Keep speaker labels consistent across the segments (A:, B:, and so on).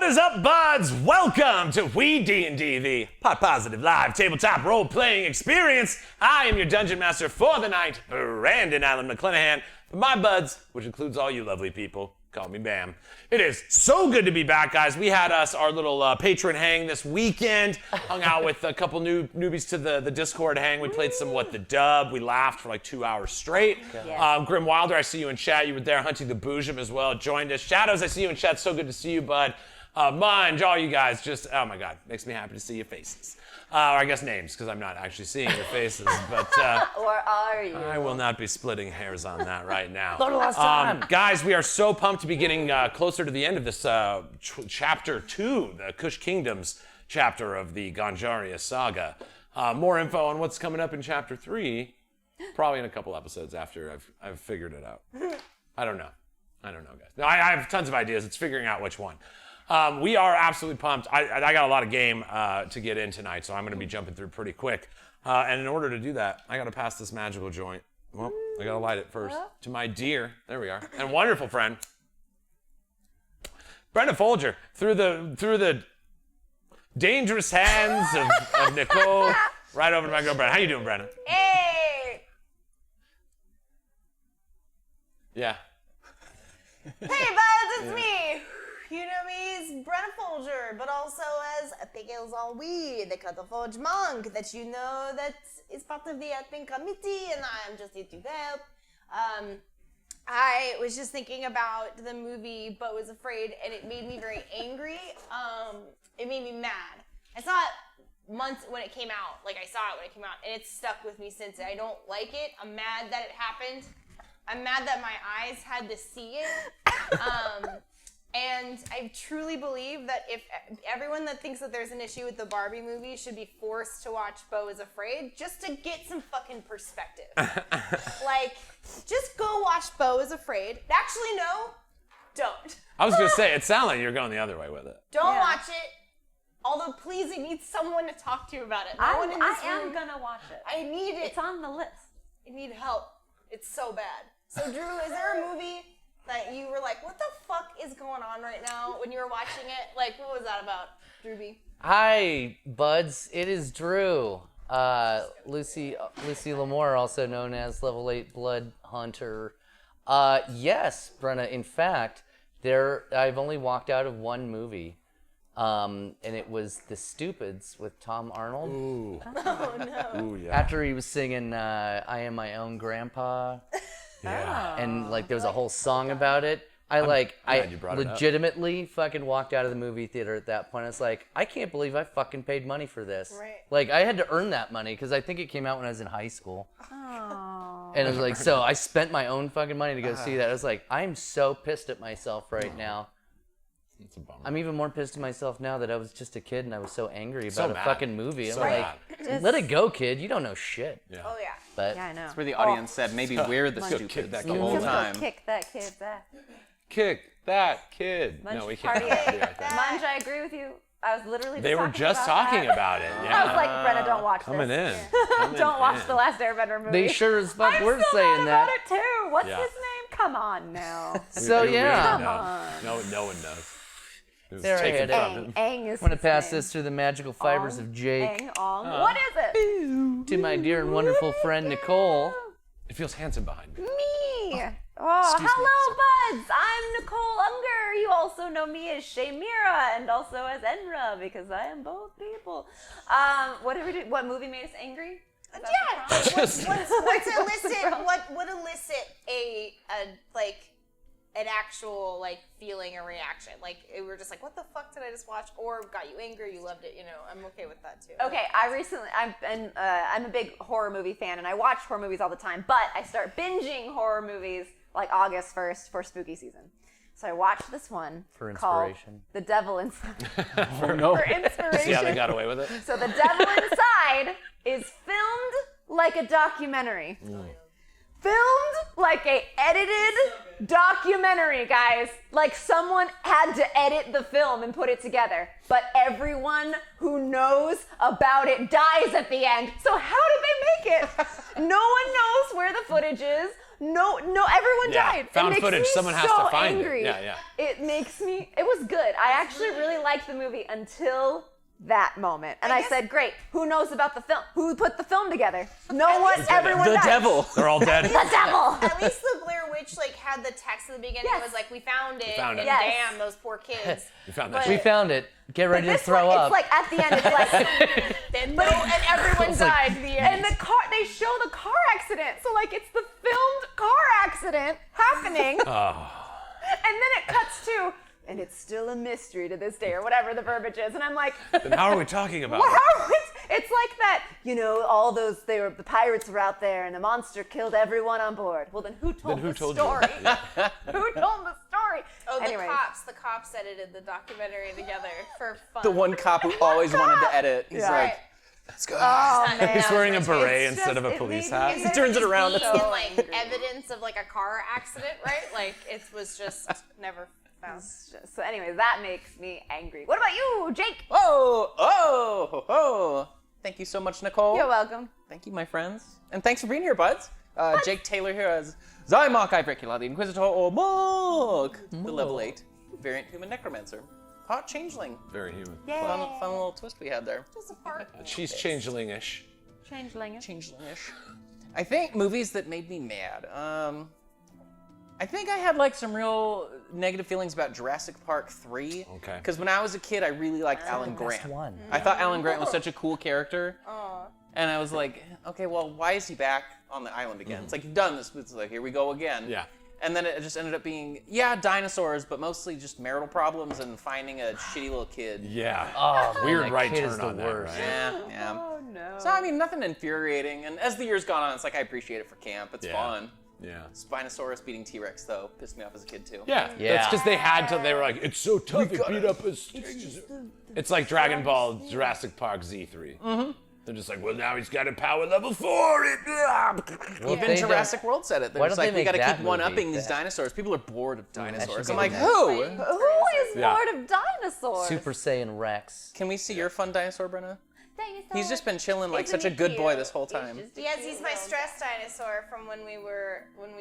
A: What is up, buds? Welcome to Weed&d, the pot positive live tabletop role-playing experience. I am your dungeon master for the night, Brandon Allen McClanahan. For my buds, which includes all you lovely people, call me Bam. It is so good to be back, guys. We had our little patron hang this weekend. Hung out with a couple newbies to the Discord hang. We played some What the Dub. We laughed for like 2 hours straight. Yeah. Grim Wilder, I see you in chat. You were there hunting the boojum as well. Joined us. Shadows, I see you in chat. So good to see you, bud. Munge, all you guys, just, oh my God, makes me happy to see your faces. Or I guess names, because I'm not actually seeing your faces, but...
B: or are you?
A: I will not be splitting hairs on that right now.
C: Not the last time.
A: Guys, we are so pumped to be getting closer to the end of this chapter 2, the Kush Kingdoms chapter of the Ganjaria saga. More info on what's coming up in chapter 3, probably in a couple episodes after I've figured it out. I don't know, guys. No, I have tons of ideas. It's figuring out which one. We are absolutely pumped. I got a lot of game to get in tonight, so I'm going to be jumping through pretty quick. And in order to do that, I got to pass this magical joint. Well, I got to light it first. To my dear, there we are, and wonderful friend, Brenda Folger, through the dangerous hands of Nicole, right over to my girl Brenda. How you doing, Brenda?
B: Hey!
A: Yeah.
B: Hey, buds, it's me! You know me as Brenna Folger, but also as Pickles on Weed, the Cut Forge monk that you know that is part of the admin committee, and I'm just here to help. I was just thinking about the movie Beau is Afraid, and it made me very angry. It made me mad. I saw it months when it came out. Like, I saw it when it came out, and it's stuck with me since. I don't like it. I'm mad that it happened. I'm mad that my eyes had to see it. And I truly believe that if everyone that thinks that there's an issue with the Barbie movie should be forced to watch Beau is Afraid just to get some fucking perspective. Like, just go watch Beau is Afraid. Actually, no, don't.
A: I was going to say, it sounded like you're going the other way with it.
B: Don't watch it. Although, please, I need someone to talk to about it. I
C: am going to watch it.
B: I need it.
C: It's on the list.
B: I need help. It's so bad. So, Drew, is there a movie that you were like, what the fuck is going on right now when you were watching it? Like, what was that about, Drew B?
D: Hi, buds. It is Drew. Lucy Lamore, also known as Level 8 Blood Hunter. Yes, Brenna. In fact, I've only walked out of one movie, and it was The Stupids with Tom Arnold.
A: Ooh.
B: Oh, no.
A: Ooh, yeah.
D: After he was singing I Am My Own Grandpa.
A: Yeah.
D: And like there was a whole song about it. I legitimately fucking walked out of the movie theater at that point. I was like, I can't believe I fucking paid money for this.
B: Right.
D: Like I had to earn that money because I think it came out when I was in high school.
C: Oh.
D: And it was like, so I spent my own fucking money to go see that. I was like, I'm so pissed at myself right now.
A: It's a bummer.
D: I'm even more pissed at myself now that I was just a kid and I was so angry about a
A: mad.
D: fucking movie.
A: So
D: I'm like, let it go, kid. You don't know shit.
A: Yeah.
B: Oh, yeah.
D: But
C: Yeah, I know.
E: That's where the audience said maybe we're the
A: Let's go kick
E: stupids
A: that
E: the
A: kid.
E: whole
C: Just
E: time.
C: go kick that kid's ass.
A: Kick that kid.
C: Munch
A: No, we can't.
C: party.
A: do like that.
C: Munch, I agree with you. I was literally
A: They were just talking about it. Yeah.
C: I was like, Brenna, don't watch
A: Coming
C: this.
A: in.
C: Don't watch The Last Airbender movie.
D: they sure as fuck
C: I'm
D: were
C: still
D: saying
C: mad
D: that.
C: about it too. What's
A: Yeah.
C: his name? Come on now.
D: So
A: We
D: yeah.
A: really know. No one knows. It was
D: There I
A: taken
D: had it.
A: from him.
C: Ang is
D: I'm going to
C: his
D: pass
C: name.
D: this through the magical fibers of Jake
C: Ang Ong. What is it?
D: to my dear and wonderful friend Nicole.
A: It feels handsome behind me.
C: Me. Oh, hello, buds. I'm Nicole Unger. You also know me as Shaymira and also as Enra because I am both people. What did we do? What movie made us angry? Is that the prompt?
B: What elicit an actual like feeling or reaction? Like we're just like, what the fuck did I just watch? Or got you angry, you loved it, you know, I'm okay with that too.
C: Okay, I'm a big horror movie fan and I watch horror movies all the time, but I start binging horror movies like August 1st for spooky season. So I watched this one
D: For
C: called
D: inspiration.
C: The Devil Inside.
A: Oh, no.
C: For inspiration.
A: See how they got away with it?
C: So The Devil Inside is filmed like a documentary. Filmed like a edited documentary, guys. Like someone had to edit the film and put it together. But everyone who knows about it dies at the end. So how did they make it? No one knows where the footage is. No, everyone
A: Yeah,
C: died.
A: found
C: it makes
A: footage.
C: Me
A: Someone has
C: so
A: to find it.
C: angry.
A: Yeah.
C: It was good. I actually really liked the movie until that moment. And I said, great, who knows about the film? Who put the film together? No one, everyone
E: The
C: died.
E: devil.
A: They're all dead.
C: The devil.
B: At least the Blair Witch had the text at the beginning.
C: Yes.
B: It was like, we found it,
A: found it.
B: and
C: Yes.
B: damn, those poor kids.
A: We found that
B: But-
D: We
A: shit.
D: found it. Get ready to
C: This
D: throw
C: one,
D: up.
C: it's like at the end, it's like,
B: Then no, and everyone died. The end.
C: and the car, they show the car accident. So like it's the filmed car accident happening. And then it cuts to, and it's still a mystery to this day, or whatever the verbiage is. And I'm like,
A: Then how are we talking about
C: wow,
A: it?
C: it's like that, all those, the pirates were out there and the monster killed everyone on board. Well, then who told the
A: told you?
C: story? Who told the story?
B: Oh,
C: Anyways.
B: the cops edited the documentary together for fun.
E: The one cop who always wanted to edit. He's
C: Yeah.
E: like, let's go.
C: Oh, man.
A: He's wearing a beret
C: It's
A: instead of a
C: just- it
A: police
C: made
A: hat.
C: me-
E: He turns it around.
B: Being
E: It's
B: in, evidence of a car accident, right? It was just never found.
C: So anyways, that makes me angry. What about you, Jake?
E: Oh. Thank you so much, Nicole.
C: You're welcome.
E: Thank you, my friends. And thanks for being here, buds. Jake Taylor here as Zymok Ibricula, the Inquisitor or Mog, the level 8 variant human necromancer. Hot changeling.
A: Very human.
E: Fun little twist we had there.
B: Just a part.
A: She's changeling-ish.
C: Changeling.
E: Changeling-ish. I think movies that made me mad. I think I had some real negative feelings about Jurassic Park 3.
A: Okay.
E: Because when I was a kid, I really liked Alan Grant.
D: one.
E: I thought Alan Grant was such a cool character. And I was like, okay, well, why is he back on the island again? It's like, you've done this. It's like, here we go again.
A: Yeah.
E: And then it just ended up being, dinosaurs, but mostly just marital problems and finding a shitty little kid.
A: Yeah.
D: Oh, man,
A: Weird
D: that
A: right
D: kid
A: turn
D: is the
A: on that,
D: worst.
A: right?
E: Yeah.
C: Oh no.
E: So, I mean, nothing infuriating. And as the years gone on, it's like, I appreciate it for camp. It's
A: Yeah.
E: fun.
A: Yeah.
E: Spinosaurus beating T-Rex, though, pissed me off as a kid, too.
A: Yeah.
D: Yeah.
A: That's because they had to. They were like, it's so tough. It beat up his. It's like Dragon Ball Jurassic Park Z3. Mm-hmm. They're just like, well, now he's got a power level 4.
D: Well,
E: Even
D: they
E: Jurassic World said it. They're
D: Why
E: just
D: don't
E: like,
D: they
E: we got to
D: make
E: keep
D: that
E: one-upping
D: movie
E: these
D: that-
E: dinosaurs. People are bored of dinosaurs.
D: should
E: I'm
D: be
E: like,
D: the
E: who?
C: Who is
A: Yeah.
C: bored of dinosaurs?
D: Super Saiyan Rex.
E: Can we see your fun dinosaur, Brenna?
C: Dinosaurs.
E: He's just been chilling like
C: Isn't
E: such a
C: he
E: good boy
C: cute?
E: this whole time.
B: Yes, he's my stress dinosaur from when we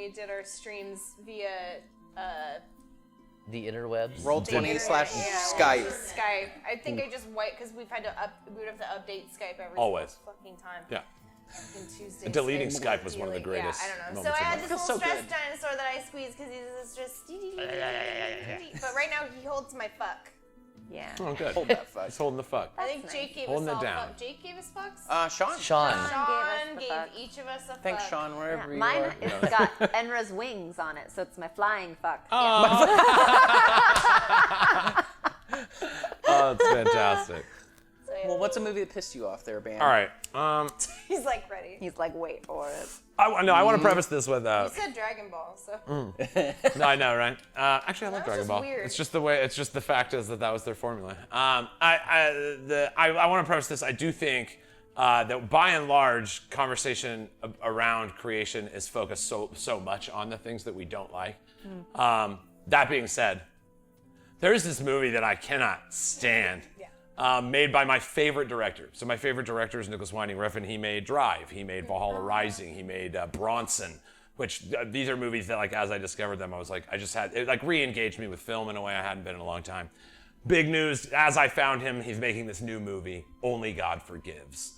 B: did our streams via
D: The interwebs.
E: Roll20
B: Yeah,
E: /Skype.
B: Skype. I think I just wiped because we would have to update Skype every
A: Always.
B: single fucking time.
A: Yeah.
B: Fucking Tuesday.
A: And deleting Skype was one of the
B: Dealing.
A: greatest
B: Yeah, I don't know. So
A: moments
B: I
A: of
B: had
A: my
B: this
E: life.
B: little
E: Feels so
B: stress
E: good.
B: dinosaur that I squeezed because he's just. But right now he holds my fuck.
C: Yeah.
A: Oh, good.
E: Hold that fuck.
A: He's holding the fuck.
B: I think
C: nice.
B: Jake gave
A: Holding
B: us
A: it
B: all
A: down.
B: fuck. Jake gave us fucks.
E: Sean.
D: Sean.
B: Sean
C: the
B: gave
C: fuck.
B: each of us a
E: Thanks,
B: fuck.
E: Sean, wherever you
C: Mine
E: are.
C: it's got Enra's wings on it, so it's my flying fuck.
A: Oh, that's fantastic.
B: So, yeah.
E: Well, what's a movie that pissed you off there, Bam?
A: All right.
B: He's like ready.
C: He's like, wait for it.
A: I want to preface this with.
B: You said Dragon Ball, so.
A: No, I know, right? Actually, I love
B: was
A: Dragon
B: just
A: Ball.
B: weird.
A: It's just the way. It's just the fact is that was their formula. I want to preface this. I do think that by and large, conversation around creation is focused so much on the things that we don't like. That being said, there is this movie that I cannot stand. Made by my favorite director. So my favorite director is Nicholas Winding Refn. He made Drive. He made Valhalla Rising. He made Bronson. Which these are movies that, like, as I discovered them, I was like, it like re-engaged me with film in a way I hadn't been in a long time. Big news, as I found him, he's making this new movie, Only God Forgives.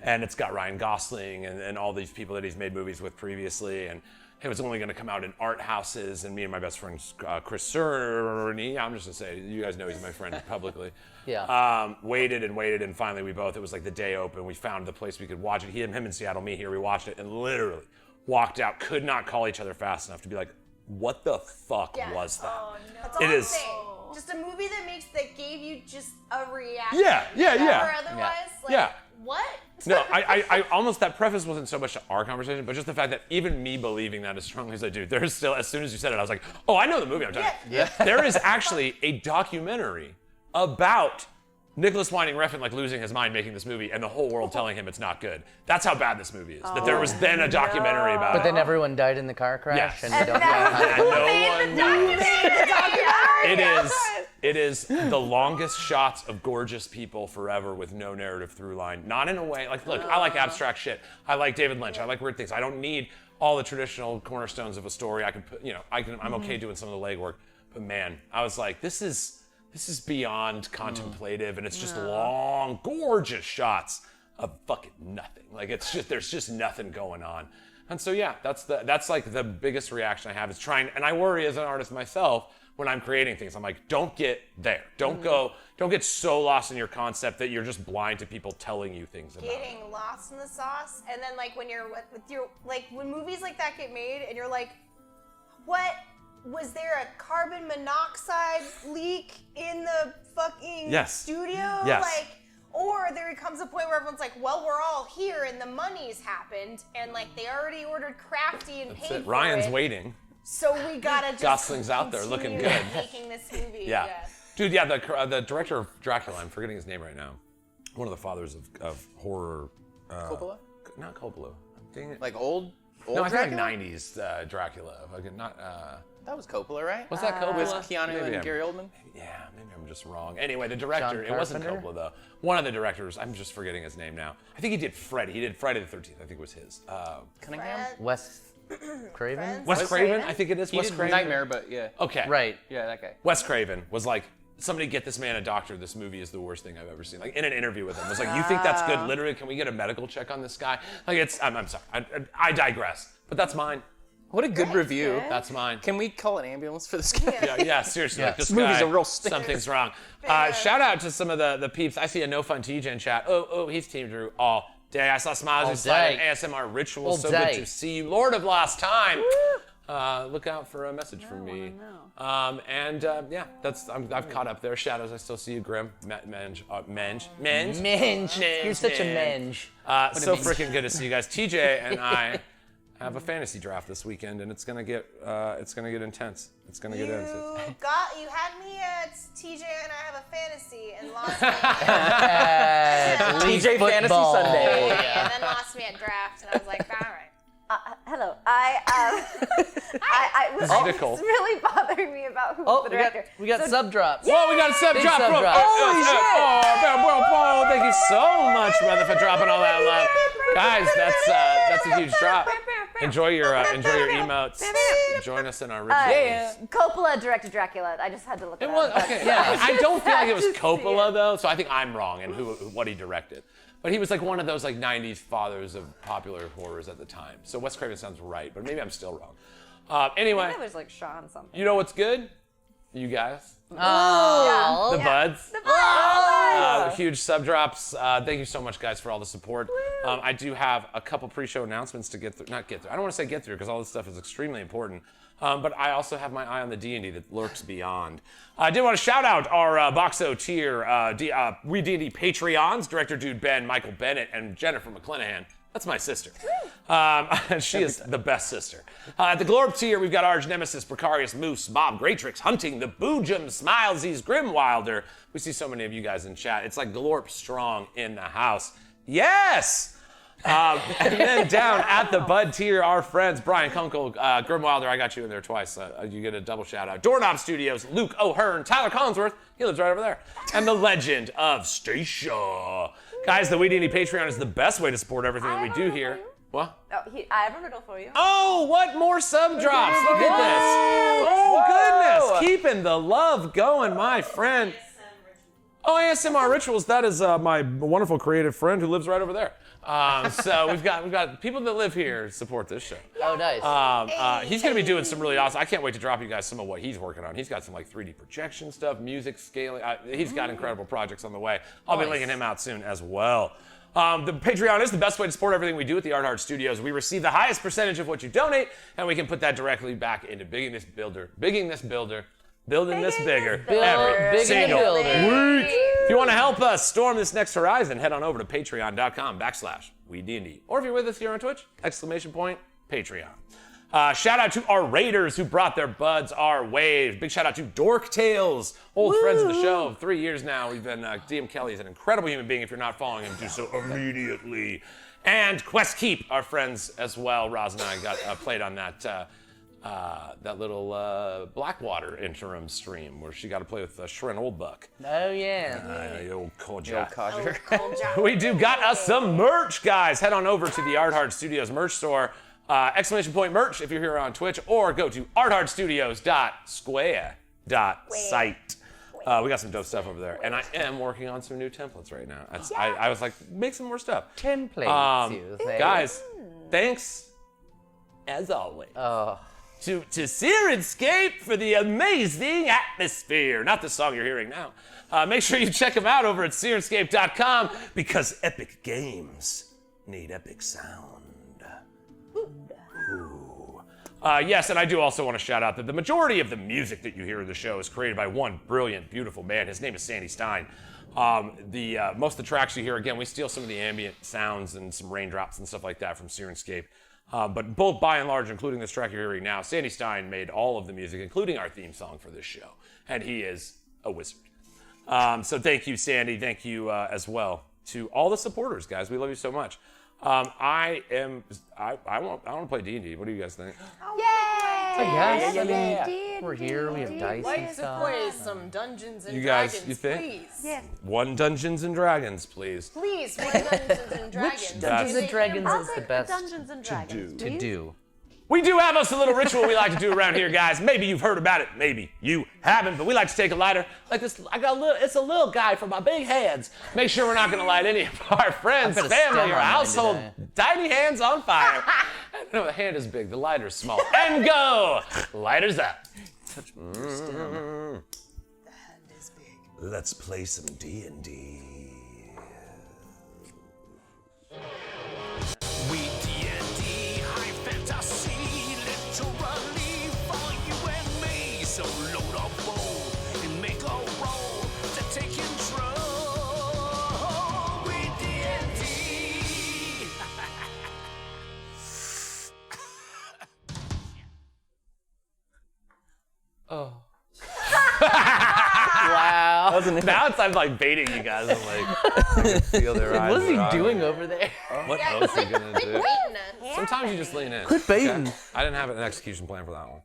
A: And it's got Ryan Gosling and all these people that he's made movies with previously. And it was only going to come out in art houses. And me and my best friend, Chris Cerny, I'm just going to say, you guys know he's my friend publicly.
D: Yeah.
A: Waited, and finally it was like the day open. We found the place we could watch it. Him in Seattle, me here. We watched it and literally walked out. Could not call each other fast enough to be like, what the fuck was that?
B: Oh, no. That's all
A: It
B: I'm
A: is-
B: saying. Just a movie that gave you just a reaction.
A: Yeah.
B: Or otherwise, like,
A: Yeah.
B: what?
A: No, I almost, that preface wasn't so much to our conversation, but just the fact that even me believing that as strongly as I do, there's still, as soon as you said it, I was like, oh, I know the movie I'm talking about.
E: Yeah.
A: There is actually a documentary about Nicholas Winding Refn like losing his mind making this movie and the whole world telling him it's not good. That's how bad this movie is. That there was then a documentary about
D: But
A: it.
D: then everyone died in the car crash,
A: Yes.
D: and you don't know how
A: And no one
C: documentary.
A: It is the longest shots of gorgeous people forever with no narrative through line. Not in a way, like, look, I like abstract shit. I like David Lynch. I like weird things. I don't need all the traditional cornerstones of a story. I can put, I'm okay doing some of the legwork. But man, I was like, this is beyond contemplative, and it's just long, gorgeous shots of fucking nothing. Like there's just nothing going on. And so yeah, that's like the biggest reaction I have is trying, and I worry as an artist myself when I'm creating things. I'm like, don't get there. Don't get so lost in your concept that you're just blind to people telling you things about it.
B: Getting lost in the sauce, and then like when you're with your, like when movies like that get made and you're like, what? Was there a carbon monoxide leak in the fucking studio?
A: Yes.
B: Like, or there comes a point where everyone's like, well, we're all here and the money's happened, and like they already ordered Crafty and paid for
A: Ryan's
B: it.
A: waiting.
B: So we gotta just
A: Gosling's out there looking
B: continue
A: good.
B: making this movie.
A: Yeah. Dude, yeah, the director of Dracula, I'm forgetting his name right now. One of the fathers of horror.
E: Coppola?
A: Not Coppola. Dang it.
E: Like old
A: No, I think
E: Dracula?
A: like 90s Dracula. Like not.
E: That was Coppola, right?
A: Was that Coppola?
E: With Keanu
A: Maybe
E: and Gary Oldman?
A: Yeah, maybe I'm just wrong. Anyway, the director,
D: John
A: it wasn't
D: Carpenter?
A: Coppola though. One of the directors, I'm just forgetting his name now. I think he did Freddy. He did Friday the 13th. I think it was his.
E: Cunningham?
D: Wes Craven?
B: Friends?
A: Wes
E: Wes
A: Craven?
B: Craven?
A: I think it is
E: He
A: Wes
E: did
A: Craven.
E: Nightmare, but yeah.
A: Okay.
D: Right.
E: Yeah, that guy.
A: Wes Craven was like, somebody get this man a doctor. This movie is the worst thing I've ever seen. Like in an interview with him, was like, you think that's good? Literally, can we get a medical check on this guy? Like I'm sorry. I digress. But that's mine.
E: What a good review.
A: That's mine.
E: Can we call an ambulance for this guy?
A: Yeah, seriously.
D: Yeah.
A: Like this
E: movie's
A: guy,
E: a real stinker.
A: something's wrong. Shout out to some of the peeps. I see a No Fun TJ in chat. Oh, he's Team Drew all day. I saw smiles
D: All
A: who slide
D: day.
A: ASMR rituals.
D: All
A: So
D: day.
A: good to see you. Lord of Lost Time. Look out for a message from me. Yeah, I've caught up there. Shadows, I still see you. Grim, Menge.
D: You're such a menge.
A: So freaking good to see you guys. TJ and I have a fantasy draft this weekend, and it's gonna get intense. It's gonna get intense.
B: You had me at TJ and I have a fantasy and lost me.
D: League
E: TJ Fantasy
D: football.
E: Sunday.
B: And then lost me at draft, and I was like, all right.
C: Hello. I was
A: Nicole.
C: it's really bothering me about who's
D: Oh,
C: the
D: we got
C: director.
D: sub drops.
A: Whoa, we got a sub
D: Big
A: drop
D: sub
A: from.
D: drop.
A: Holy shit! Thank you so much, brother, for dropping all that love, guys. That's a huge drop. Enjoy your emotes. Join us in our rituals.
C: Coppola directed Dracula. I just had to look it
A: It was
C: up.
A: okay. Yeah, I don't feel like it was
C: Just see
A: Coppola
C: it.
A: though, so I think I'm wrong in what he directed. But he was like one of those like '90s fathers of popular horrors at the time. So Wes Craven sounds right, but maybe I'm still wrong. Anyway,
C: It was like Sean something.
A: you know what's good? You guys,
D: Oh.
A: the buds.
C: Oh.
A: Huge sub drops. Thank you so much, guys, for all the support. I do have a couple pre-show announcements to get through. Not get through. I don't want to say get through because all this stuff is extremely important. But I also have my eye on the D&D that lurks beyond. I did want to shout out our Boxo tier WeeDnD Patreons, Director Dude Ben, Michael Bennett, and Jennifer McClanahan. That's my sister. She is the best sister. At the Glorp tier, we've got Arch Nemesis, Precarious Moose, Bob Greatrix, Hunting, the Boojum, Smilesies, Grimwilder. We see so many of you guys in chat. It's like Glorp strong in the house. Yes! And then down at the Bud tier, our friends Brian Kunkel, Grimwilder, I got you in there twice. You get a double shout out. Doorknob Studios, Luke O'Hearn, Tyler Collinsworth, he lives right over there, and the legend of Stacia. Guys, the WeeDnD Patreon is the best way to support everything that we do here. What?
C: Oh, I have a riddle for you.
A: Oh, what more sub drops? Look at this. Oh, goodness. Keeping the love going, my friend. Oh, ASMR Rituals. That is my wonderful creative friend who lives right over there. So we've got people that live here support this show.
D: Oh, nice.
A: He's going to be doing some really awesome. I can't wait to drop you guys some of what he's working on. He's got some like 3D projection stuff, music scaling. He's got incredible projects on the way. I'll be
D: Nice.
A: linking him out soon as well. The Patreon is the best way to support everything we do at the Art Heart Studios. We receive the highest percentage of what you donate, and we can put that directly back into building this bigger every
D: Big
A: single
D: builder.
A: week. If you want to help us storm this next horizon, head on over to patreon.com/WeeDnD. Or if you're with us here on Twitch, !Patreon. Shout out to our raiders who brought their buds our way. Big shout out to Dork Tales, old friends of the show. 3 years now. We've been, DM Kelly is an incredible human being. If you're not following him, do so immediately. And Quest Keep, our friends as well. Roz and I got played on that little Blackwater interim stream where she got to play with Shrin Oldbuck.
D: Oh, yeah.
A: Old Kodja.
E: Codger.
B: Cool job.
A: We do got us some merch, guys. Head on over to the Art Heart Studios merch store. Exclamation point merch if you're here on Twitch, or go to arthardstudios.square.site. We got some dope stuff over there, and I am working on some new templates right now. I was like, make some more stuff.
D: Templates, you say.
A: Guys, thanks as always to Sirenscape for the amazing atmosphere. Not the song you're hearing now. Make sure you check them out over at Sirenscape.com, because epic games need epic sound. Yes, and I do also want to shout out that the majority of the music that you hear in the show is created by one brilliant, beautiful man. His name is Sandy Stein. Most of the tracks you hear, again, we steal some of the ambient sounds and some raindrops and stuff like that from Sirenscape. But both by and large, including this track you're hearing now, Sandy Stein made all of the music, including our theme song for this show. And he is a wizard. So thank you, Sandy. Thank you as well to all the supporters, guys. We love you so much. I want to play D&D. What do you guys think?
D: Yes. We're here. We have dice and
B: Like to
D: stuff.
B: play some Dungeons and
A: You guys,
B: Dragons,
A: you think?
B: please.
C: Yeah.
A: One Dungeons and Dragons, please.
B: Please, make Dungeons and Dragons.
D: Dungeons and Dragons
C: I'll
D: is the
C: take
D: best
C: Dungeons and Dragons.
D: to do.
A: We do have us a little ritual we like to do around here, guys. Maybe you've heard about it, maybe you haven't, but we like to take a lighter like this. It's a little guy for my big hands. Make sure we're not going to light any of our friends,
D: I put a
A: family,
D: stem
A: or
D: on mine
A: household
D: today.
A: tiny hands on fire. No, the hand is big, the lighter's small. And go! Lighters up.
D: Touch my stem.
A: Let's play some D&D.
F: WeeDnD, high fantasy, literally for you and me. So load up bowl and make a roll to take control. WeeDnD.
A: Oh.
D: Wow.
A: Now I'm like baiting you guys. I'm like, I can feel their eyes.
D: What is he
A: are on
D: doing
A: me.
D: over there?
A: What else are you gonna do?
B: Waiting us.
A: Sometimes you just lean in.
D: Quit baiting.
A: I didn't have an execution plan for that one.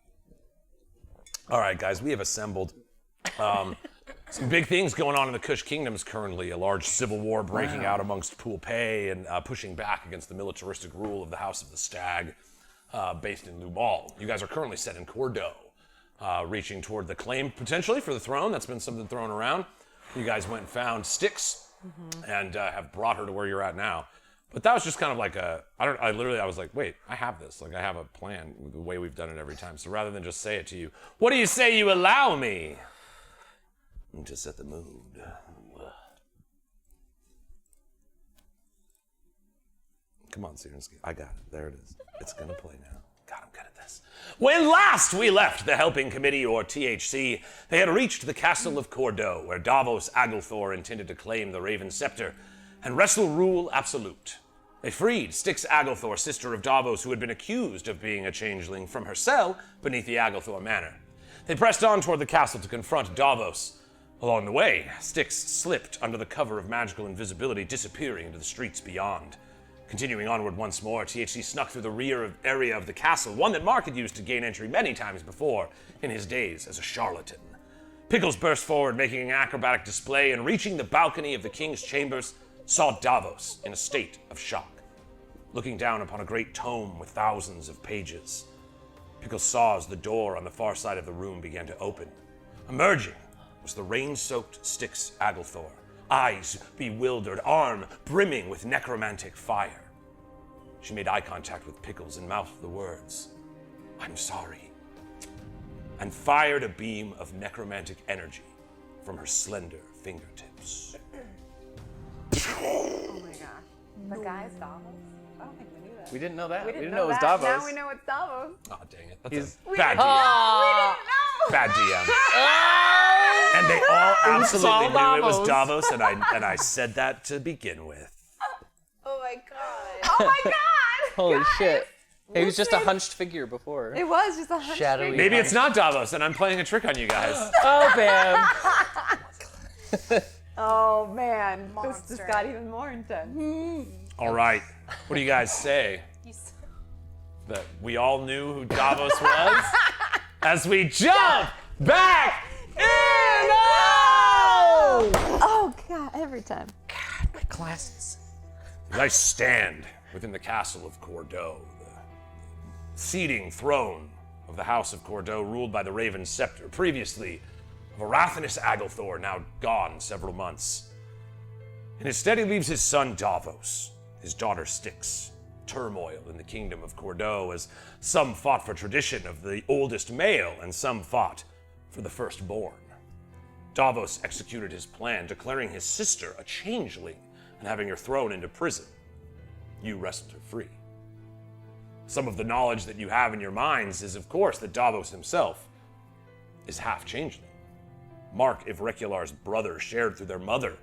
A: All right, guys, we have assembled some big things going on in the Kush Kingdoms currently. A large civil war breaking out amongst Poolpay and pushing back against the militaristic rule of the House of the Stag, based in Lumal. You guys are currently set in Cordo, reaching toward the claim potentially for the throne. That's been something thrown around. You guys went and found Styxx and have brought her to where you're at now. But that was just kind of like I was like, wait, I have this. Like, I have a plan with the way we've done it every time. So rather than just say it to you, what do you say you allow me to set the mood? Come on, Sirenscape. I got it. There it is. It's going to play now. God, I'm good at this. When last we left the Helping Committee, or THC, they had reached the castle of Cordo, where Davos Agalthore intended to claim the Raven Scepter and wrestle rule absolute. They freed Styxx Agalthore, sister of Davos, who had been accused of being a changeling, from her cell beneath the Agalthore Manor. They pressed on toward the castle to confront Davos. Along the way, Styxx slipped under the cover of magical invisibility, disappearing into the streets beyond. Continuing onward once more, THC snuck through the rear area of the castle, one that Mark had used to gain entry many times before in his days as a charlatan. Pickles burst forward, making an acrobatic display, and reaching the balcony of the king's chambers, saw Davos in a state of shock, looking down upon a great tome with thousands of pages. Pickles saw as the door on the far side of the room began to open. Emerging was the rain-soaked Styxx Agalthore, eyes bewildered, arm brimming with necromantic fire. She made eye contact with Pickles and mouthed the words, "I'm sorry," and fired a beam of necromantic energy from her slender fingertips.
C: Oh my gosh. The guy's Davos? I don't think we knew that.
E: We didn't know that.
C: We didn't
E: know it was
C: that.
E: Davos.
C: Now we know it's Davos.
A: Oh, dang it. That's
E: He's-
A: a bad DM.
D: Ah.
A: Bad DM. And they all absolutely knew it was Davos, and I said that to begin with.
B: Oh my god.
C: Oh my god!
E: Holy
C: Guys.
E: shit. He was just a
C: Listen.
E: hunched figure before.
C: It was just a hunch.
D: Shadowy.
A: Maybe it's not Davos, and I'm playing a trick on you guys.
E: Oh, bam.
C: Oh man, this
B: Monster.
C: just got even more intense.
A: All right. What do you guys say? That we all knew who Davos was? As we jump back in!
C: Oh god, every time.
D: My glasses.
A: I stand within the castle of Cordo, the seating throne of the House of Cordeaux, ruled by the Raven Scepter, previously of Arathanis Agalthore, now gone several months. And instead he leaves his son Davos, his daughter Styxx, turmoil in the kingdom of Cordeaux, as some fought for tradition of the oldest male and some fought for the firstborn. Davos executed his plan, declaring his sister a changeling and having her thrown into prison. You wrestled her free. Some of the knowledge that you have in your minds is, of course, that Davos himself is half changeling. Mark Ivrecular's brother shared through their mother,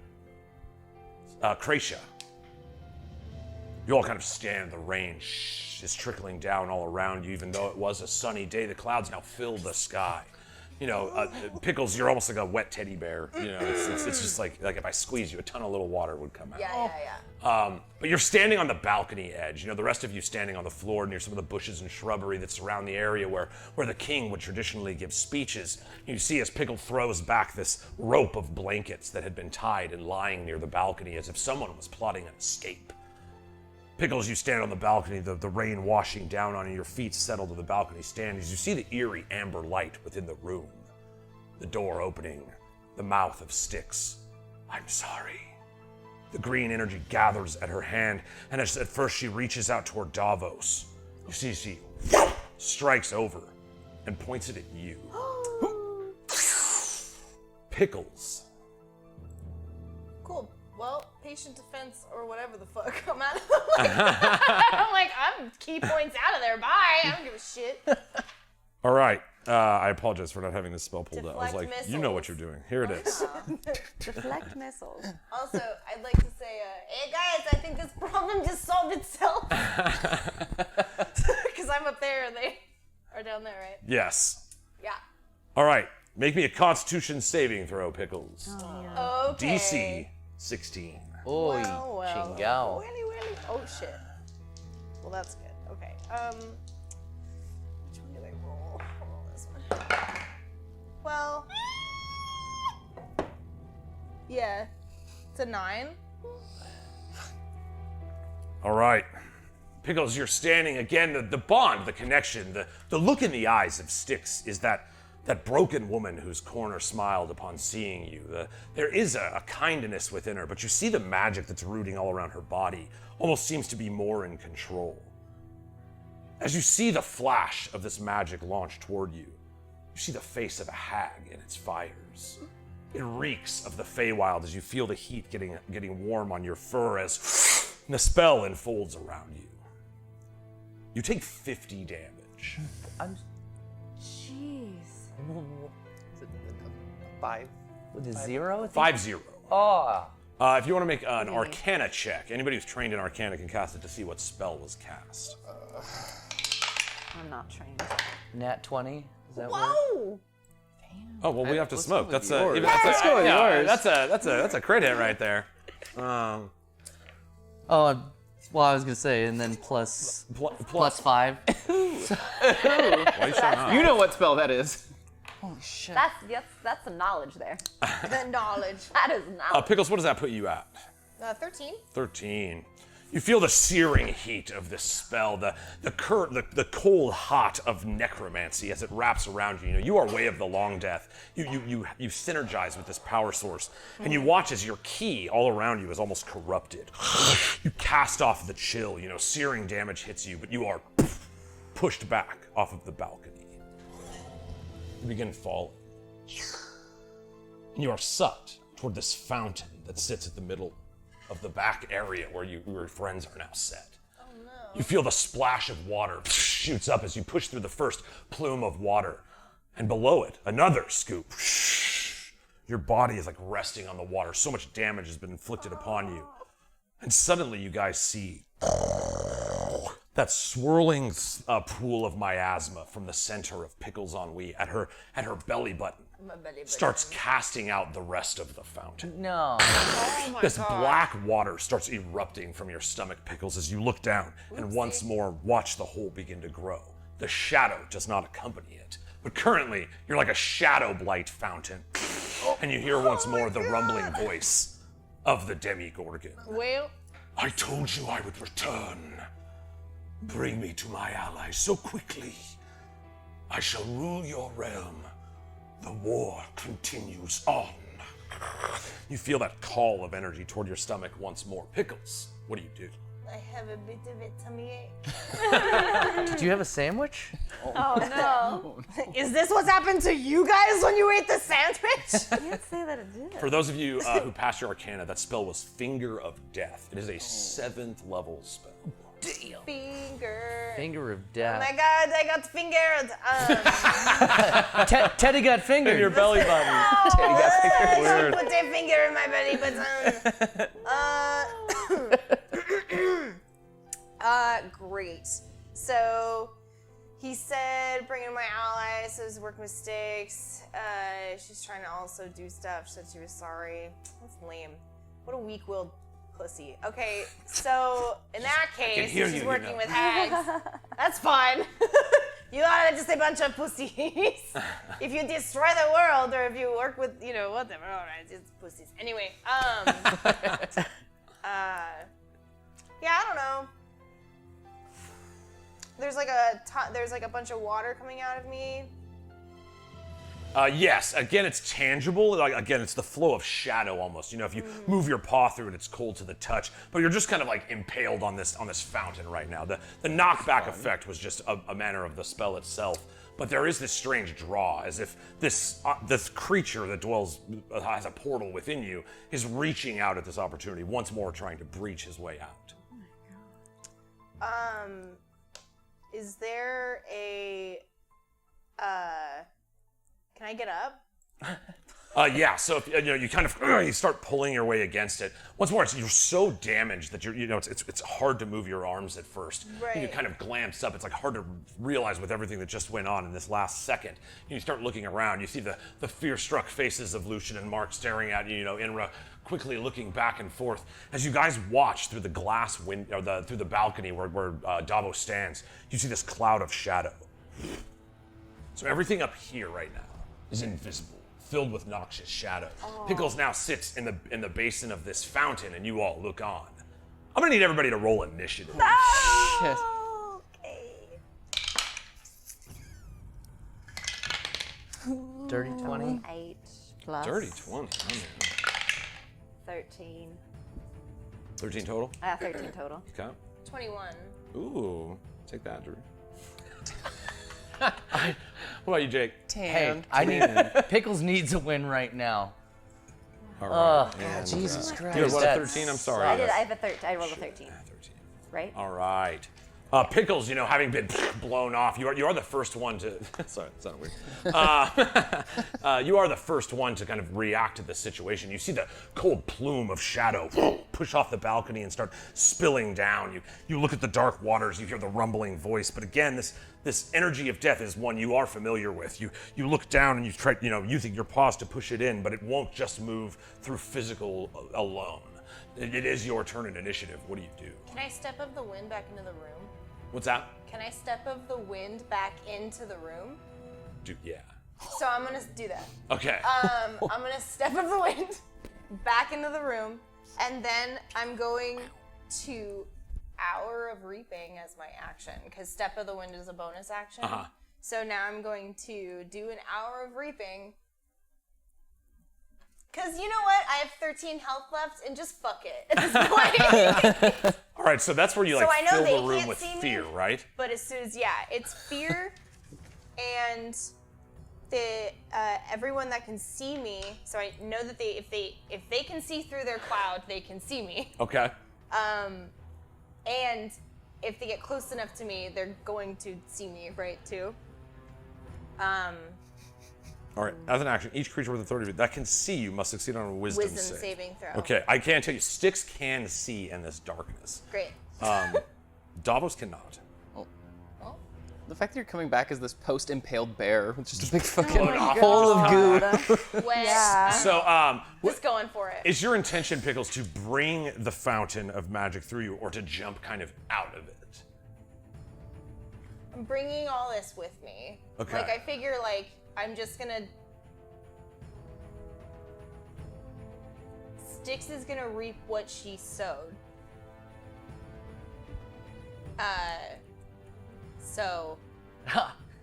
A: Kracia. You all kind of stand in the rain. It's trickling down all around you, even though it was a sunny day. The clouds now fill the sky. You know, Pickles, you're almost like a wet teddy bear. You know, it's just like if I squeeze you, a ton of little water would come out.
B: Yeah.
A: But you're standing on the balcony edge. You know, the rest of you standing on the floor near some of the bushes and shrubbery that surround the area where the king would traditionally give speeches. You see as Pickle throws back this rope of blankets that had been tied and lying near the balcony as if someone was plotting an escape. Pickles, you stand on the balcony, the rain washing down on you, your feet settle to the balcony stand as you see the eerie amber light within the room. The door opening, the mouth of Styxx. I'm sorry. The green energy gathers at her hand, and as at first she reaches out toward Davos, you see she strikes over and points it at you. Pickles.
B: Cool. Well, patient defense or whatever the fuck. I'm out of I'm like, I'm key points out of there. Bye. I don't give a shit.
A: All right. I apologize for not having this spell pulled out. I was like,
B: Deflect
A: you know what you're doing. Here it is.
C: Deflect missiles.
B: Also, I'd like to say, hey guys, I think this problem just solved itself. Because I'm up there and they are down there, right?
A: Yes.
B: Yeah.
A: All right. Make me a Constitution saving throw, Pickles.
B: Okay.
A: DC 16.
D: Oy,
B: Well.
D: chingao.
B: Really? Oh shit. Well, that's good. Okay. Which one do I roll? I'll roll this one. Well. Yeah. It's a 9.
A: All right. Pickles, you're standing again. The bond, the connection, the look in the eyes of Styxx is that broken woman whose corner smiled upon seeing you. There is a kindness within her, but you see the magic that's rooting all around her body almost seems to be more in control. As you see the flash of this magic launch toward you, you see the face of a hag in its fires. It reeks of the Feywild as you feel the heat getting warm on your fur as the spell enfolds around you. You take 50 damage.
C: Jeez.
E: Is it 5?
D: With a 0?
A: 5-0.
D: Oh.
A: If you want to make an Arcana check, anybody who's trained in Arcana can cast it to see what spell was cast.
C: I'm not trained.
D: Nat 20? Is that work?
B: Whoa!
A: Oh well, we have to
E: let's
A: smoke.
E: go with
A: That's
E: yours.
A: a
E: Let's go with yours.
A: that's a crit hit right there.
D: Oh, well, I was gonna say, and then plus 5.
A: Why are you showing off?
E: You know what spell that is. Holy shit.
C: That's some knowledge there.
B: The knowledge.
C: That is knowledge.
A: Pickles, what does that put you at?
B: 13.
A: 13. You feel the searing heat of this spell, the cold hot of necromancy as it wraps around you. You know, you are way of the long death. You synergize with this power source, and you watch as your ki all around you is almost corrupted. You cast off the chill. You know, searing damage hits you, but you are pushed back off of the balcony. You begin falling, and you are sucked toward this fountain that sits at the middle of the back area where your friends are now set.
B: Oh no.
A: You feel the splash of water shoots up as you push through the first plume of water. And below it, another scoop. Your body is like resting on the water. So much damage has been inflicted upon you. And suddenly you guys see that swirling pool of miasma from the center of Pickles Ennui at her belly button. Starts casting out the rest of the fountain.
D: No.
B: Oh my
A: This
B: god.
A: black water starts erupting from your stomach, Pickles, as you look down and once more watch the hole begin to grow. The shadow does not accompany it, but currently you're like a shadow blight fountain, and you hear once more the rumbling voice of the Demigorgon.
B: Well,
A: I told you I would return. Bring me to my allies so quickly. I shall rule your realm. The war continues on. You feel that call of energy toward your stomach once more. Pickles, what do you do?
B: I have a bit of a tummy ache.
D: Did you have a sandwich?
C: Oh no.
B: Is this what's happened to you guys when you ate the sandwich?
C: I can't say that it did.
A: For those of you who passed your Arcana, that spell was Finger of Death. It is a 7th level spell.
D: Damn.
B: Finger.
D: Finger of
B: Oh
D: death.
B: my god, I got fingered.
D: Teddy got fingered.
E: In your belly button.
B: I
A: Weird.
B: put a finger in my belly button. Great. So he said, bring in my allies. So I was working with Styxx. She's trying to also do stuff. She said she was sorry. That's lame. What a weak-willed pussy. Okay, so in that case,
A: hear
B: she's
A: you, you
B: working
A: know.
B: with hags. That's fine. You are just a bunch of pussies. If you destroy the world, or if you work with, whatever, all right, it's pussies. Anyway, yeah, I don't know. There's like a bunch of water coming out of me.
A: Yes, again, it's tangible. Like, again, it's the flow of shadow almost. If you move your paw through it, it's cold to the touch. But you're just kind of like impaled on this fountain right now. The knockback effect was just a manner of the spell itself. But there is this strange draw, as if this creature that has a portal within you is reaching out at this opportunity, once more trying to breach his way out.
B: Is there a can I get up?
A: Yeah, so if, you kind of you start pulling your way against it. Once more, you're so damaged that it's hard to move your arms at first.
B: Right.
A: You kind of glance up. It's like hard to realize with everything that just went on in this last second. You start looking around. You see the fear-struck faces of Lucian and Mark staring at you. Inra quickly looking back and forth as you guys watch through the glass window, or through the balcony where Davos stands. You see this cloud of shadow. So everything up here right now is invisible, filled with noxious shadow. Pickles now sits in the basin of this fountain, and you all look on. I'm gonna need everybody to roll initiative.
E: Shit.
D: Dirty 20.
C: 8 plus
A: Dirty 20. Oh, man.
C: 13.
A: 13 total.
C: 13 total.
A: Okay.
B: 21.
A: Ooh, take that, Drew. What about you, Jake?
D: Hey, I need Pickles needs a win right now.
A: All right. and,
D: Jesus Christ.
A: You had what, a
D: That's-
A: 13? I'm sorry.
C: I have a 13. I rolled a 13.
A: 13.
C: Right?
A: All right. Pickles, having been blown off, you are the first one to. Sorry, that sounded weird. You are the first one to kind of react to the situation. You see the cold plume of shadow push off the balcony and start spilling down. You look at the dark waters. You hear the rumbling voice. But again, this energy of death is one you are familiar with. You look down and you try, using your paws to push it in, but it won't just move through physical alone. It is your turn in initiative. What do you do?
B: Can I step of the wind back into the room?
A: What's that?
B: Can I step of the wind back into the room?
A: Yeah.
B: So I'm gonna do that.
A: Okay.
B: I'm gonna step of the wind back into the room, and then I'm going to Hour of Reaping as my action, because Step of the Wind is a bonus action. So now I'm going to do an Hour of Reaping. Because you know what? I have 13 health left, and just fuck it at this point.
A: All right, so that's where you
B: So I know
A: fill
B: they
A: the room
B: can't
A: with
B: see me.
A: fear, right?
B: But as soon as, it's fear and the everyone that can see me. So I know that if they can see through their cloud, they can see me.
A: Okay.
B: And if they get close enough to me, they're going to see me, right, too?
A: All right, as an action, each creature with a 30 that can see you must succeed on a wisdom save.
B: saving throw.
A: Okay, I can tell you, Styxx can see in this darkness.
B: Great.
A: Davos cannot.
E: The fact that you're coming back as this post-impaled bear with just a big fucking
C: my
E: hole of goo.
B: Wet.
C: Yeah.
A: So,
B: Just going for it.
A: is your intention, Pickles, to bring the fountain of magic through you, or to jump kind of out of it?
B: I'm bringing all this with me.
A: Okay.
B: Like, I figure, I'm just gonna... Styxx is gonna reap what she sowed. So,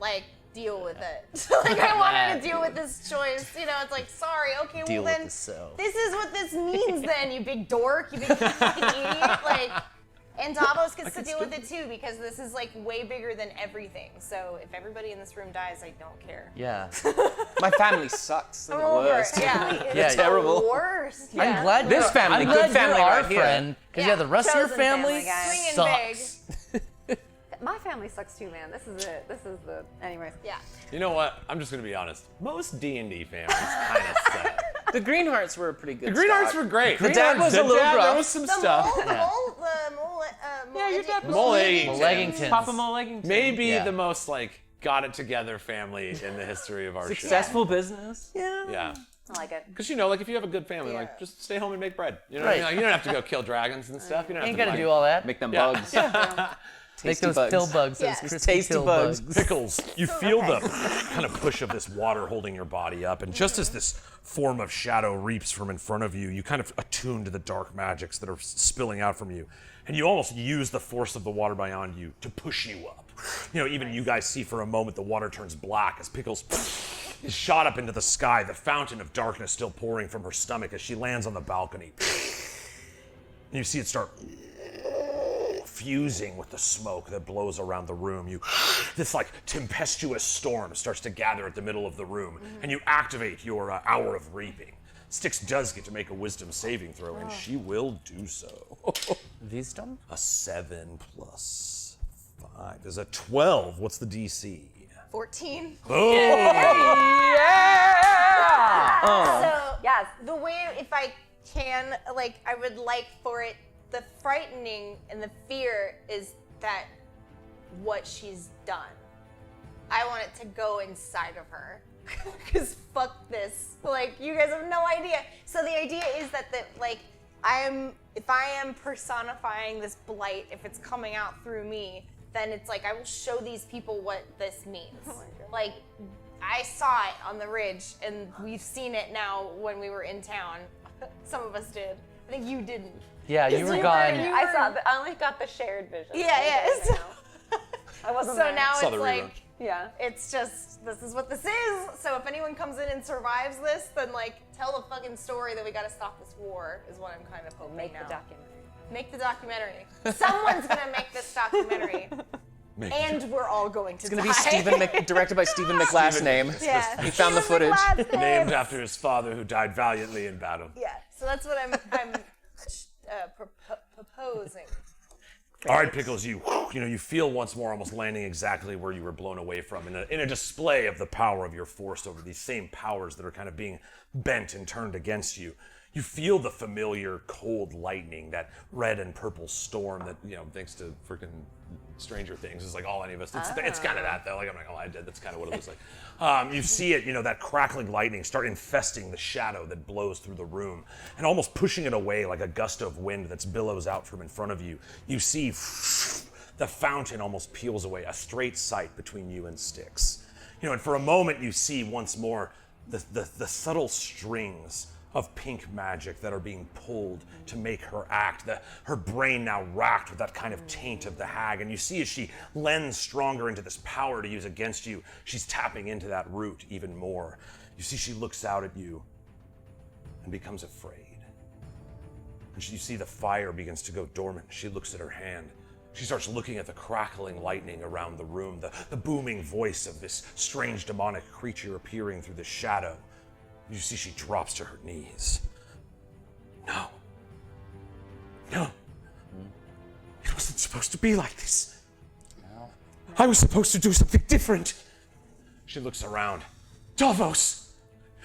B: like, deal with it. Like, I want her to deal with this choice. You know, it's like, sorry, okay,
D: Deal
B: well
D: with
B: then,
D: the so.
B: this is what this means then, you big dork, you big fucking idiot. Like, and Davos gets to deal with it too, because this is like way bigger than everything. So if everybody in this room dies, I don't care.
D: Yeah.
E: My family sucks. They're the worst.
B: Yeah, it's
D: Yeah,
B: the
E: terrible.
B: worst.
D: I'm
B: Yeah.
D: glad
E: This
D: you're-
E: family,
D: I'm
E: good
D: glad
E: family
D: you're our
E: right here.
D: friend. Because yeah, the rest of your
C: chosen family,
D: family
C: guys.
B: Swinging big.
D: sucks.
C: My family sucks too, man. This is it. This is the. Anyways.
B: Yeah.
A: You know what? I'm just gonna be honest. Most D&D families kind of suck.
E: The Greenhearts were a pretty good
A: The Greenhearts
E: stock.
A: were great.
E: The dad was a little
A: There
E: rough.
A: was some
B: The
A: stuff.
B: mole,
E: Yeah, your dad was
A: Mole
D: Leggingtons.
E: Papa Mole Leggington.
A: Maybe
D: Yeah.
A: the most like got it together family in the history of our show.
E: Successful business.
A: Yeah.
C: I like it.
A: Because you know, like if you have a good family,
B: Yeah.
A: like just stay home and make bread. You know what I mean?
D: Right.
A: Like, you don't have to go kill dragons and stuff. You don't have
D: Ain't
A: to
D: gotta
A: like,
D: do all that.
E: Make them
A: Yeah.
E: bugs.
D: Make
E: Tasty
D: those
E: bugs.
D: pill bugs,
B: Yeah.
D: those crispy
E: Tasty
D: pill
E: bugs.
A: Pickles, you feel the kind of push of this water holding your body up, and just as this form of shadow reaps from in front of you, you kind of attune to the dark magics that are spilling out from you, and you almost use the force of the water beyond you to push you up. You know, even you guys see for a moment the water turns black as Pickles is shot up into the sky, the fountain of darkness still pouring from her stomach as she lands on the balcony. And you see it start fusing with the smoke that blows around the room. This like tempestuous storm starts to gather at the middle of the room, and you activate your hour of reaping. Styxx does get to make a wisdom saving throw, and she will do so.
D: Wisdom?
A: A 7 plus 5 is a 12. What's the DC?
B: 14.
C: So yes.
B: The way, if I can, like, I would like for it, the frightening and the fear is that what she's done. I want it to go inside of her. Because fuck this. Like, you guys have no idea. So the idea is that, like, if I am personifying this blight, if it's coming out through me, then it's like I will show these people what this means. Like, I saw it on the ridge, and we've seen it now when we were in town. Some of us did. I think you didn't.
D: Yeah, you were gone.
C: I saw. I only got the shared vision.
B: Yeah.
C: I wasn't
B: So
C: there.
B: now
A: Saw
B: it's
A: the
B: like,
A: rerun.
C: Yeah.
B: it's just, this is what this is. So if anyone comes in and survives this, then like, tell the fucking story that we gotta stop this war, is what I'm kind of hoping
C: Make
B: now.
C: the documentary.
B: Make the documentary. Someone's gonna make this documentary. And we're all going to
E: It's gonna be directed by Stephen McLast's name.
B: Yeah.
E: He found the footage.
A: Named after his father who died valiantly in battle.
B: Yeah. So that's what I'm proposing.
A: All right, Pickles, you feel once more almost landing exactly where you were blown away from in a display of the power of your force over these same powers that are kind of being bent and turned against you. You feel the familiar cold lightning, that red and purple storm that, thanks to freaking Stranger Things is like all any of us. It's kind of that though. Like I'm not gonna lie, I did. That's kind of what it looks like. You see it, that crackling lightning start infesting the shadow that blows through the room and almost pushing it away like a gust of wind that billows out from in front of you. You see the fountain almost peels away, a straight sight between you and Styxx. And for a moment you see once more the subtle strings of pink magic that are being pulled to make her act. Her brain now racked with that kind of taint of the hag. And you see as she lends stronger into this power to use against you, she's tapping into that root even more. You see she looks out at you and becomes afraid. And you see the fire begins to go dormant. She looks at her hand. She starts looking at the crackling lightning around the room, the booming voice of this strange demonic creature appearing through the shadow. You see she drops to her knees. No. It wasn't supposed to be like this. No. I was supposed to do something different. She looks around. Davos,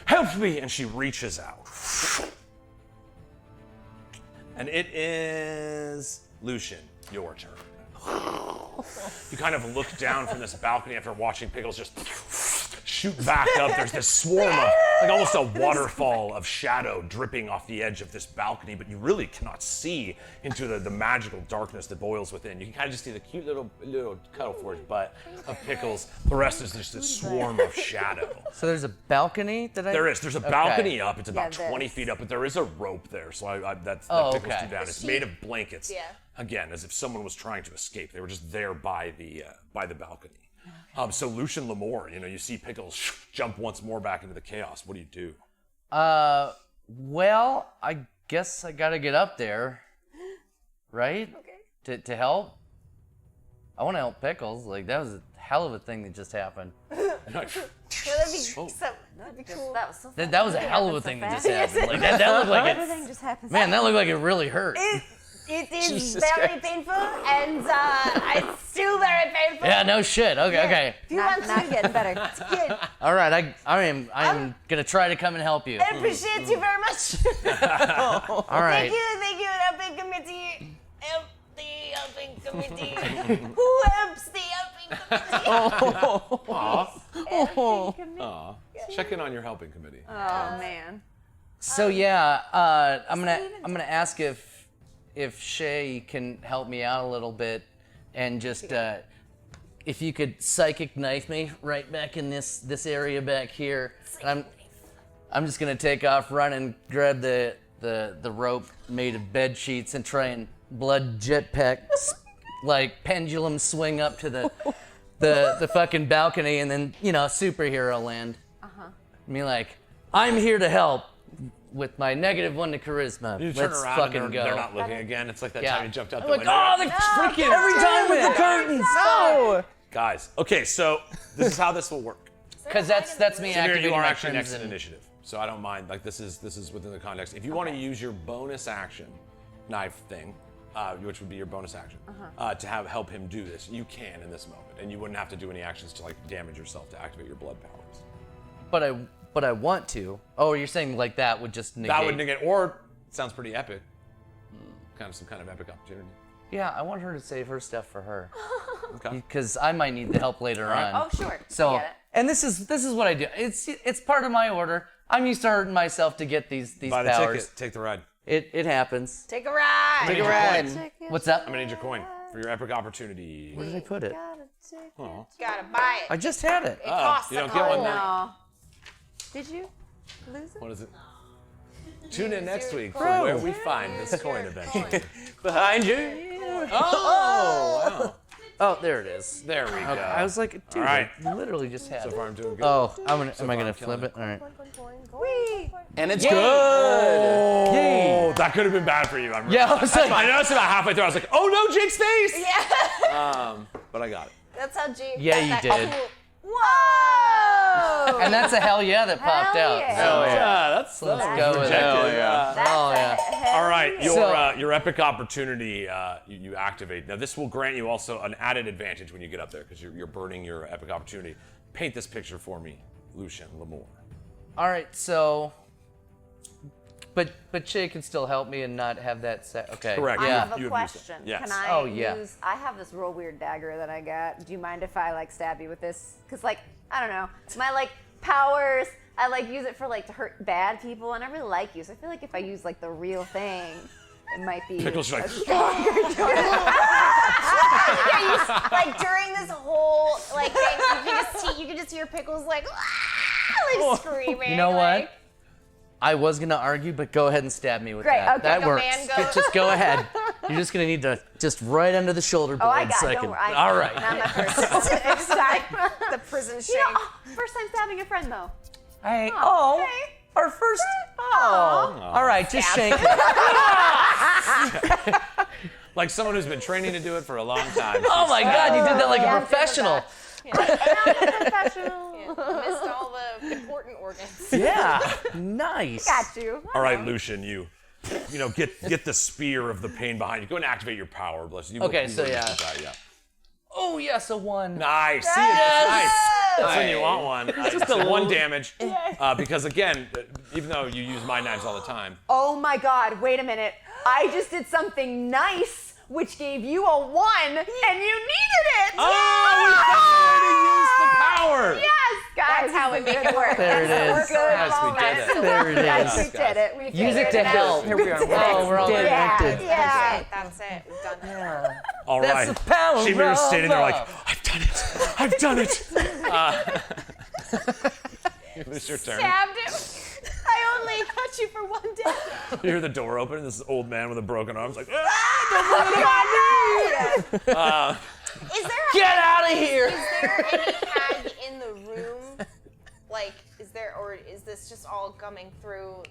A: help me! And she reaches out. And it is Lucian, your turn. You kind of look down from this balcony after watching Pickles just shoot back up. There's this swarm of like almost a waterfall of shadow dripping off the edge of this balcony, but you really cannot see into the magical darkness that boils within. You can kind of just see the cute little cuddle for his butt of Pickles. The rest is just a swarm of shadow.
D: So there's a balcony that I...
A: There's a balcony up. It's about
C: Yeah,
A: 20 feet up, but there is a rope there, so that
D: Oh,
A: Pickles
D: okay.
A: too down. It's made of blankets.
B: Yeah.
A: Again, as if someone was trying to escape. They were just there by the balcony. So Lucian Lamore, you see Pickles jump once more back into the chaos. What do you do?
D: Well, I guess I gotta get up there, right? Okay. To help. I want to help Pickles. Like, that was a hell of a thing that just happened.
B: That'd be cool.
C: That was so fun.
D: That was a hell of a thing that just happened. Like, that looked like
C: Everything just happens.
D: Man, that looked like it really hurt.
B: It is
E: Jesus
B: very
E: Christ.
B: painful, and it's still very painful.
D: Yeah, no shit. Okay.
B: Do you want
C: Not
B: to?
C: getting better.
B: Good.
D: All right, I'm gonna try to come and help you.
B: I appreciate you very much.
D: All right.
B: Thank you, helping committee. Help the helping committee. Who helps the helping committee?
A: Aw. Check in on your helping committee.
C: Oh man.
D: So yeah, I'm gonna ask if Shay can help me out a little bit, and just if you could psychic knife me right back in this area back here. And I'm just gonna take off running, grab the rope made of bed sheets, and try and blood jetpack like pendulum swing up to the fucking balcony, and then superhero land. I mean, like, I'm here to help. With my -1 to charisma,
A: You turn
D: let's
A: around
D: fucking
A: and
D: go.
A: they're not looking again. It's like that
D: Yeah.
A: time you jumped out
D: I'm
A: the
D: like,
A: window.
D: oh, the freaking every time with the curtains.
E: No!
A: Guys, okay, so this is how this will work.
D: Because that's me
A: Samir,
D: activating
A: you are
D: my
A: actually next in
D: crimson.
A: initiative, so I don't mind. Like, this is within the context. If you want to use your bonus action knife thing, which would be your bonus action, to help him do this, you can in this moment, and you wouldn't have to do any actions to like damage yourself to activate your blood powers.
D: But I want to. Oh, you're saying like that would just negate.
A: That would negate, or it sounds pretty epic. Some kind of epic opportunity.
D: Yeah, I want her to save her stuff for her.
A: Okay.
D: Because I might need the help later on.
C: Oh sure.
D: So,
C: I get it.
D: and this is what I do. It's part of my order. I'm used to hurting myself to get these
A: Buy the
D: powers.
A: ticket, take the ride.
D: It happens.
B: Take a ride.
E: Take a
A: your
E: ride.
D: What's up?
A: I'm gonna need your coin for your epic opportunity.
D: Where did I put it?
A: Oh.
B: Gotta buy it.
D: I just had it.
B: It costs
A: you
B: a
A: don't get one
B: coin.
A: now.
C: No. Did you lose it?
A: What is it? Tune in next week for
D: Bro.
A: where we find this coin eventually.
E: Behind you.
A: Oh, wow.
D: Oh, there it is.
A: There we go.
D: Okay. I was like, dude,
A: All right.
D: I literally just had
A: So
D: it.
A: far I'm doing good.
D: Oh, am I
A: far,
D: gonna
A: I'm
D: flip
A: killing
D: it? All right.
E: And it's
D: Yay.
E: good.
A: Oh, that could have been bad for you. I'm
D: Yeah, I was like,
A: I noticed about halfway through. I was like, oh no, Jake's face.
B: Yeah.
A: But I got it.
B: That's how Jake.
D: Yeah,
B: got
D: you
B: that
D: did.
B: cool-
C: Whoa!
D: and that's a hell yeah that popped
C: Hell
D: out.
C: yeah.
D: So,
A: Let's
D: let's go with it.
E: Hell yeah.
D: Oh yeah.
A: All right,
D: So-
A: your epic opportunity you activate. Now this will grant you also an added advantage when you get up there because you're burning your epic opportunity. Paint this picture for me, Lucian Lamore.
D: All right, so, but Shay can still help me and not have that set. Okay.
A: Correct.
C: I
D: Yeah.
C: have a
A: You have used it.
C: question.
A: Yes.
C: Can I
D: Oh, yeah.
C: use? I have this real weird dagger that I got. Do you mind if I like stab you with this? Cause like I don't know, my like powers. I like use it for like to hurt bad people, and I really like you. So I feel like if I use like the real thing, it might be
A: Pickles are like,
B: Like during this whole like thing, you can just hear Pickles like screaming.
D: You know
B: like,
D: what? I was gonna argue, but go ahead and stab me with
C: Great,
D: that.
C: okay.
D: That
B: Like a
D: works.
B: man goes.
D: Just go ahead. You're just gonna need to just right under the shoulder blade.
C: Oh, I got it.
D: second.
C: Don't worry.
D: All right.
C: Not my first time.
B: The prison shake.
C: You know, first time stabbing a friend though.
D: Hey.
C: Oh,
D: Oh.
C: okay.
D: Our first. Oh. All right. Just shake it.
A: like someone who's been training to do it for a long time.
D: Oh my God! You did that like
C: Yeah,
D: a
C: I'm good with
D: professional.
C: Professional.
B: Missed all the important organs.
D: Yeah. Nice.
C: Got you.
A: All right, Lucian, you know, get the spear of the pain behind you. Go and activate your power. Bless you.
D: Okay,
A: You
D: so
A: will
D: yeah.
A: use that, yeah.
D: Oh yeah. So one.
A: Nice. See it. Nice. That's when you want one. Just a one damage. Because again, even though you use my knives all the time,
C: Oh my God! Wait a minute. I just did something nice, which gave you a 1, and you needed it.
A: we found a way to use the power.
C: Yes, guys.
B: That's how we make it work.
D: There it is.
C: Good
A: Yes, we
C: moment.
A: did it.
D: There it
C: Yes,
D: is.
C: we did it. We
D: Use it
C: figured
D: to
C: out.
D: help.
E: Here we are.
D: Oh, we're all
C: Yeah.
D: connected.
C: Yeah.
B: That's it. We've done it.
A: All
D: That's
A: right.
D: the power
A: She was
D: of
A: standing there like,
D: love.
A: I've done it. I've done it. It's your turn.
B: Stabbed him. I only got you for one day.
A: You hear the door open, and this old man with a broken arm is like,
B: Is there a
D: Get out of here!
B: Is there any hag in the room? Like, is there, or is this just all coming through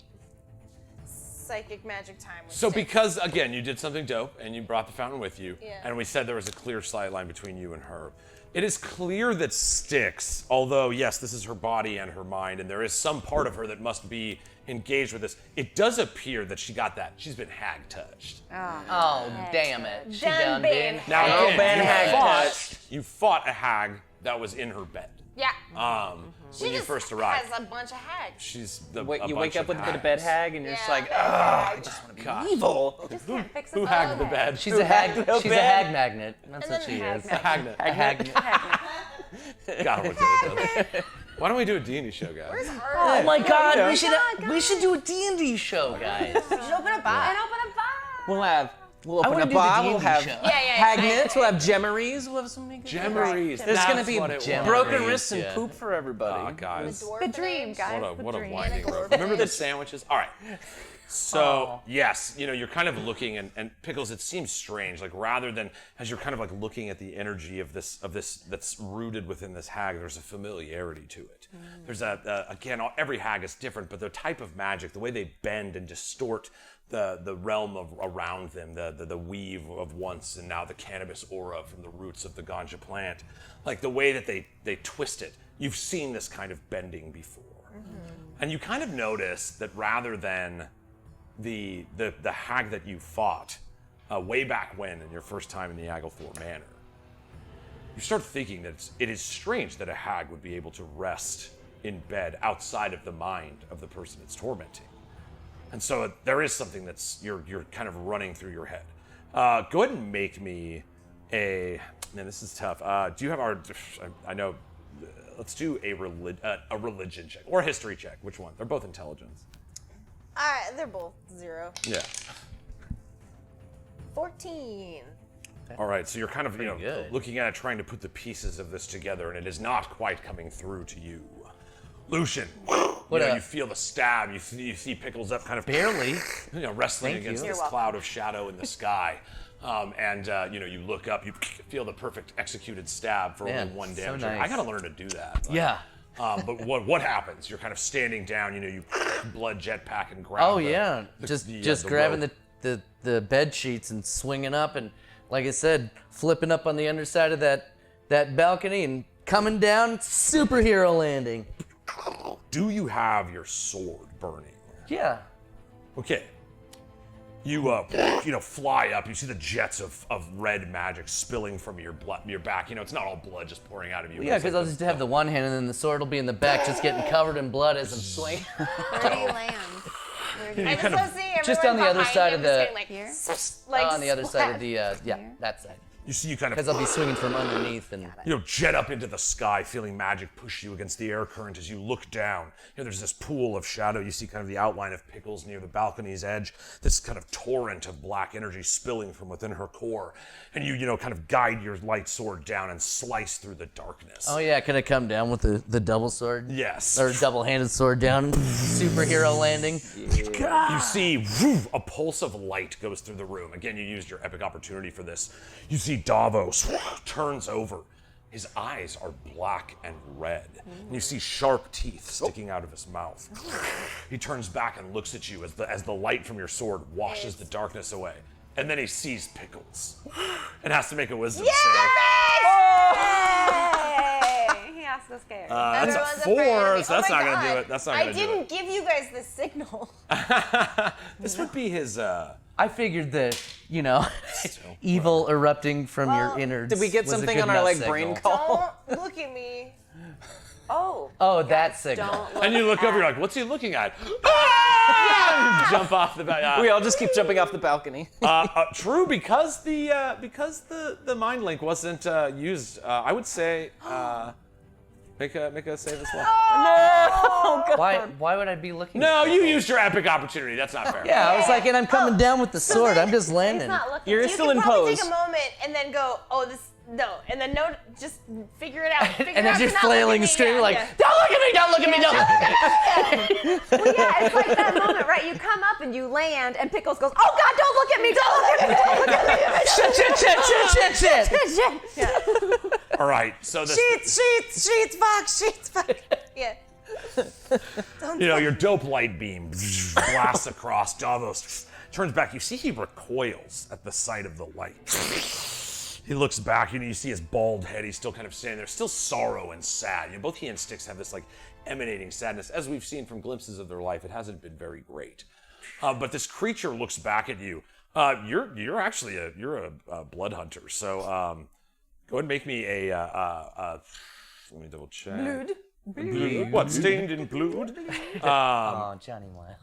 B: psychic magic time? with
A: So
B: Styxx?
A: because, again, you did something dope, and you brought the fountain with you,
B: Yeah.
A: and we said there was a clear sight line between you and her, it is clear that Styxx, although, yes, this is her body and her mind, and there is some part of her that must be engaged with this, it does appear that she's been hag touched.
D: Oh, damn it. She
C: Done
D: done
C: being
D: been.
A: Now,
E: Oh,
A: again,
E: been hag
A: you fought a hag that was in her bed.
B: Yeah.
A: When you
B: just
A: first arrived.
B: has a bunch of hags.
A: She's
E: You
A: a
E: wake
A: bunch
E: up
A: of
E: with a
A: hags.
E: bed hag, and you're just like,
B: Yeah.
E: I just want to be
A: God.
E: evil.
C: Just can't fix
A: Who
C: us
A: hagged
C: all.
A: the bed?
D: She's a hag. She's a
E: bed.
D: hag magnet. That's
B: And
D: what
B: then
D: she
B: hag
D: is.
B: magnet.
A: A hag.
D: A hag.
A: Gotta look at it. Why don't we do a D&D show, guys?
B: Where's her?
D: Oh my God!
E: Yeah.
D: We should do a D&D show, guys.
B: We should open a bar.
C: And open a bar.
E: We'll open
D: wanna
E: a
D: do the
E: bar.
D: D&D
E: We'll have
D: show.
B: Yeah.
E: hagnets. We'll have gemmeries. We'll have some
A: Gemmeries.
E: There's
A: That's
E: gonna be
A: what it was.
E: broken wrists and
D: yeah.
E: poop for everybody.
A: Oh, guys.
C: The dream, guys.
A: What a
C: the dream.
A: winding road. Remember the sandwiches? All right. So, yes, you're kind of looking, and Pickles, it seems strange. Like, rather than, as you're kind of like looking at the energy of this that's rooted within this hag, there's a familiarity to it. There's again, every hag is different, but the type of magic, the way they bend and distort the realm around them, the weave of once and now the cannabis aura from the roots of the ganja plant, like the way that they twist it. You've seen this kind of bending before. And you kind of notice that rather than the hag that you fought way back when in your first time in the Agalthore Manor, you start thinking that it is strange that a hag would be able to rest in bed outside of the mind of the person it's tormenting. And so there is something that's you're kind of running through your head. Go ahead and make me a. Man, this is tough. Do you have our? I know. Let's do a religion check or a history check. Which one? They're both intelligence.
B: They're both 0.
A: Yeah.
B: 14.
A: All right. So you're kind of
D: good.
A: looking at it, trying to put the pieces of this together, and it is not quite coming through to you. Lucian, you feel the stab. You see Pickles up, kind of
D: Barely.
A: wrestling
D: Thank
A: against
D: you.
A: this cloud of shadow in the sky. You look up, you feel the perfect executed stab for
D: Man,
A: only 1
D: so
A: damage.
D: nice.
A: I gotta learn to do that. Like,
D: Yeah.
A: but what happens? You're kind of standing down. You blood jetpack and grab.
D: Oh yeah. Just
A: the
D: grabbing
A: rope.
D: the bed sheets and swinging up, and like I said, flipping up on the underside of that balcony and coming down, superhero landing.
A: Do you have your sword burning?
D: Yeah.
A: Okay. You fly up. You see the jets of red magic spilling from your back. It's not all blood just pouring out of you.
D: Yeah,
A: It's
D: because
A: like
D: I'll just have the one hand, and then the sword will be in the back, just getting covered in blood as I'm swinging.
C: Where do you land? Where do you
B: I just want to see everyone
D: Just on the other
B: behind
D: side
B: him
D: of the-
B: just getting,
C: Here?
B: like
D: on the other side of
B: splat.
D: the that side.
A: you see you kind
D: Because
A: of
D: I'll be swinging from underneath, and
A: jet up into the sky, feeling magic push you against the air current as you look down. There's this pool of shadow. You see kind of the outline of Pickles near the balcony's edge. This kind of torrent of black energy spilling from within her core, and you kind of guide your light sword down and slice through the darkness.
D: oh yeah, can I come down with the double sword?
A: Yes.
D: Or double-handed sword down, superhero landing.
A: You see a pulse of light goes through the room. Again, you used your epic opportunity for this. You see Davos turns over. His eyes are black and red. And you see sharp teeth sticking out of his mouth. He turns back and looks at you as the light from your sword washes the darkness away. And then he sees Pickles and has to make a wisdom
C: Hey! He asked us scared.
A: save. That's a
B: Everyone's afraid
A: 4,
B: of me.
A: so that's
B: Oh my
A: not going to do
B: God.
A: it. That's not
B: I
A: going to do
B: didn't
A: it.
B: give you guys the signal.
A: This would be his...
D: I figured that, evil erupting from your innards.
E: Did we get
D: was a
E: something
D: good
E: on our
D: enough
E: brain
D: signal.
E: call?
B: Don't look at me.
C: Oh.
D: Oh, that signal.
C: Don't look
A: And you look
C: at
A: over, you're like, what's he looking at? Ah! Jump off the back.
E: We all just keep jumping off the balcony.
A: True, because the mind link wasn't used. I would say Make a save as well.
C: Oh, God.
D: Why would I be looking?
A: No, you used your epic opportunity. That's not fair.
D: Yeah, I was like, and I'm coming down with the sword. I'm just
C: He's
D: landing.
C: not looking.
E: You're
B: You
E: still
B: can
E: in
B: probably
E: pose.
B: take a moment and then go, oh, and then just figure it out. Figure
D: And
B: out
D: as you're
B: to not look at
D: flailing
B: me.
D: and screaming
B: Yeah,
D: like,
B: yeah.
D: don't look at me, don't look at me, don't look at me.
C: Well, yeah, it's like that moment, right? You come up and you land, and Pickles goes, "Oh God, don't look at me! Don't look at me! Don't look at me!"
D: Shit.
A: All right, so this,
B: Sheets, fuck. Yeah.
A: you know, your dope light beam blasts across Davos, turns back. You see he recoils at the sight of the light. He looks back, you see his bald head. He's still kind of standing there, still sorrow and sad. Both he and Styxx have this like emanating sadness. As we've seen from glimpses of their life, it hasn't been very great. But this creature looks back at you. You're actually a blood hunter. So go ahead and make me let me double check. Blood. What? Stained in blood?
D: Oh, Johnny Wild.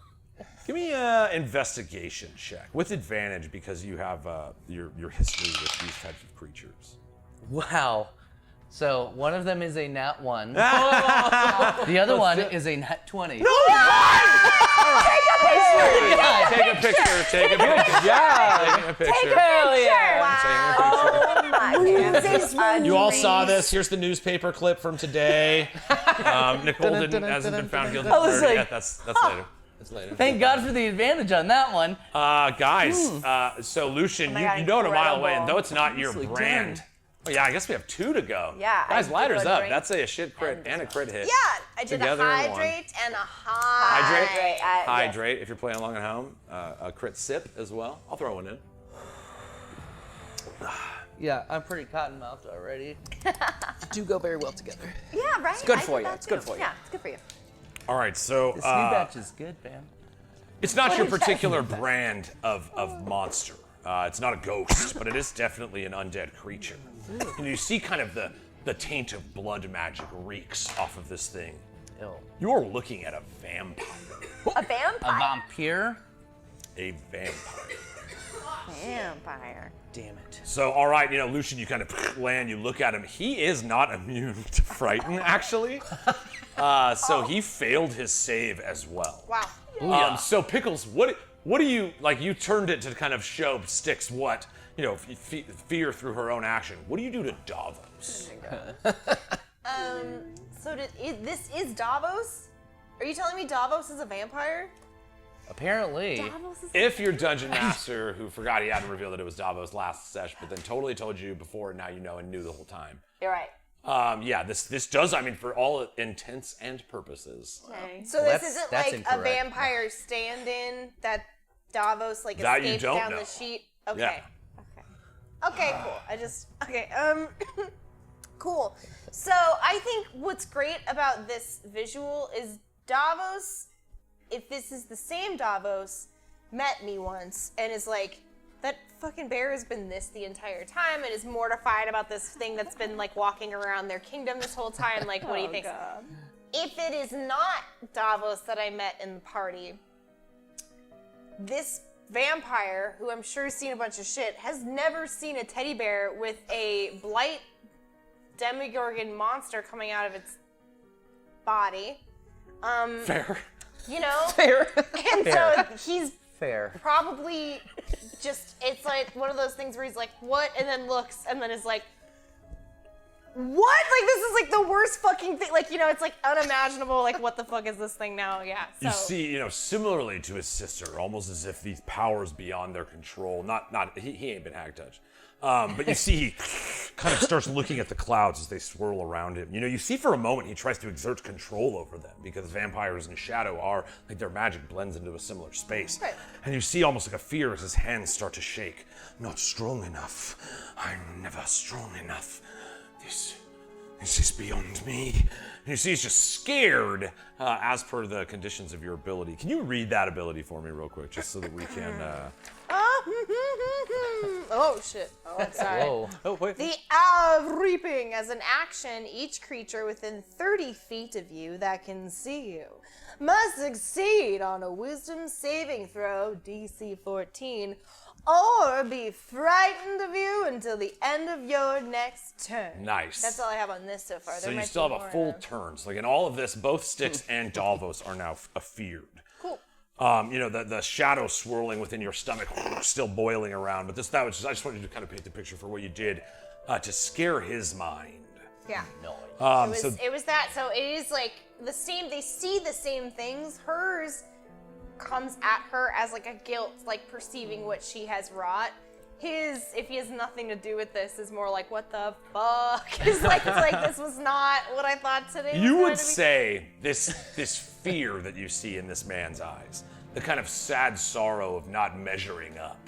A: Give me an investigation check with advantage because you have your history with these types of creatures.
D: Wow. So one of them is a nat 1. The other one is a nat 20.
A: Take a picture. Take a picture.
E: Yeah.
A: Taking a picture.
E: Hell yeah.
A: Taking a picture.
C: Oh my!
A: You all saw this. Here's the newspaper clip from today. Nicole hasn't been found guilty of murder yet. That's later. That's later.
D: Thank God for the advantage on that one.
A: Guys, so Lucian,
C: my God,
A: you know it a mile away, and
C: incredible.
A: though it's not your
E: Nicely
A: brand.
E: done.
A: Oh yeah, I guess we have 2 to go.
C: Yeah, I
A: Guys,
C: did
A: ladders
C: a
A: up.
C: drink
A: That's a shit crit and a crit hit.
B: Yeah, I did
A: Together
B: a
A: in one.
B: hydrate and a high.
A: Hydrate.
C: Yes.
A: Hydrate if you're playing along at home. A crit sip as well. I'll throw one in.
D: Yeah, I'm pretty cotton-mouthed already.
E: Do go very well together.
C: Yeah, right.
E: It's good
C: I
E: for
C: did
E: you.
C: that
E: It's good
C: too.
E: for you.
C: Yeah, it's good for you.
A: All right, so
D: This new batch is good, fam.
A: it's not your particular brand of monster. It's not a ghost, but it is definitely an undead creature. And you see kind of the taint of blood magic reeks off of this thing.
D: Ew.
A: You're looking at a vampire.
C: A
D: A
C: vampire.
D: vampire?
A: A vampire.
C: Vampire.
D: Damn it.
A: So, all right, Lucian, you kind of land, you look at him. He is not immune to frighten, actually. So he failed his save as well.
B: Wow.
A: So Pickles, what do you, like, you turned it to kind of show Styxx what, fear through her own action. What do you do to Davos?
B: So this is Davos? Are you telling me Davos is a vampire?
D: Apparently.
A: If your dungeon master, who forgot he hadn't revealed that it was Davos last sesh, but then totally told you before, now you know and knew the whole time.
C: You're right.
A: Yeah, this does, for all intents and purposes.
C: Okay.
B: So this
D: That's-
B: isn't
D: that's
B: like
D: incorrect.
B: a vampire stand-in that Davos like
A: That you
B: escaped
A: don't
B: down
A: know.
B: the sheet? Okay.
A: Yeah.
B: Okay, cool. Cool. So I think what's great about this visual is Davos, if this is the same Davos, met me once and is like, that fucking bear has been this the entire time and is mortified about this thing that's been like walking around their kingdom this whole time. Like, what do you think?
C: God.
B: If it is not Davos that I met in the party, this vampire, who I'm sure has seen a bunch of shit, has never seen a teddy bear with a blight demogorgon monster coming out of its body.
A: Fair.
E: Fair.
B: And so he's
D: Fair.
B: probably just, it's like one of those things where he's like, what? And then looks and then is like, what? Like, this is like the worst fucking thing. Like, it's like unimaginable. Like, what the fuck is this thing now? Yeah. So.
A: You see, similarly to his sister, almost as if these powers beyond their control, he ain't been hag touched. But you see he kind of starts looking at the clouds as they swirl around him. You see for a moment he tries to exert control over them because vampires in shadow are, like their magic blends into a similar space.
B: Right.
A: And you see almost like a fear as his hands start to shake. Not strong enough. I'm never strong enough. This is beyond me. And you see he's just scared as per the conditions of your ability. Can you read that ability for me real quick just so that we can...
B: Oh, shit. Oh, I'm sorry.
D: Whoa.
E: Oh, wait.
B: The reaping. As an action, each creature within 30 feet of you that can see you must succeed on a wisdom saving throw, DC 14, or be frightened of you until the end of your next turn.
A: Nice.
B: That's all I have on this so far.
A: So
B: There
A: you
B: might
A: still
B: be
A: have a
B: more,
A: full turn. So like in all of this, both Styxx and Davos are now afeared.
B: Cool.
A: You know, the shadow swirling within your stomach, still boiling around. But I just wanted you to kind of paint the picture for what you did to scare his mind.
B: Yeah.
A: So
B: It was that. So it is like the same. They see the same things. Hers comes at her as like a guilt, like perceiving what she has wrought. His, if he has nothing to do with this, is more like, what the fuck? It's like this was not what I thought today. was
A: you
B: going
A: would
B: to be.
A: say this fear that you see in this man's eyes, the kind of sad sorrow of not measuring up,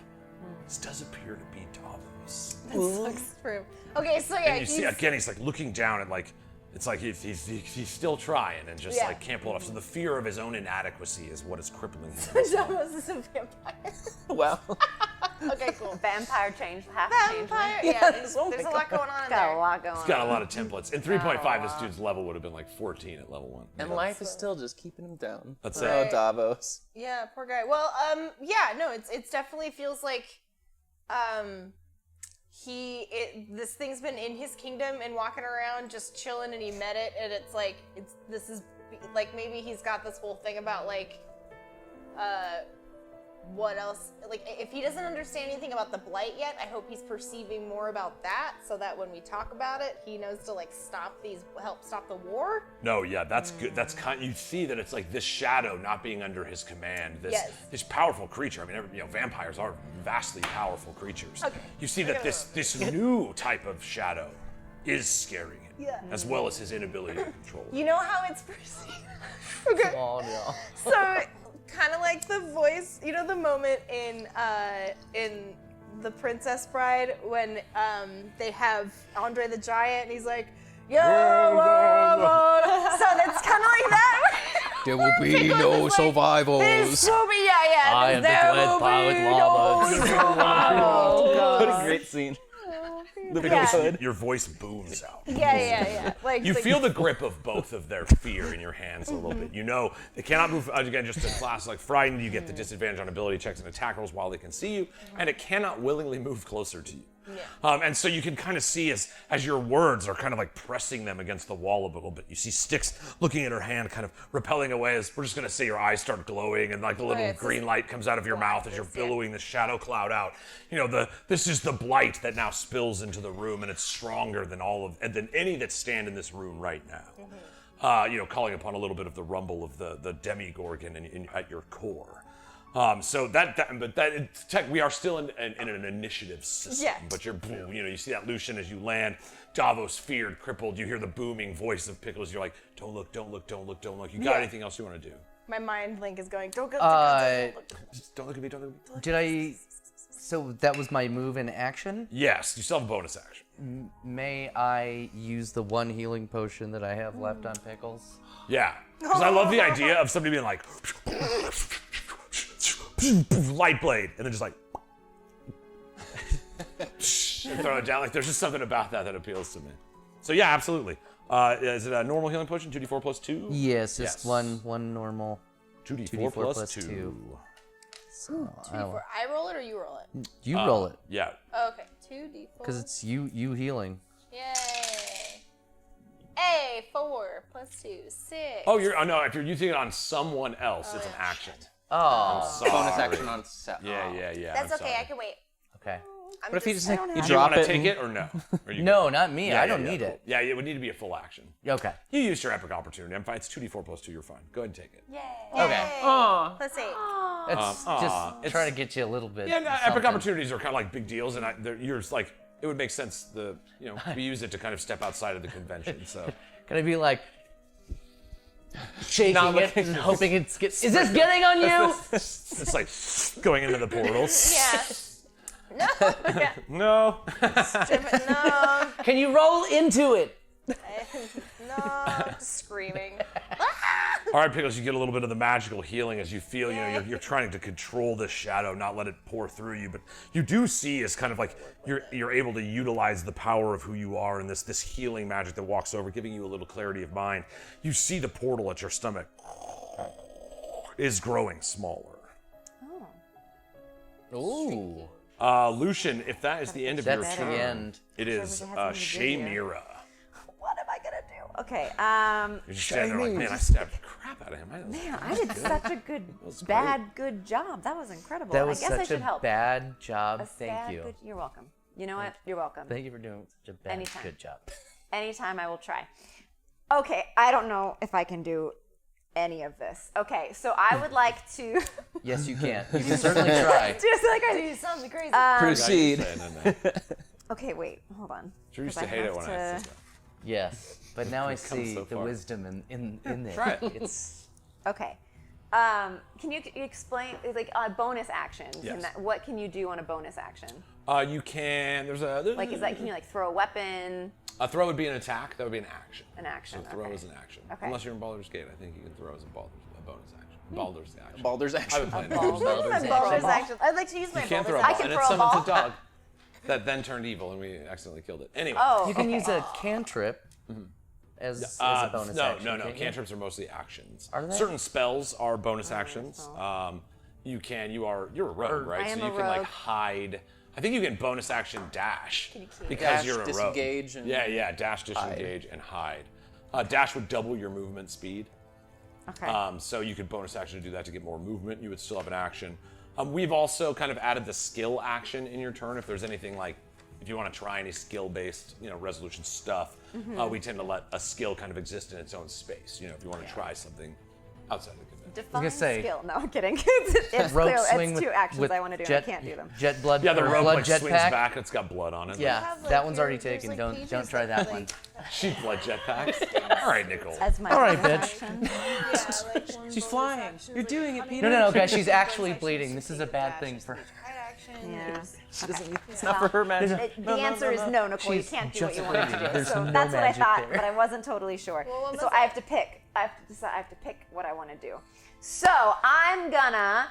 A: this does appear to be Davos.
B: That sucks for him. Okay, so yeah,
A: And you see again, he's like looking down at like. It's like he's still trying and just like can't pull it off. So the fear of his own inadequacy is what is crippling him.
B: Davos is a vampire.
E: Well,
B: Okay, cool.
C: Vampire change, half change.
B: Vampire.
E: Yes,
B: Yeah, there's
E: oh my
B: a lot going on in
C: Got
B: there.
C: a lot going
A: He's got
C: on.
A: a lot of templates. In 3.5, this dude's level would have been like 14 at level 1.
E: and life is still just keeping him down.
A: That's
E: Oh,
A: it.
E: Davos.
B: Yeah, poor guy. Well, yeah, no, it's definitely feels like, this thing's been in his kingdom and walking around just chilling, and he met it, and it's like this is like maybe he's got this whole thing about like, what else? Like, if he doesn't understand anything about the blight yet, I hope he's perceiving more about that, so that when we talk about it, he knows to like help stop the war.
A: No, yeah, that's good. That's kind. You see that it's like this shadow not being under his command. This powerful creature. I mean, vampires are vastly powerful creatures.
B: Okay.
A: You see that this new type of shadow is scaring him, as well as his inability to control it.
B: You know how it's perceived. Okay.
D: Oh no.
B: So, kind of like the voice, you know, the moment in The Princess Bride when they have Andre the Giant and he's like, yo, so that's kind of like that.
E: There will be no survivors.
D: I am the dread powered lava.
E: What a great scene. Living in the hood.
A: Your voice booms out.
B: Yeah. Like
A: You feel the grip of both of their fear in your hands a little bit. You know they cannot move. Again, just a class like frightened, you get the disadvantage on ability checks and attack rolls while they can see you, and it cannot willingly move closer to you. And so you can kind of see as your words are kind of like pressing them against the wall a little bit. You see Styxx looking at her hand, kind of repelling away as we're just going to say your eyes start glowing and like the little green light comes out of your mouth as you're billowing the shadow cloud out. You know, this is the blight that now spills into the room, and it's stronger than than any that stand in this room right now. You know, calling upon a little bit of the rumble of the demigorgon at your core. So we are still in an initiative system.
B: Yeah.
A: But you see that Lucian as you land, Davos feared, crippled. You hear the booming voice of Pickles. You're like, don't look. You got anything else you want to do?
B: my mind link is going, don't go.
A: Just don't look at me. Don't look at me.
D: Did I? So that was my move in action.
A: Yes, you still have a bonus action.
D: May I use the one healing potion that I have left on Pickles?
A: Yeah, because I love the idea of somebody being like, light blade, and then just like, and throw it down. Like, there's just something about that appeals to me. So yeah, absolutely. Is it a normal healing potion? 2d4 plus 2?
D: Yes, just one normal.
A: 2d4 plus 2.
D: So
B: I roll it or you roll it?
D: you roll it
A: Yeah.
B: Oh, okay, 2d4.
D: because it's you healing.
B: Yay! Hey, 4 plus 2, 6.
A: Oh, no, if you're using it on someone else, it's an action.
D: Oh,
A: Sorry.
E: Bonus action on set.
A: Yeah.
B: That's
A: I'm
B: okay,
A: sorry.
B: I can wait.
D: okay.
E: What if you just like, you
A: Do you
E: drop
A: want to
E: it?
A: take it or no? Or you
D: No, not me.
A: Yeah,
D: I don't
A: yeah,
D: need
A: cool.
D: it.
A: Yeah, it would need to be a full action.
D: Okay.
A: You used your epic opportunity. I'm fine. It's 2d4 plus 2. You're fine. Go ahead and take it.
B: Yay!
D: Okay.
E: Aw.
B: Plus 8.
D: That's just trying to get you a little bit.
A: Yeah, no, epic
D: something.
A: opportunities are kind of like big deals, and you're just like, it would make sense. We use it to kind of step outside of the convention. So
D: Gonna be like shaking
E: Not
D: it
E: looking-
D: and hoping it's is this getting on you?
A: it's like going into the portals.
B: Yeah. No. Yeah.
A: No.
B: No.
D: Can you roll into it?
B: No. Screaming.
A: All right, Pickles, you get a little bit of the magical healing as you feel, you're trying to control this shadow, not let it pour through you. But you do see as kind of like you're able to utilize the power of who you are and this healing magic that walks over, giving you a little clarity of mind. You see the portal at your stomach is growing smaller.
D: Ooh.
A: Lucian, if that is the end of your
D: That's
A: turn,
D: the end.
A: it is Shaymira.
C: What am I gonna do? Okay.
A: You're just standing there like, man, I stabbed the crap out of him.
C: Man, I did such a good job. That was incredible.
D: That was
C: I guess I
D: such
C: should
D: a
C: help.
D: bad job.
C: A
D: Thank
C: bad
D: you.
C: good- You're welcome. You know what? You're welcome.
D: Thank you for doing such a bad,
C: Anytime.
D: good job.
C: Anytime I will try. Okay, I don't know if I can do any of this. Okay, so I would like to
D: Yes, you can. You can certainly try.
C: just like I
B: Do something crazy.
E: Proceed.
C: Okay, wait, hold on.
A: Drew used
C: 'Cause
A: to hate it
C: have
A: when I
C: to-
A: said that.
D: Yes, but now I see
A: so
D: the
A: far.
D: wisdom in there.
A: Try it.
D: It's
C: Okay. Can you explain like bonus actions?
A: Yes.
C: What can you do on a bonus action?
A: You can. There's a
C: Like, can you like throw a weapon?
A: a throw would be an attack. That would be an action.
C: An action.
A: So throw
C: okay.
A: is an action.
C: Okay.
A: Unless you're in Baldur's Gate, I think you can throw as a bonus action. Baldur's action.
E: Baldur's
A: I've
E: action.
A: been playing
D: Baldur's
A: Baldur's
C: My
A: Gate.
C: bonus action. I'd like to use my
A: You can't
C: bonus
A: throw a
C: action.
A: ball,
C: I
A: and
C: can
A: it
C: throw a
A: summons
C: ball.
A: a dog that then turned evil, and we accidentally killed it. Anyway.
C: Oh,
D: you can
C: okay.
D: use a cantrip as a bonus action.
A: No.
D: can't you?
A: Cantrips are mostly actions.
D: Are they?
A: Certain spells are bonus actions. You're a rogue, right?
C: I am
A: so you
C: a
A: can like
C: rogue.
A: hide. I think you can bonus action dash because
E: Dash,
A: you're a rogue.
E: disengage, and
A: Yeah, dash, disengage, and hide. Dash would double your movement speed.
C: Okay.
A: So you could bonus action to do that to get more movement. You would still have an action. We've also kind of added the skill action in your turn. If there's anything like, if you want to try any skill-based, resolution stuff, we tend to let a skill kind of exist in its own space. If you want to try something outside of the convention.
C: Define
D: say-
C: skill. No, I'm kidding. it's
D: Rope
C: clear.
D: swing
C: It's two
D: with,
C: actions
D: with
C: I want to do.
D: jet,
C: and I can't do them.
D: Jet blood.
A: Yeah, the
D: or
A: rope
D: blood
A: like
D: jet
A: swings
D: pack.
A: back. It's got blood on it.
D: Yeah,
B: Have, like,
D: that one's already
B: there's,
D: taken.
B: like,
D: Don't
B: pages
D: try that one.
A: Sheep blood jetpacks. All right, Nicole.
C: As my
D: All right,
C: bonus
D: bitch.
C: action.
E: She's flying. You're doing it, Peter.
D: No, guys. She's actually bleeding. This is a bad thing for her.
C: Yeah.
E: She doesn't, it's not for her magic.
C: The answer is no, Nicole. You
D: She's
C: can't do what
D: just
C: you want to
D: bleeding.
C: do.
D: There's
C: So
D: no
C: that's what I
D: magic
C: thought,
D: there.
C: but I wasn't totally sure.
B: Well, what
C: So
B: was
C: I
B: it?
C: have to pick. I have to decide. I have to pick what I want to do. So I'm gonna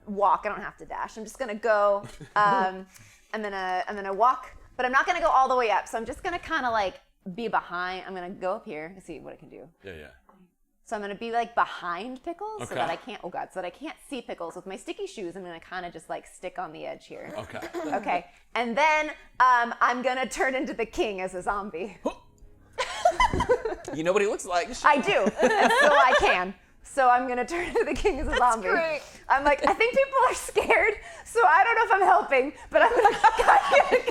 C: walk. I don't have to dash. I'm just gonna go. I'm gonna walk, but I'm not gonna go all the way up. So I'm just gonna kind of like be behind. I'm gonna go up here and see what I can do.
A: Yeah.
C: So I'm gonna be like behind Pickles so
A: Okay.
C: that I can't. Oh God, so that I can't see Pickles with my sticky shoes. I'm gonna kind of just like stick on the edge here.
A: Okay.
C: Okay, and then I'm gonna turn into the king as a zombie.
E: You know what he looks like.
C: I do, and so I can. So I'm gonna turn into the king as a zombie.
B: great.
C: I'm like, I think people are scared, so I don't know if I'm helping, but I'm gonna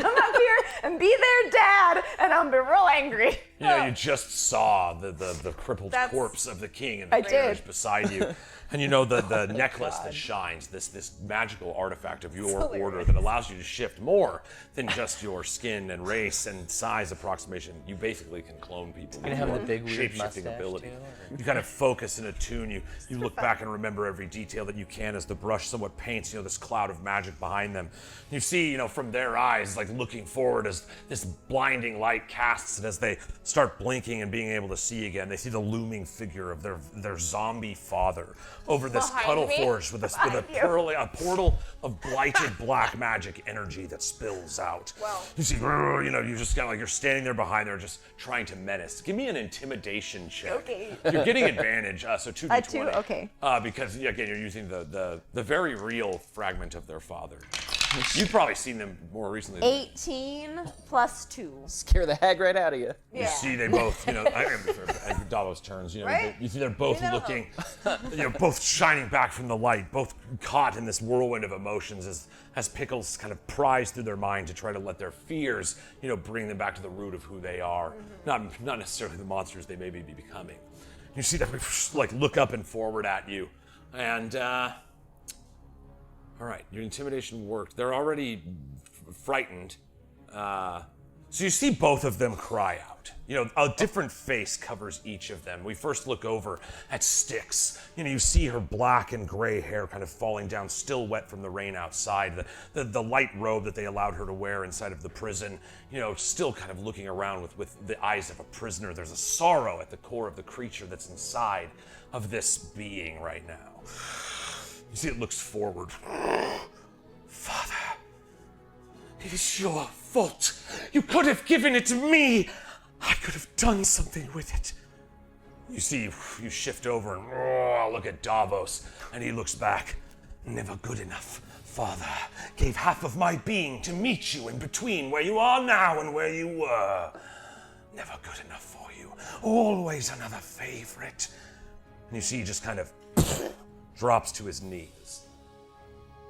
C: come up here and be their dad, and I'm gonna be real angry.
A: You just saw the crippled
B: That's-
A: corpse of the king and
C: I
A: the carriage
C: did.
A: beside you. And the necklace that shines, this magical artifact of your order that allows you to shift more than just your skin and race and size approximation. You basically can clone people.
D: Gonna have the big weird
A: shape-shifting
D: mustache
A: ability.
D: too, or-
A: You kind of focus and attune. You look back and remember every detail that you can as the brush somewhat paints, this cloud of magic behind them. You see, from their eyes, like looking forward as this blinding light casts, and as they start blinking and being able to see again, they see the looming figure of their zombie father over this
B: Behind
A: cuddle
B: me?
A: forge with a portal of blighted black magic energy that spills out.
B: Wow.
A: You see, you just kind of like you're standing there behind there, just trying to menace. Give me an intimidation check.
C: Okay.
A: You're getting advantage, so 2d20.
C: Two? Okay.
A: Because again, you're using the very real fragment of their father. You've probably seen them more recently.
C: 18 plus 2.
E: Scare the hag right out of you.
A: You see, they both, as Davos turns,
C: Right?
A: you see they're both looking, both shining back from the light, both caught in this whirlwind of emotions as Pickles kind of pries through their mind to try to let their fears, bring them back to the root of who they are, not necessarily the monsters they may be becoming. You see them like look up and forward at you, and all right, your intimidation worked. They're already frightened. So you see both of them cry out. A different face covers each of them. We first look over at Styxx. You see her black and gray hair kind of falling down, still wet from the rain outside. The light robe that they allowed her to wear inside of the prison, still kind of looking around with the eyes of a prisoner. There's a sorrow at the core of the creature that's inside of this being right now. You see it looks forward. Father, it is your fault. You could have given it to me. I could have done something with it. You see, you shift over and look at Davos, and he looks back. Never good enough. Father gave half of my being to meet you in between where you are now and where you were. Never good enough for you. Always another favorite. And you see he just kind of drops to his knees.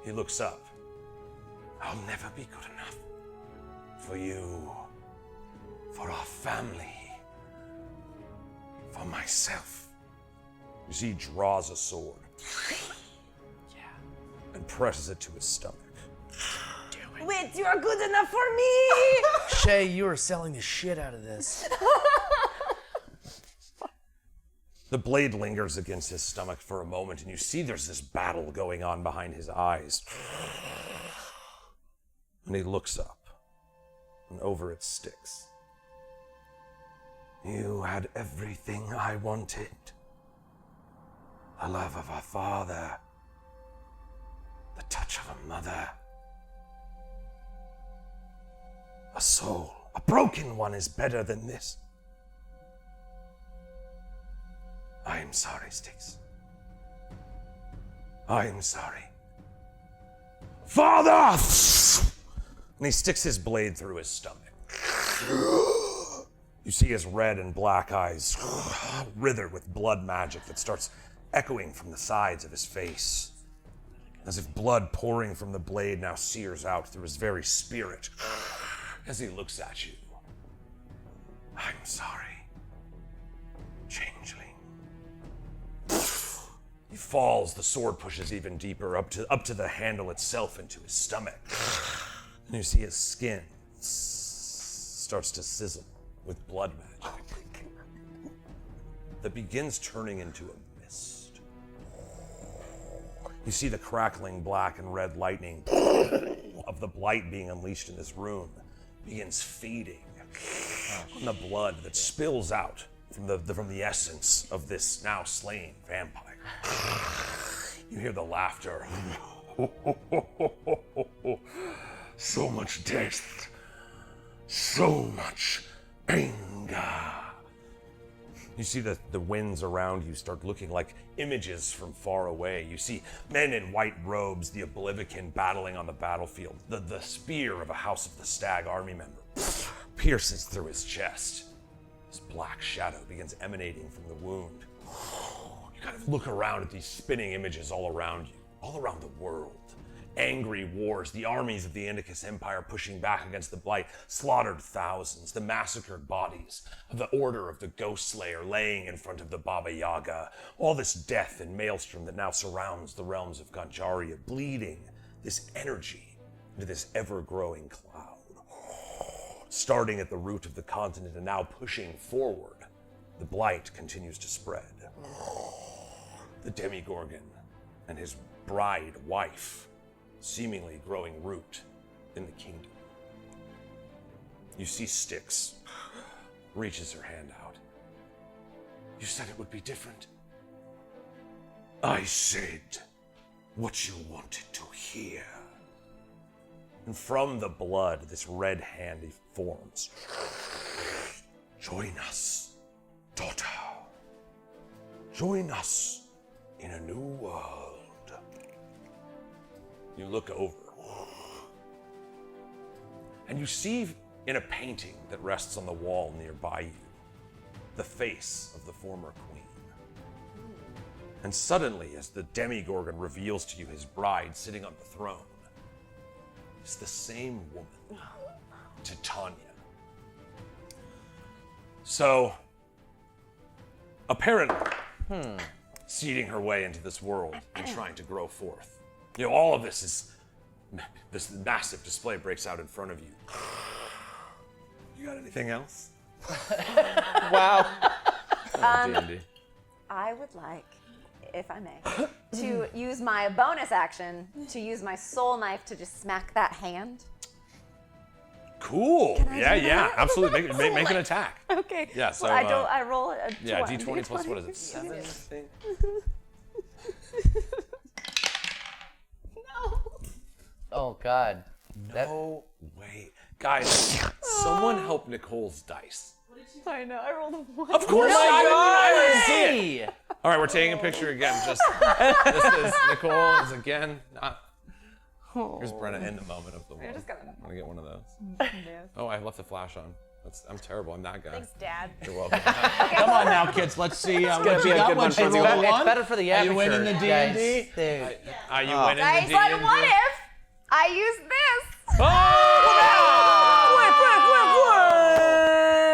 A: He looks up. I'll never be good enough for you, for our family, for myself. You see he draws a sword. And presses it to his stomach.
B: Wait, you are good enough for me!
G: Shay, you are selling the shit out of this.
A: The blade lingers against his stomach for a moment, and you see there's this battle going on behind his eyes. And he looks up, and over it Styxx. You had everything I wanted. The love of a father. The touch of a mother. A soul. A broken one is better than this. I am sorry, Styxx. I am sorry. Father! And he sticks his blade through his stomach. You see his red and black eyes writher with blood magic that starts echoing from the sides of his face. As if blood pouring from the blade now sears out through his very spirit as he looks at you. I'm sorry, changeling. He falls, the sword pushes even deeper up to the handle itself into his stomach. And you see his skin starts to sizzle with blood magic that begins turning into a mist. You see the crackling black and red lightning of the blight being unleashed in this room begins feeding on the blood that spills out from the essence of this now slain vampire. You hear the laughter. So much death. So much anger. You see the winds around you start looking like images from far away. You see men in white robes, the Oblivion battling on the battlefield. The spear of a House of the Stag army member pierces through his chest. This black shadow begins emanating from the wound. You kind of look around at these spinning images all around you, all around the world. Angry wars, the armies of the Indicus Empire pushing back against the Blight, slaughtered thousands, the massacred bodies of the Order of the Ghost Slayer laying in front of the Baba Yaga, all this death and maelstrom that now surrounds the realms of Ganjaria, bleeding this energy into this ever-growing cloud. Starting at the root of the continent and now pushing forward, the Blight continues to spread. The Demigorgon and his bride, wife, seemingly growing root in the kingdom. You see Styxx reaches her hand out. You said it would be different. I said what you wanted to hear. And from the blood, this red hand forms. Join us, daughter. Join us in a new world. You look over, and you see in a painting that rests on the wall nearby you, the face of the former queen. And suddenly, as the Demigorgon reveals to you his bride sitting on the throne, it's the same woman, Titania. So, apparently, seeding her way into this world and trying to grow forth. You know, all of this massive display breaks out in front of you. You got anything else?
E: Wow.
A: D&D.
C: I would like, if I may, to use my bonus action to use my soul knife to just smack that hand.
A: Cool.
C: Can I do
A: Yeah,
C: that?
A: absolutely. Make an attack.
C: Okay.
A: Yeah, so,
C: well, I roll a
A: Yeah,
C: 20.
A: D20 plus what is it? 7, I think.
D: Oh God.
A: No way. Guys, someone help Nicole's dice.
C: I know. I rolled a 1.
A: Of course, I didn't see it.
D: Hey!
A: All right, we're taking a picture again. Just this is Nicole is again not. Here's Brenna in the moment of the world.
C: just gotta-
A: I'm gonna get one of those. Oh, I left the flash on. I'm terrible. I'm that guy.
B: Thanks, Dad.
A: You're welcome.
G: Come on now, kids. Let's see what
E: be
G: you
E: a
G: got.
E: good one
G: Once
E: for
G: you
E: me.
G: roll
D: It's
G: one.
D: better for the
G: Are
D: aperture.
G: you winning the
D: guys.
G: D&D?
D: Dude.
A: Are you winning
C: Guys,
A: the D&D?
C: but what if I use this?
A: Oh!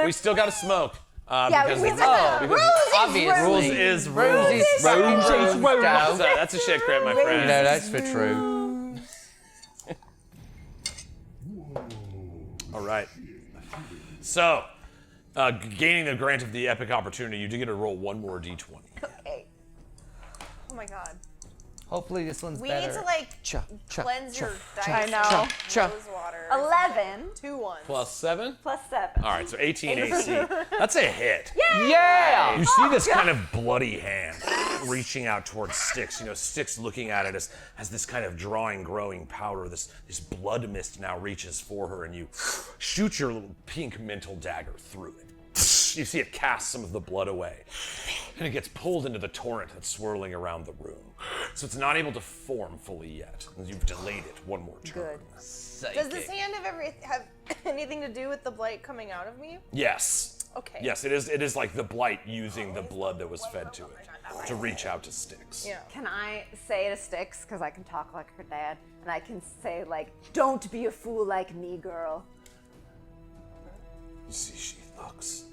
A: We still gotta smoke. Because
C: we
A: because
D: Obviously.
A: rules is
D: Rules
A: rules.
D: is rules.
A: That's a shit crit, my friend.
D: No, that's for true.
A: All right. So, gaining the grant of the epic opportunity, you do get to roll one more d20.
C: Okay.
B: Oh my god.
D: Hopefully this one's
B: We
D: better.
B: need to like cleanse your dice.
C: I know.
B: Rose water.
C: 11
B: 2 1s.
A: Plus 7?
C: plus 7.
A: All right, so 18 AC. That's a hit.
D: Yeah!
A: You see this kind of bloody hand reaching out towards Styxx. You know, Styxx looking at it as this kind of drawing, growing powder. This blood mist now reaches for her, and you shoot your little pink mental dagger through it. You see it cast some of the blood away, and it gets pulled into the torrent that's swirling around the room. So it's not able to form fully yet. You've delayed it one more turn.
C: Good.
B: Does this hand have anything to do with the blight coming out of me?
A: Yes.
B: Okay.
A: Yes, it is like the blight using the blood that was fed to it to reach out to Styxx.
B: Yeah.
C: Can I say to Styxx, because I can talk like her dad, and I can say like, don't be a fool like me, girl.
A: You see, she looks.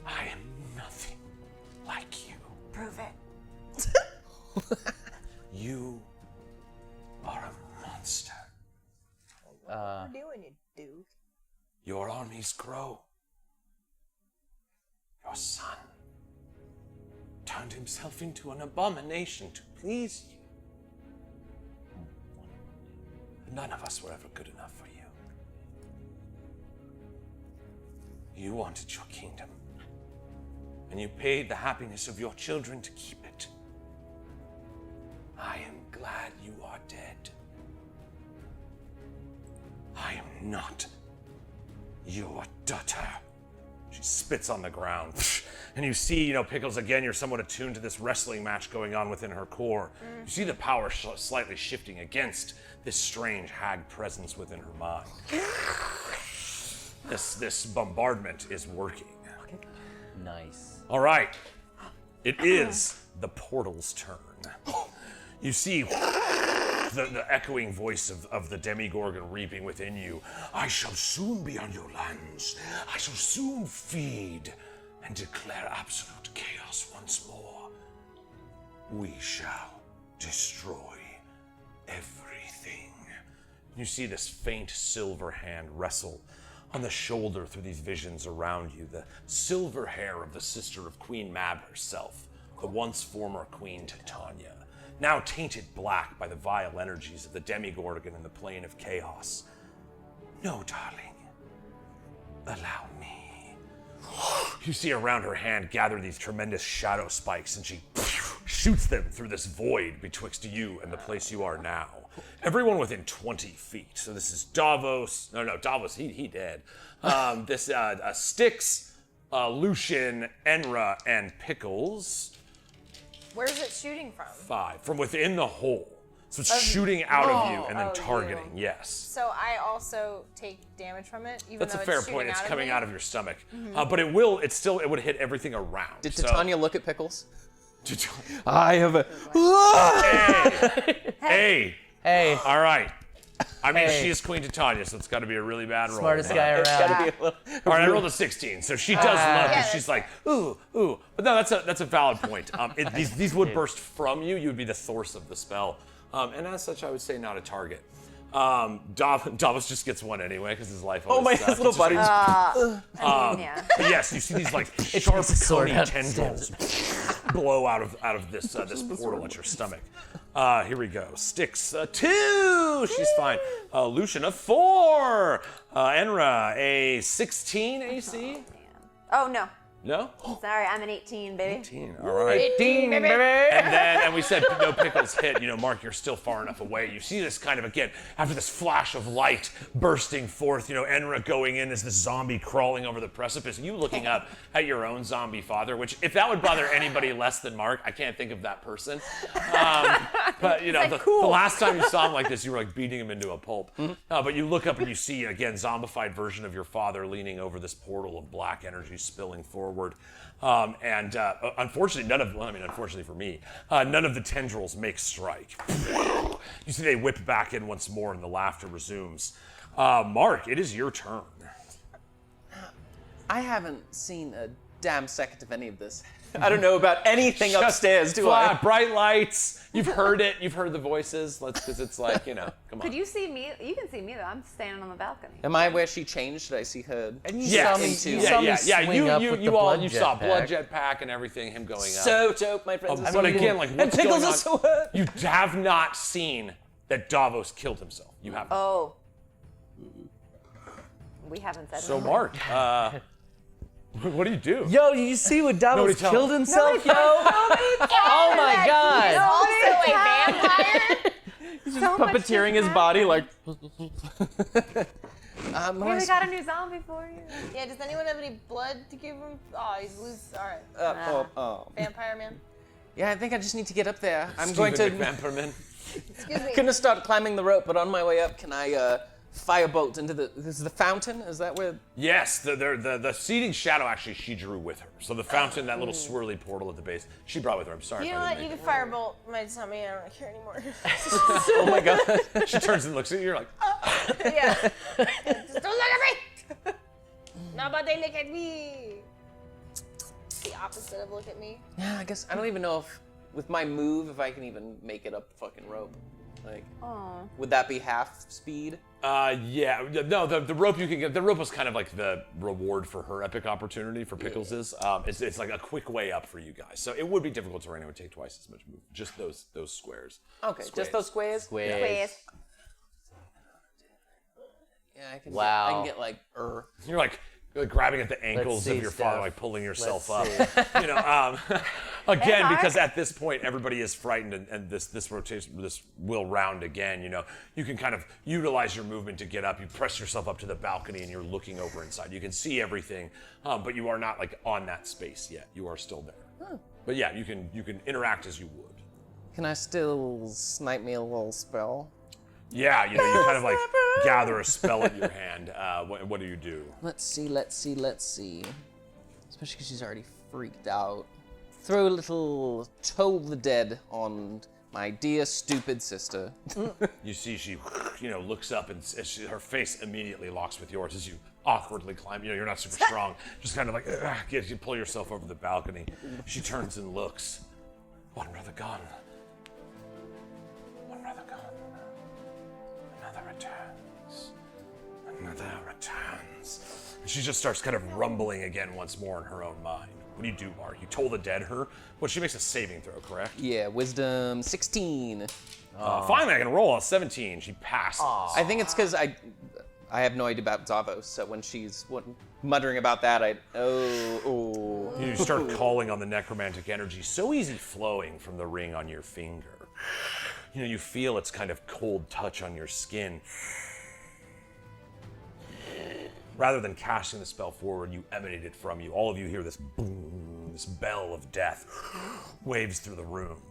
A: I am nothing like you.
C: Prove it.
A: You are a monster.
B: What are you doing, you dude?
A: Your armies grow. Your son turned himself into an abomination to please you. None of us were ever good enough for you. You wanted your kingdom, and you paid the happiness of your children to keep it. I am glad you are dead. I am not your daughter. She spits on the ground. And you see, you know, Pickles, again, you're somewhat attuned to this wrestling match going on within her core. You see the power slightly shifting against this strange hag presence within her mind. This bombardment is working.
D: Nice.
A: All right. It is the portal's turn. You see the echoing voice of the Demigorgon reaping within you. I shall soon be on your lands. I shall soon feed and declare absolute chaos once more. We shall destroy everything. You see this faint silver hand wrestle on the shoulder through these visions around you. The silver hair of the sister of Queen Mab herself, the once former Queen Titania, now tainted black by the vile energies of the Demigorgon in the plane of chaos. No, darling. Allow me. You see around her hand gather these tremendous shadow spikes, and she shoots them through this void betwixt you and the place you are now. Everyone within 20 feet. So this is Davos. No, Davos, he dead. This Styxx, Lucian, Enra, and Pickles.
B: Where's it shooting from?
A: 5 from within the hole. So it's shooting out of you and then
C: Oh,
A: targeting. Yes.
B: So I also take damage from it, even
A: That's a
B: though
A: fair
B: it's
A: point. It's coming
B: me?
A: out of your stomach, but it would hit everything around.
E: Did
A: So-
E: Titania look at Pickles?
A: Titania-
E: I have a.
A: Hey.
D: Hey,
A: All right. I mean,
D: Hey.
A: she is Queen Titania, so it's got to be a really bad roll.
D: smartest guy around.
E: Gotta be a little.
A: All right, I rolled a 16, so she does look, and
B: Yeah,
A: she's like, ooh. But no, that's a valid point. These would burst from you. You would be the source of the spell, and as such, I would say not a target. Davos just gets one anyway because his life.
E: Oh my,
A: always
E: his little
A: sucks. It's
E: buddy.
C: I mean, yeah.
A: But yes, you see these like sharp,
D: a sword
A: coney
D: out.
A: tendrils blow out of this portal at your stomach. Here we go. Styxx 2. She's fine. Lucian a 4. Enra a 16 AC.
C: Oh, no.
A: No?
C: Sorry, I'm an 18, baby.
A: 18, all right.
E: 18, baby.
A: And we said no pickles hit. Mark, you're still far enough away. You see this kind of, again, after this flash of light bursting forth, Enra going in as this zombie crawling over the precipice, and you looking up at your own zombie father, which, if that would bother anybody less than Mark, I can't think of that person. But, the last time you saw him like this, you were like beating him into a pulp. But you look up and you see, again, zombified version of your father leaning over this portal of black energy spilling forward. Unfortunately, unfortunately for me, none of the tendrils make strike. You see they whip back in once more and the laughter resumes. Mark, it is your turn.
E: I haven't seen a damn second of any of this. I don't know about anything upstairs, do I?
A: Bright lights. You've heard it. You've heard the voices. Because it's like, come on.
C: Could you see me? You can see me though. I'm standing on the balcony.
E: Am I where she changed? Did I see her?
D: And you
A: Yeah,
D: saw me,
E: into-
D: you saw me swing up with the blood
A: you saw
D: jetpack.
A: blood jetpack and everything, him going up.
E: So dope, my friends.
A: But again, like, what's
E: and Pickles
A: going on?
E: is so hurt.
A: You have not seen that Davos killed himself. You haven't.
C: Oh. We haven't said
A: So,
C: anything.
A: Mark, what do you do?
D: Yo, you see what Davos
A: Nobody tell
D: killed
A: him.
D: himself, yo? Oh my god.
B: Also a vampire.
E: He's just puppeteering his body like.
C: Hey, we got a new zombie for you.
B: Yeah, does anyone have any blood to give him? Oh, he's loose. All right. Vampire man.
E: Yeah, I think I just need to get up there. I'm
A: Stephen
E: going to.
A: McVamperman.
B: Excuse me.
E: Gonna start climbing the rope, but on my way up, can I firebolt into the? This is the fountain. Is that where?
A: Yes, the seating shadow actually she drew with her. So the fountain, that little swirly portal at the base, she brought with her. I'm sorry.
B: You
A: if
B: know
A: I
B: what?
A: didn't
B: You
A: make
B: can firebolt my tummy. I don't care anymore.
E: Oh my god.
A: it. She turns and looks at you. You're like,
B: Yeah. Just don't look at me. Nobody look at me. The opposite of look at me.
E: Yeah, I guess I don't even know if with my move if I can even make it up the fucking rope. Like, would that be half speed?
A: yeah, no, the rope you can get. The rope was kind of like the reward for her epic opportunity for Pickles is. It's like a quick way up for you guys. So it would be difficult terrain. It would take twice as much move. Just those squares.
E: Okay, just those squares.
C: Wait.
E: Yeah, I can.
D: Wow.
E: I can get like
A: You're like grabbing at the ankles
D: see,
A: of your father,
D: Steph.
A: like pulling yourself
D: Let's
A: up. Again,
C: Mark.
A: because at this point everybody is frightened, and this rotation, this will round again. You can kind of utilize your movement to get up. You press yourself up to the balcony, and you're looking over inside. You can see everything, but you are not like on that space yet. You are still there. But yeah, you can interact as you would.
E: Can I still snipe me a little spell?
A: Yeah, you kind of like gather a spell in your hand. What do you do?
E: Let's see. Especially because she's already freaked out. Throw a little Toe of the Dead on my dear stupid sister.
A: You see she, looks up and her face immediately locks with yours as you awkwardly climb. You're not super strong. Just kind of like, you pull yourself over the balcony. She turns and looks. One brother gone. One brother gone. Another returns. Another returns. And she just starts kind of rumbling again once more in her own mind. What do you do, Mark? You toll the dead her? Well, she makes a saving throw, correct?
E: Yeah, wisdom 16.
A: Finally, I can roll a 17. She passes.
E: I think it's because I have no idea about Davos, so when she's muttering about that,
A: You start calling on the necromantic energy, so easy flowing from the ring on your finger. You feel its kind of cold touch on your skin. Rather than casting the spell forward, you emanate it from you. All of you hear this boom, this bell of death waves through the room.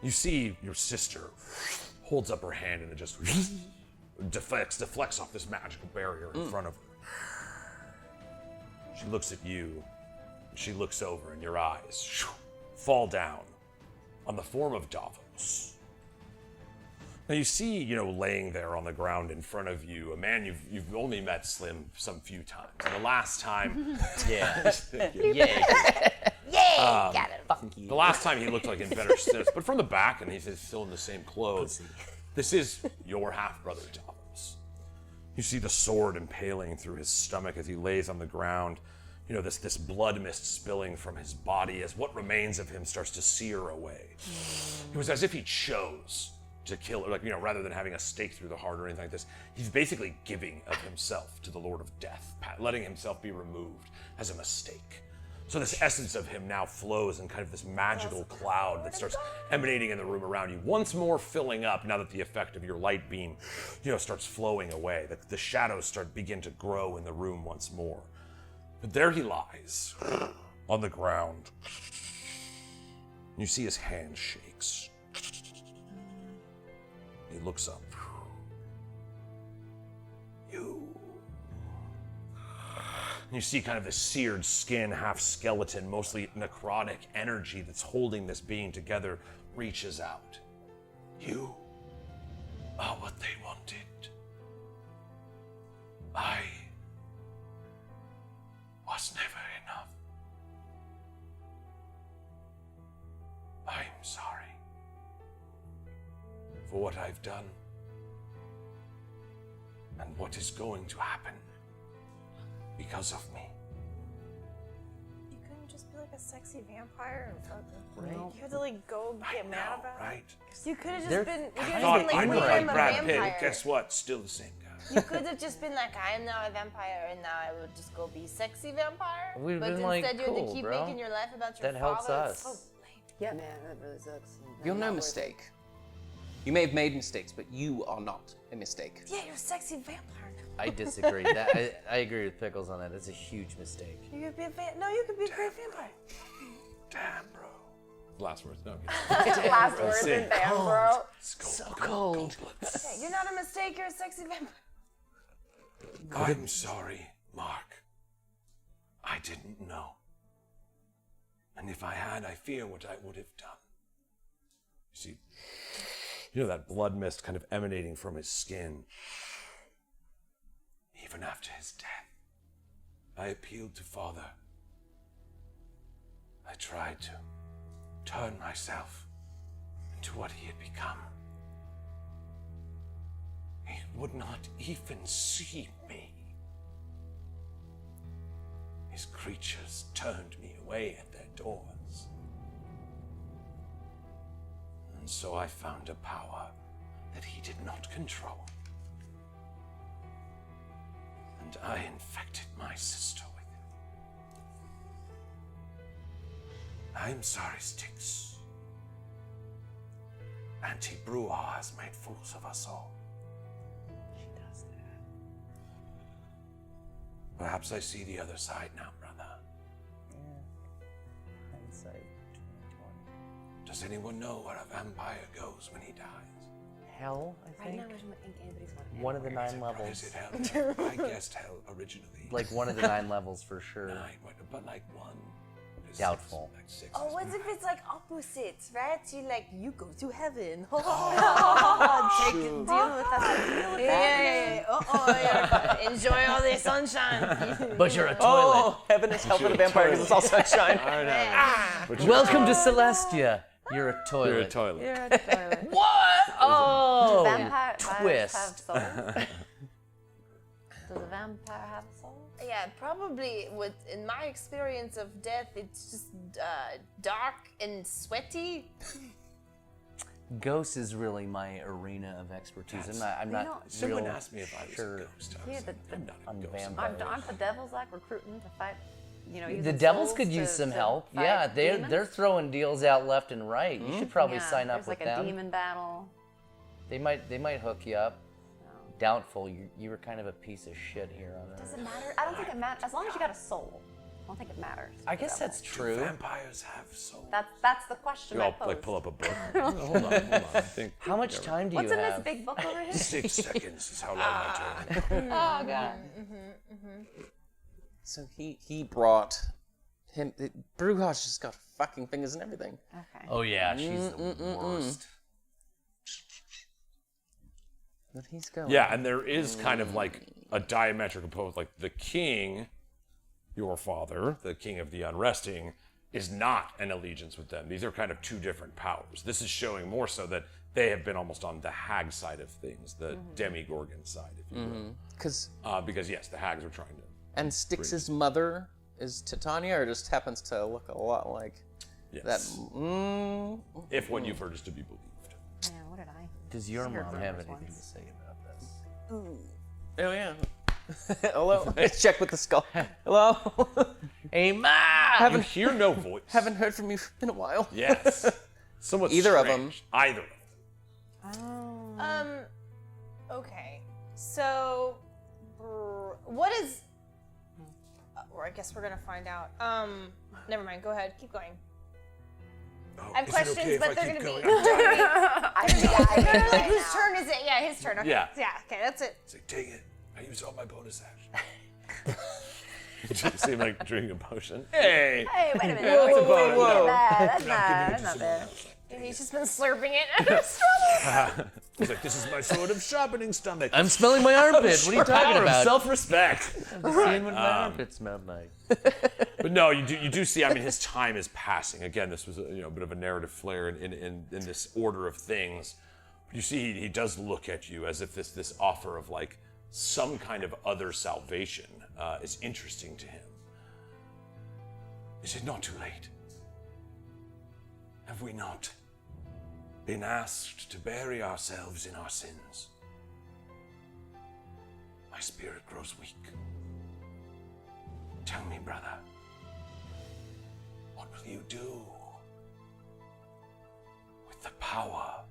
A: You see your sister holds up her hand and it just deflects off this magical barrier in front of her. She looks at you. She looks over and your eyes fall down on the form of Davos. Now you see, laying there on the ground in front of you, a man you've only met Slim some few times. And the last time,
D: Yeah.
B: Got it.
A: the last time he looked like in better steps, but from the back, and he's still in the same clothes. This is your half-brother Davos. You see the sword impaling through his stomach as he lays on the ground. This blood mist spilling from his body as what remains of him starts to sear away. It was as if he chose to kill, or like, rather than having a stake through the heart or anything like this, he's basically giving of himself to the Lord of Death, letting himself be removed as a mistake. So this essence of him now flows in kind of this magical cloud that starts emanating in the room around you, once more filling up now that the effect of your light beam, starts flowing away. The shadows begin to grow in the room once more. But there he lies on the ground. You see his hand shakes. He looks up. You see kind of the seared skin, half skeleton, mostly necrotic energy that's holding this being together reaches out. You are what they wanted. I was never enough. I'm sorry for what I've done and what is going to happen because of me.
B: You couldn't just be like a sexy vampire and fucking. You had to like go get mad about
A: right?
B: it. You could have just
D: They're
B: been. You
A: I
B: could have
A: thought
B: just been
A: I
B: like,
A: looked
B: wait,
A: like
B: I'm a
A: Brad Pitt.
B: vampire.
A: Guess what? Still the same guy.
B: You could have just been like, I am now a vampire, and now I would just go be sexy vampire.
D: We've
B: but
D: been like,
B: instead, you had
D: cool,
B: to keep
D: bro.
B: making your life about your
D: That helps
B: father.
D: us.
B: It's so lame.
C: Yeah, man, that really sucks.
E: You're no mistake. You may have made mistakes, but you are not a mistake.
B: Yeah, you're a sexy vampire.
D: I disagree. I agree with Pickles on that. It's a huge mistake.
B: You could be a No, you could be a great vampire.
A: Damn, bro. Last words. No,
C: Last words in band, bro.
D: So cold.
B: Yeah, you're not a mistake. You're a sexy vampire.
A: I'm sorry, Mark. I didn't know. And if I had, I fear what I would have done. You see, that blood mist kind of emanating from his skin. Even after his death, I appealed to Father. I tried to turn myself into what he had become. He would not even see me. His creatures turned me away at their doors. And so I found a power that he did not control. And I infected my sister with it. I'm sorry, Styxx. Auntie Bruja has made fools of us all.
C: She does that.
A: Perhaps I see the other side now, brother.
D: Hindsight 2020.
A: Does anyone know where a vampire goes when he dies?
D: Hell, I
C: Right
D: think.
C: now, I don't think anybody's going
D: One of the 9
A: Is
D: levels.
A: it hell? I guessed hell originally.
D: Like one of the 9 levels for sure.
A: 9, but like 1. Is
D: Doubtful.
A: 6, like 6
B: Oh,
A: is
B: what if
A: 9.
B: it's like opposites, right? You go to heaven. Take deal with that. Yeah. Enjoy all the sunshine.
D: But you're a toilet.
E: Oh, heaven is hell for the vampire because it's all sunshine.
D: Welcome to Celestia. You're a toilet.
A: You're a toilet.
C: You're a toilet.
D: What? Oh,
C: Vampire
D: twist.
C: have souls? Does a vampire have a soul?
B: Yeah, probably. In my experience of death, it's just dark and sweaty.
D: Ghosts is really my arena of expertise. I'm not
A: Someone
D: real
A: asked me if I was
D: sure.
A: a ghost. I
C: Yeah,
A: was like, I'm not a
D: on
A: ghost.
D: vampires.
C: Aren't the devils like recruiting to fight?
D: The
C: using
D: devils
C: souls
D: could use
C: to
D: some help.
C: fight
D: Yeah,
C: demons?
D: they're throwing deals out left and right. You should probably
C: Yeah,
D: sign up
C: there's
D: with
C: like a
D: them.
C: demon battle.
D: They might hook you up. Doubtful. You were kind of a piece of shit here on Earth.
C: Does it matter? I don't think it matters. As long as you got a soul, I don't think it matters.
D: I guess that's
A: Do
D: true.
A: vampires have souls?
C: That's the question I
A: I'll
C: posed.
A: like pull up a book. hold on. I think
D: How much time do
C: What's
D: you
C: in
D: have?
C: this big book over here?
A: 6 seconds is how long I took.
C: Oh god.
E: So he brought him. Bruja's just got fucking fingers and everything.
C: Okay.
D: Oh yeah, she's the worst.
E: But he's going.
A: Yeah, and there is kind of like a diametric opposed. Like the king, your father, the king of the unresting, is not an allegiance with them. These are kind of 2 different powers. This is showing more so that they have been almost on the hag side of things, the demigorgon side, if you will. Because yes, the hags are trying to.
E: And Styx's mother is Titania, or just happens to look a lot like
A: Yes.
E: that.
A: If what you've heard is to be believed.
C: Yeah, what did I?
D: Does your
C: Heard
D: mom
C: rumors
D: have anything
C: once.
D: to say about this?
E: Oh yeah. Hello. Let's check with the skull. Hello.
D: Hey, Ma!
A: You hear no voice.
E: Haven't heard from you in a while.
A: Yes. Somewhat
E: Either of them.
A: strange. Either of them.
B: Okay. So, what is? Or I guess we're gonna find out. Never mind. Go ahead. Keep going.
A: Oh,
B: I have
A: is it
B: questions,
A: okay if
B: but
A: I
B: they're
A: keep
B: gonna be.
A: going?
B: Like, whose turn is it? Yeah, his turn. Okay.
A: Yeah.
B: Yeah. Okay, that's it.
A: It's like, take it. I used all my bonus action. You seem like drinking a potion. Hey!
C: Hey, wait a minute.
A: Yeah, that's a bonus.
C: Whoa. That's
A: I'm
C: not,
A: giving it
C: that's
A: to
C: not fair.
B: He's just been slurping it.
A: He's like, this is my sword of sharpening stomach.
D: I'm smelling my armpit. What are you talking
A: Power of
D: about?
A: self-respect.
D: Seeing what my armpit smelled like.
A: But no, you do see. I mean, his time is passing. Again, this was a bit of a narrative flair in this order of things. But you see, he does look at you as if this offer of like some kind of other salvation is interesting to him. Is it not too late? Have we not been asked to bury ourselves in our sins? My spirit grows weak. Tell me, brother, what will you do with the power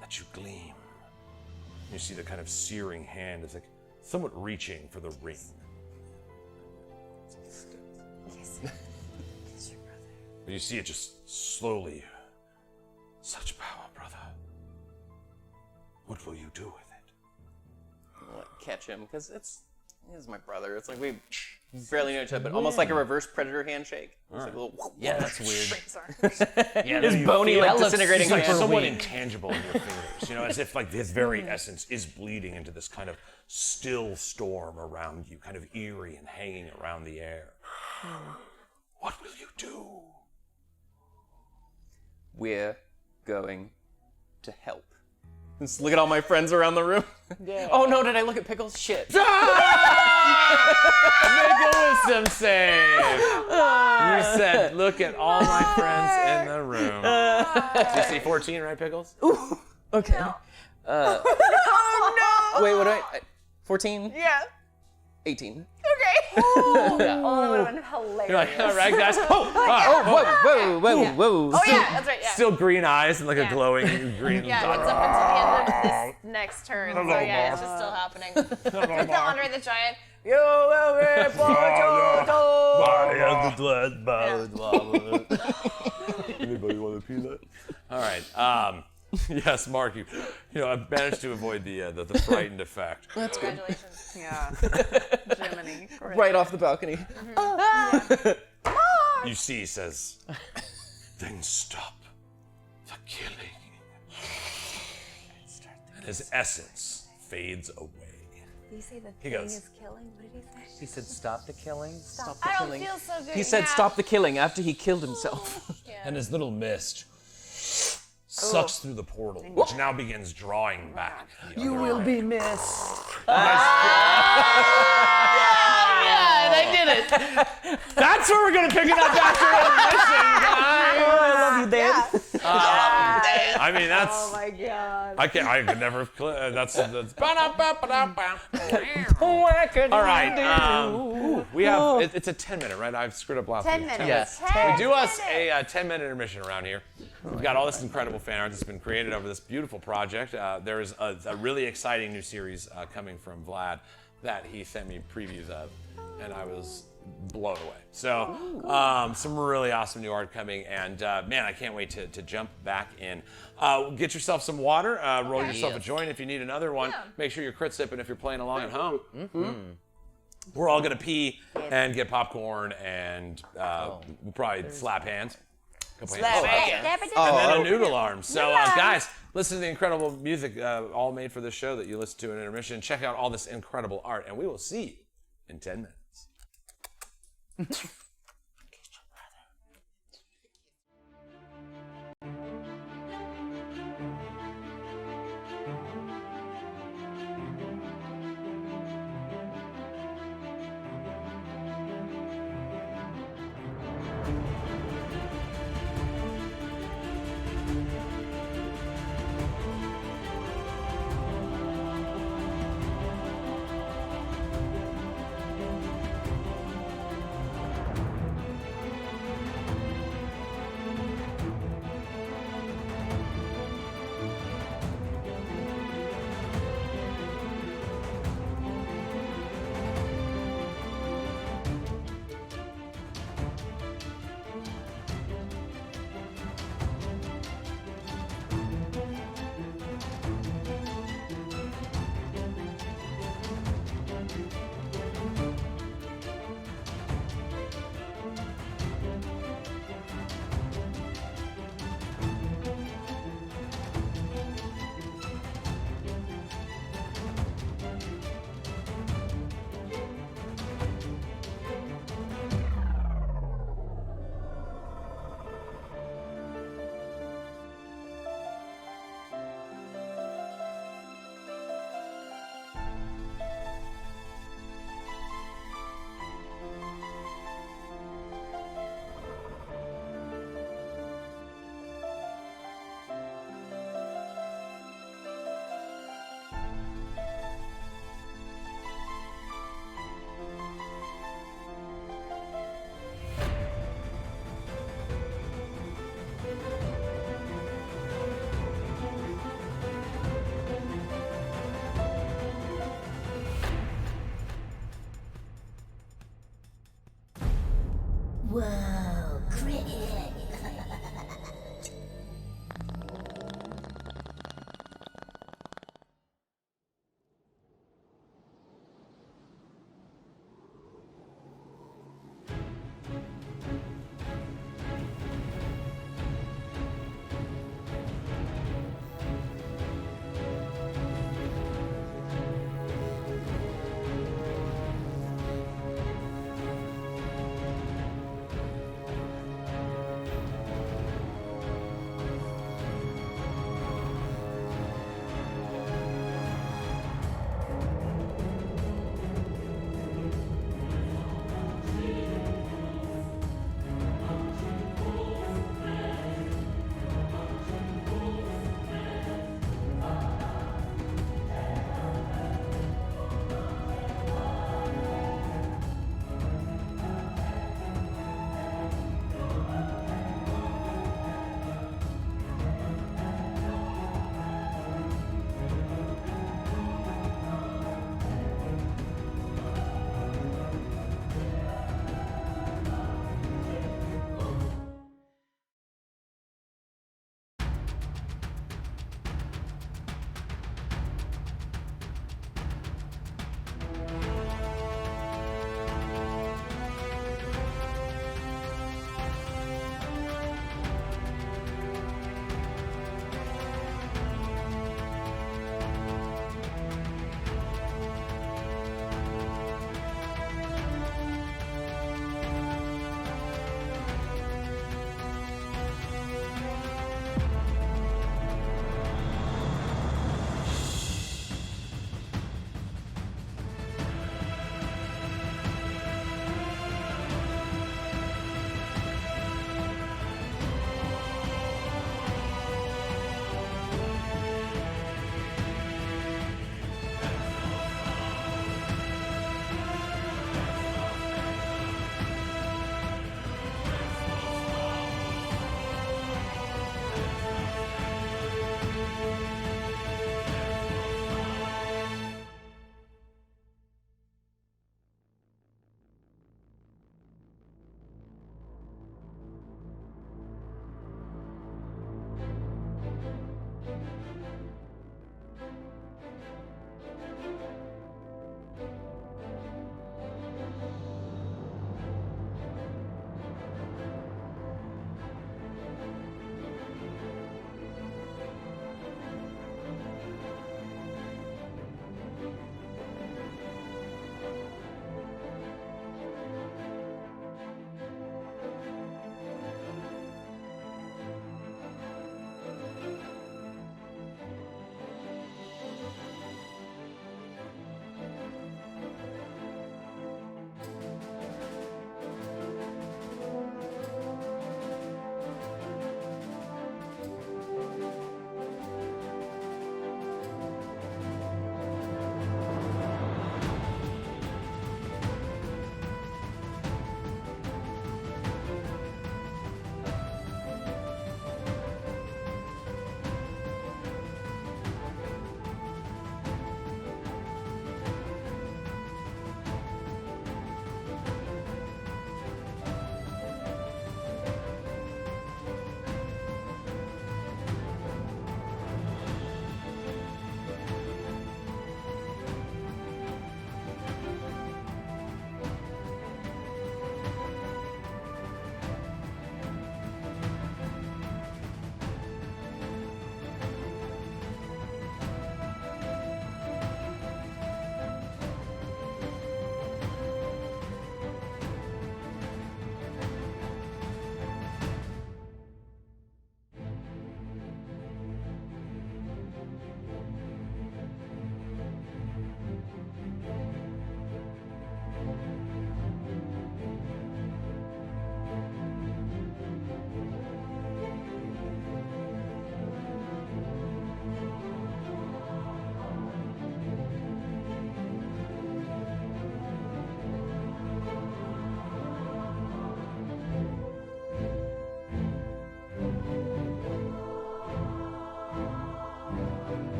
A: that you gleam? You see the kind of searing hand is like somewhat reaching for the ring. But you see it just slowly. Such power, brother. What will you do with it?
E: I'll catch him because he's my brother. It's like we barely know each other, but almost like a reverse predator handshake. It's like a little.
D: Yeah, that's weird.
E: Yeah, his bony, like disintegrating
A: It's like
E: hand.
A: somewhat intangible in your fingers, as if like his very essence is bleeding into this kind of still storm around you, kind of eerie and hanging around the air. What will you do?
E: We're going to help. Just look at all my friends around the room. Yeah. Oh no, did I look at Pickles? Shit.
A: Make a wisdom save. You said, look at all my friends in the room. DC 14, right, Pickles?
E: Ooh. Okay.
C: Oh no!
E: Wait, what do I 14?
B: Yeah.
E: 18.
B: Okay.
C: Oh, that would have been hilarious.
A: You're like, all right, guys.
E: Whoa.
B: Oh yeah, that's right. Yeah.
A: Still green eyes and like a glowing green
B: Yeah,
A: dot.
B: it's up until the end of this next turn. So yeah, it's just still happening. With the Andre the Giant. You will be
A: Anybody want a peanut? All right. Yes, Mark. I've managed to avoid the frightened effect.
E: That's good.
B: Congratulations.
C: Yeah. Jiminy.
E: Right off the balcony.
A: You see, he says, then stop the killing. And his essence fades away.
C: Did you say the
A: He
C: thing
A: goes.
C: is killing? What did he say?
D: He said, stop the killing.
E: Stop the
B: I don't
E: killing.
B: feel so good.
E: He said,
B: yeah.
E: "Stop the killing" after he killed himself.
A: And his little mist sucks through the portal, which now begins drawing back.
D: You will be missed.
A: And I did it. That's where we're gonna pick it up after intermission, guys.
E: I love you, Dan.
A: I mean, that's.
C: Oh my god.
A: I could never. That's. All right. We have. It's a 10-minute, right? I've screwed up last
C: 10
A: week.
C: minutes.
D: Yes.
A: We do us a 10-minute intermission around here. We've got all this incredible fan art that's been created over this beautiful project. There is a really exciting new series coming from Vlad that he sent me previews of, and I was blown away. So some really awesome new art coming, and man, I can't wait to jump back in. Get yourself some water, roll yourself a joint if you need another one.
B: Yeah.
A: Make sure you're crit sipping if you're playing along at home. We're all gonna pee and get popcorn, and we'll probably slap hands.
B: Slap hands.
A: And then a noodle arm. So, guys, listen to the incredible music all made for this show that you listen to in intermission. Check out all this incredible art, and we will see you in 10 minutes.
H: Whoa, cricket.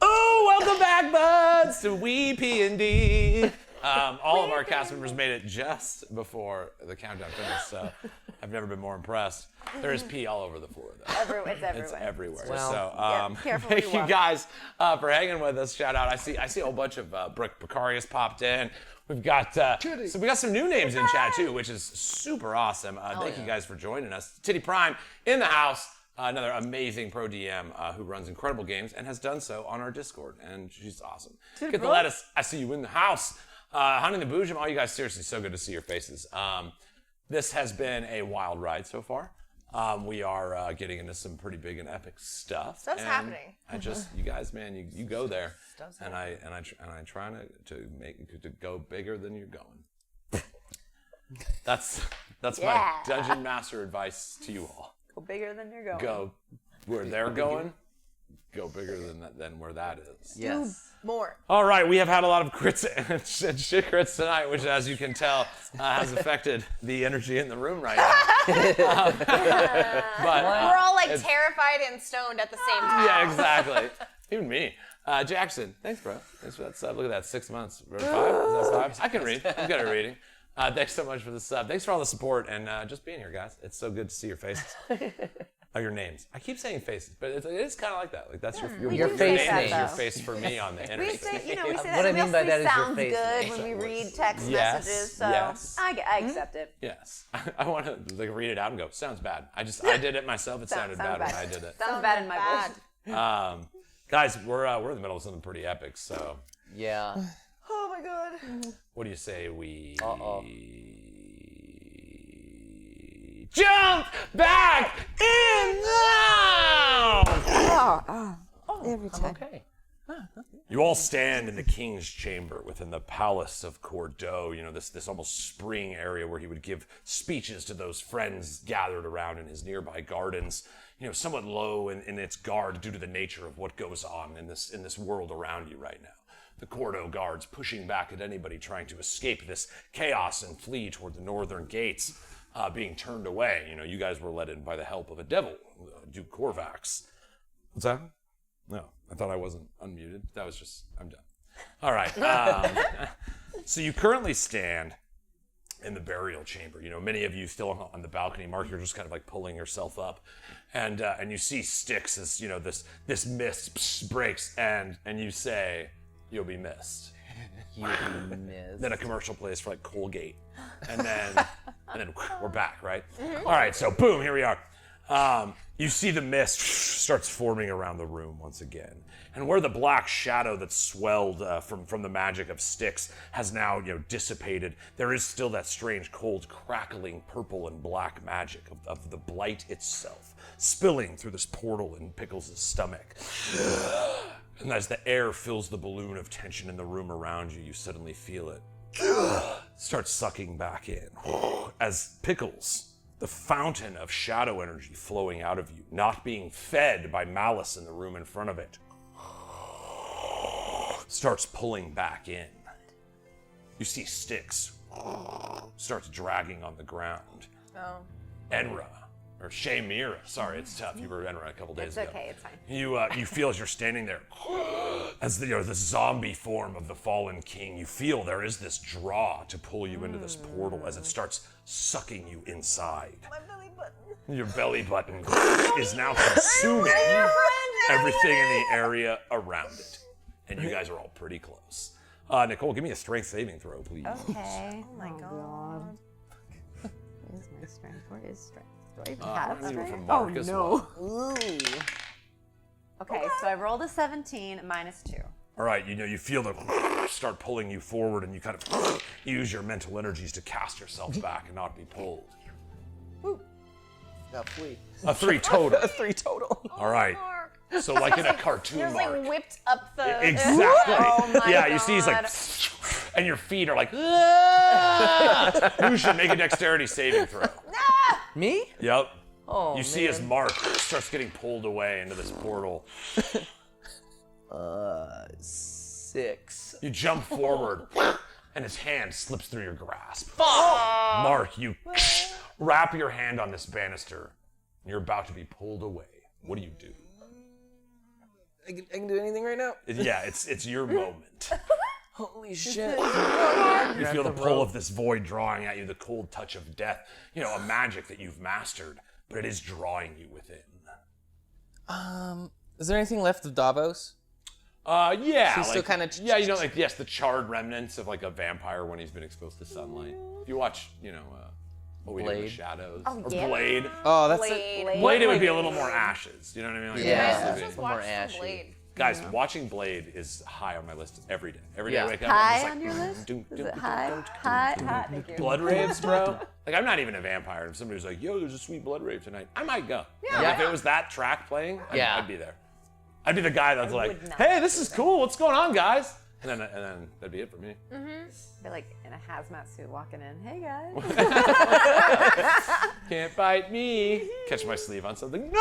A: Oh, welcome back, buds, to WeeDnD. All of our cast members made it just before the countdown finished, so I've never been more impressed. There is pee all over the floor, though.
C: It's everywhere.
A: It's everywhere.
D: Well,
A: So,
C: careful where
A: thank
C: you
A: you
C: walk.
A: guys for hanging with us. Shout out. I see a whole bunch of Brick Precarious popped in. We've got so we got some new names in chat too, which is super awesome. Thank you guys for joining us. Titty Prime in the house. Another amazing pro DM who runs incredible games and has done so on our Discord, and she's awesome. Get the lettuce. I see you in the house. Hunting the Boojum, all you guys, seriously, so good to see your faces. This has been a wild ride so far. We are getting into some pretty big and epic stuff.
B: Stuff's
A: and
B: happening.
A: I just, you guys, man, you go there, and I try to go bigger than you're going. That's my dungeon master advice to you all.
C: Go bigger than you're going.
A: Go where they're going. Go bigger than where that is.
D: Yes.
B: More.
A: All right, we have had a lot of crits and shit crits tonight, which, as you can tell, has affected the energy in the room right now. But
B: We're all like terrified and stoned at the same time.
A: yeah, exactly. Even me. Jackson, thanks, bro. Thanks for that sub. Look at that, 6 months. 5? Is that 5? I can read. I'm good at reading. Thanks so much for the sub. Thanks for all the support and just being here, guys. It's so good to see your faces. Your names. I keep saying faces, but it is kind of like that. Like that's your
D: face
A: name is
D: name.
A: your face for me on the internet.
C: We say that.
D: What I mean by that is your
C: sounds
D: face
C: good
D: name.
C: when we read text
A: Yes,
C: messages, so
A: yes.
C: I accept it.
A: Yes, I want to like read it out and go. Sounds bad. I did it myself. It sounded bad when I did it.
C: Sounds bad in my voice.
A: Guys, we're in the middle of something pretty epic. So
D: Yeah.
B: Oh my god.
A: what do you say we
D: Uh-oh.
A: jump back in now?
C: Every time.
D: Okay.
A: You all stand in the king's chamber within the palace of Cordeaux, you know, this almost spring area where he would give speeches to those friends gathered around in his nearby gardens, you know, somewhat low in its guard due to the nature of what goes on in this world around you right now. The Cordeaux guards pushing back at anybody trying to escape this chaos and flee toward the northern gates, being turned away. You know, you guys were led in by the help of a devil, Duke Corvax. What's that? No, I thought I wasn't unmuted. That was just, I'm done. All right. So you currently stand in the burial chamber. You know, many of you still on the balcony. Mark, you're just kind of like pulling yourself up. And you see Styxx as, you know, this mist breaks and you say, you'll be missed.
D: You missed.
A: Then a commercial plays for like Colgate. And then we're back, right? All right, so boom, here we are. You see the mist starts forming around the room once again. And where the black shadow that swelled from the magic of Styxx has now, you know, dissipated, there is still that strange, cold, crackling purple and black magic of the blight itself, spilling through this portal in Pickles' stomach. And as the air fills the balloon of tension in the room around you, you suddenly feel it start sucking back in. As Pickles, the fountain of shadow energy flowing out of you, not being fed by malice in the room in front of it, starts pulling back in. You see Styxx starts dragging on the ground.
B: Oh.
A: Enra, or Shaymira, sorry, it's tough. You were Enra a couple days ago.
C: It's okay, it's fine.
A: You feel as you're standing there, as the zombie form of the fallen king, you feel there is this draw to pull you into this portal as it starts sucking you inside.
B: My belly button.
A: Your belly button is now consuming everything in the area around it. And you guys are all pretty close. Nicole, give me a strength saving throw, please.
C: Okay.
B: Oh my god.
C: Where's my strength? Where is strength? Do I even
A: I'm
C: have
A: gonna need one
C: strength?
A: from Mark as well.
C: Ooh. Okay, so I rolled a 17 minus 2.
A: All right, you feel them start pulling you forward, and you kind of use your mental energies to cast yourself back and not be pulled.
E: Got 3.
A: A 3 total.
E: 3 total.
A: All right. So like in a cartoon,
B: There's
A: Mark.
B: like whipped up the.
A: Exactly.
C: Oh my
A: yeah, you see he's like,
C: God.
A: and your feet are like, "Ah!" You should make a dexterity saving throw.
D: Me?
A: Yep.
D: Oh,
A: You see as Mark starts getting pulled away into this portal.
D: 6.
A: You jump forward, and his hand slips through your grasp. Mark, you wrap your hand on this banister, You're about to be pulled away. What do you do?
E: I can do anything right now?
A: Yeah, it's your moment.
E: Holy shit.
A: You feel the pull of this void drawing at you, the cold touch of death. A magic that you've mastered, but it is drawing you within.
E: Is there anything left of Davos?
A: Yeah.
E: He's still kinda
A: Yeah, yes, the charred remnants of like a vampire when he's been exposed to sunlight. If you watch, What We Do in the
D: Blade.
A: Shadows.
C: Oh,
A: or
C: yeah.
A: Blade.
E: Oh, that's
B: Blade.
A: Blade, it would be a little more ashes. You know what I mean? Like,
D: Yeah.
A: it has to be.
B: Just
D: More
B: watch
D: ashy.
B: Blade.
A: Guys, watching Blade is high on my list every day. Every day
D: Yeah.
A: I wake up,
C: High
A: I'm just
C: on your list?
A: Doom,
C: Is
A: doom,
C: it
A: doom,
C: high?
A: doom,
C: High? Thank you.
A: blood raves, bro. Like, I'm not even a vampire. If somebody's like, yo, there's a sweet blood rave tonight, I might go. Like, if it was that track playing, I'd be there. I'd be the guy that's like,
C: would not.
A: hey, this is cool. What's going on, guys? And then that'd be it for me.
C: They're like in a hazmat suit walking in. Hey guys.
A: Can't bite me. Catch my sleeve on something. No!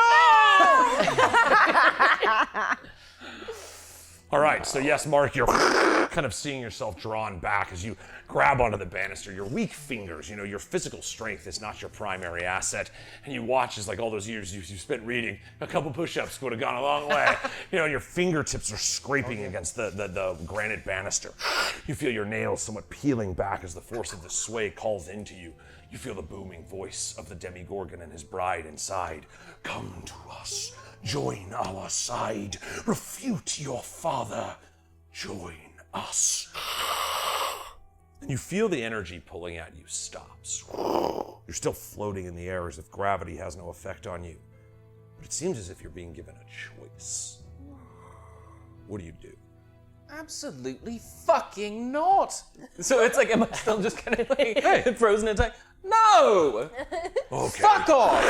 A: All right, so yes, Mark, you're kind of seeing yourself drawn back as you grab onto the banister. Your weak fingers, your physical strength is not your primary asset. And you watch as like all those years you spent reading, a couple push-ups would have gone a long way. Your fingertips are scraping against the granite banister. You feel your nails somewhat peeling back as the force of the sway calls into you. You feel the booming voice of the Demigorgon and his bride inside. Come to us. Join our side. Refute your father. Join us. And you feel the energy pulling at you stops. You're still floating in the air as if gravity has no effect on you. But it seems as if you're being given a choice. What do you do?
E: absolutely fucking not. So it's like, am I still just kind of like frozen in time? No!
A: Okay.
E: Fuck off!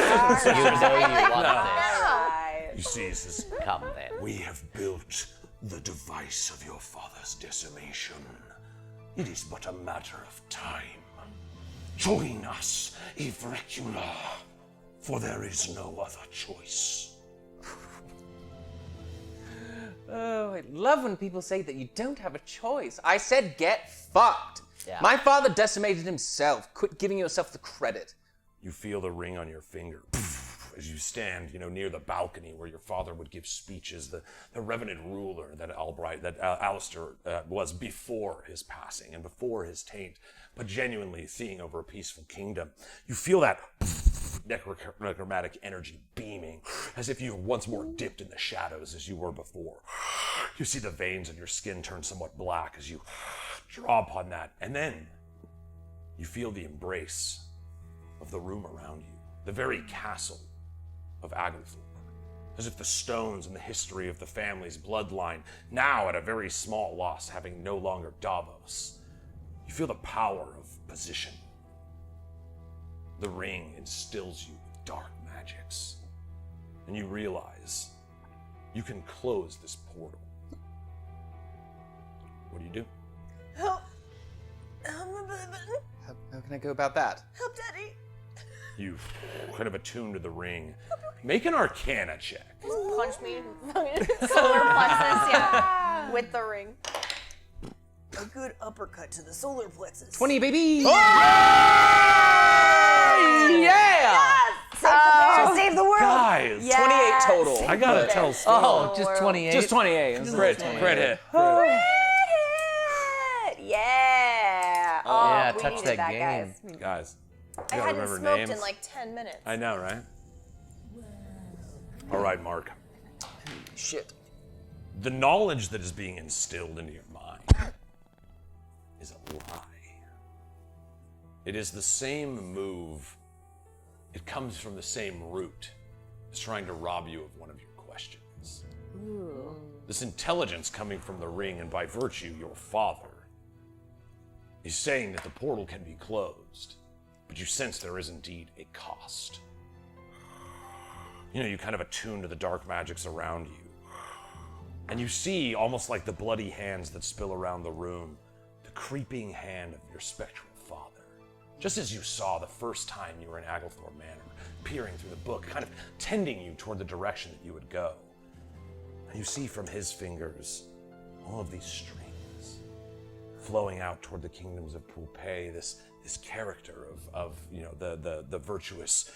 D: You know you want this.
A: You see, he says,
D: Come then.
A: we have built the device of your father's decimation. It is but a matter of time. Join us, Evrecula, for there is no other choice.
E: Oh, I love when people say that you don't have a choice. I said get fucked.
D: Yeah.
E: My father decimated himself. Quit giving yourself the credit.
A: You feel the ring on your finger as you stand, near the balcony where your father would give speeches, the revenant ruler that Alistair was before his passing and before his taint, but genuinely seeing over a peaceful kingdom. You feel that necromantic energy beaming, as if you once more dipped in the shadows as you were before. You see the veins in your skin turn somewhat black as you draw upon that, and then you feel the embrace of the room around you, the very castle of Agalthore, as if the stones and the history of the family's bloodline, now at a very small loss, having no longer Davos. You feel the power of position. The ring instills you with dark magics, and you realize you can close this portal. What do you do?
B: Help!
E: How can I go about that?
B: Help, Daddy!
A: You kind of attune to the ring. Make an Arcana check.
B: Punch me in the solar plexus, yeah, with the ring. A good uppercut to the solar plexus.
E: 20, baby!
C: Yeah! Save the world!
A: Guys,
C: Yes.
E: 28 total.
A: I gotta tell Steve.
D: Oh, just 28.
E: Just 28.
A: Crit hit.
C: Crit hit! Yeah! Oh,
D: Yeah,
C: we
D: touch
C: needed
D: that game.
C: guys.
A: Guys,
B: I
A: you gotta
B: hadn't
A: remember
B: smoked
A: names.
B: in like 10 minutes.
A: I know, right? All right, Mark.
E: Shit.
A: The knowledge that is being instilled into your mind is a lie. It is the same move. It comes from the same root as trying to rob you of one of your questions.
C: Ooh.
A: This intelligence coming from the ring, and by virtue, your father, is saying that the portal can be closed, but you sense there is indeed a cost. You kind of attune to the dark magics around you. And you see, almost like the bloody hands that spill around the room, the creeping hand of your spectral father. Just as you saw the first time you were in Agalthore Manor, peering through the book, kind of tending you toward the direction that you would go. And you see from his fingers all of these strings flowing out toward the kingdoms of Poupée, this character of the virtuous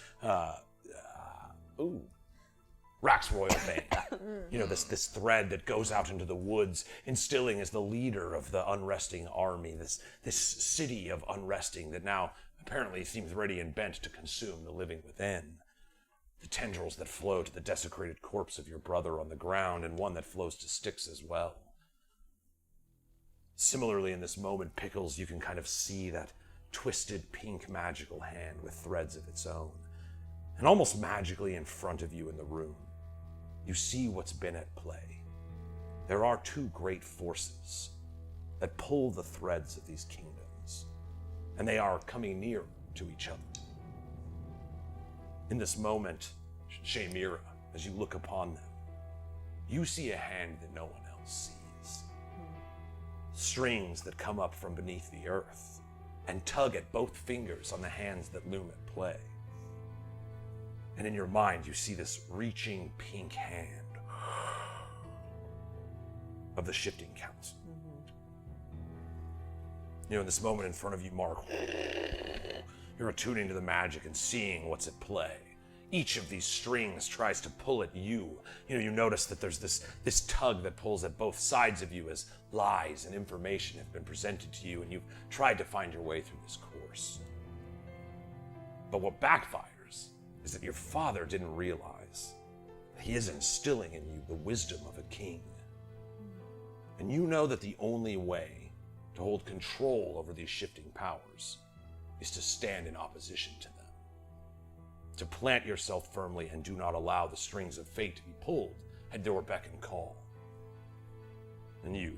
A: Ooh. Rax Royal Bane. You know, this thread that goes out into the woods, instilling as the leader of the unresting army, this city of unresting that now apparently seems ready and bent to consume the living within. The tendrils that flow to the desecrated corpse of your brother on the ground, and one that flows to Styxx as well. Similarly, in this moment, Pickles, you can kind of see that twisted pink magical hand with threads of its own. And almost magically in front of you in the room, you see what's been at play. There are two great forces that pull the threads of these kingdoms, and they are coming near to each other. In this moment, Shaymira, as you look upon them, you see a hand that no one else sees. Strings that come up from beneath the earth and tug at both fingers on the hands that loom at play. And in your mind, you see this reaching pink hand of the Shifting Council. You know, in this moment in front of you, Mark, you're attuning to the magic and seeing what's at play. Each of these strings tries to pull at you. You know, you notice that there's this tug that pulls at both sides of you as lies and information have been presented to you, and you've tried to find your way through this course. But what backfires is that your father didn't realize that he is instilling in you the wisdom of a king. And you know that the only way to hold control over these shifting powers is to stand in opposition to them. To plant yourself firmly and do not allow the strings of fate to be pulled at your beck and call. And you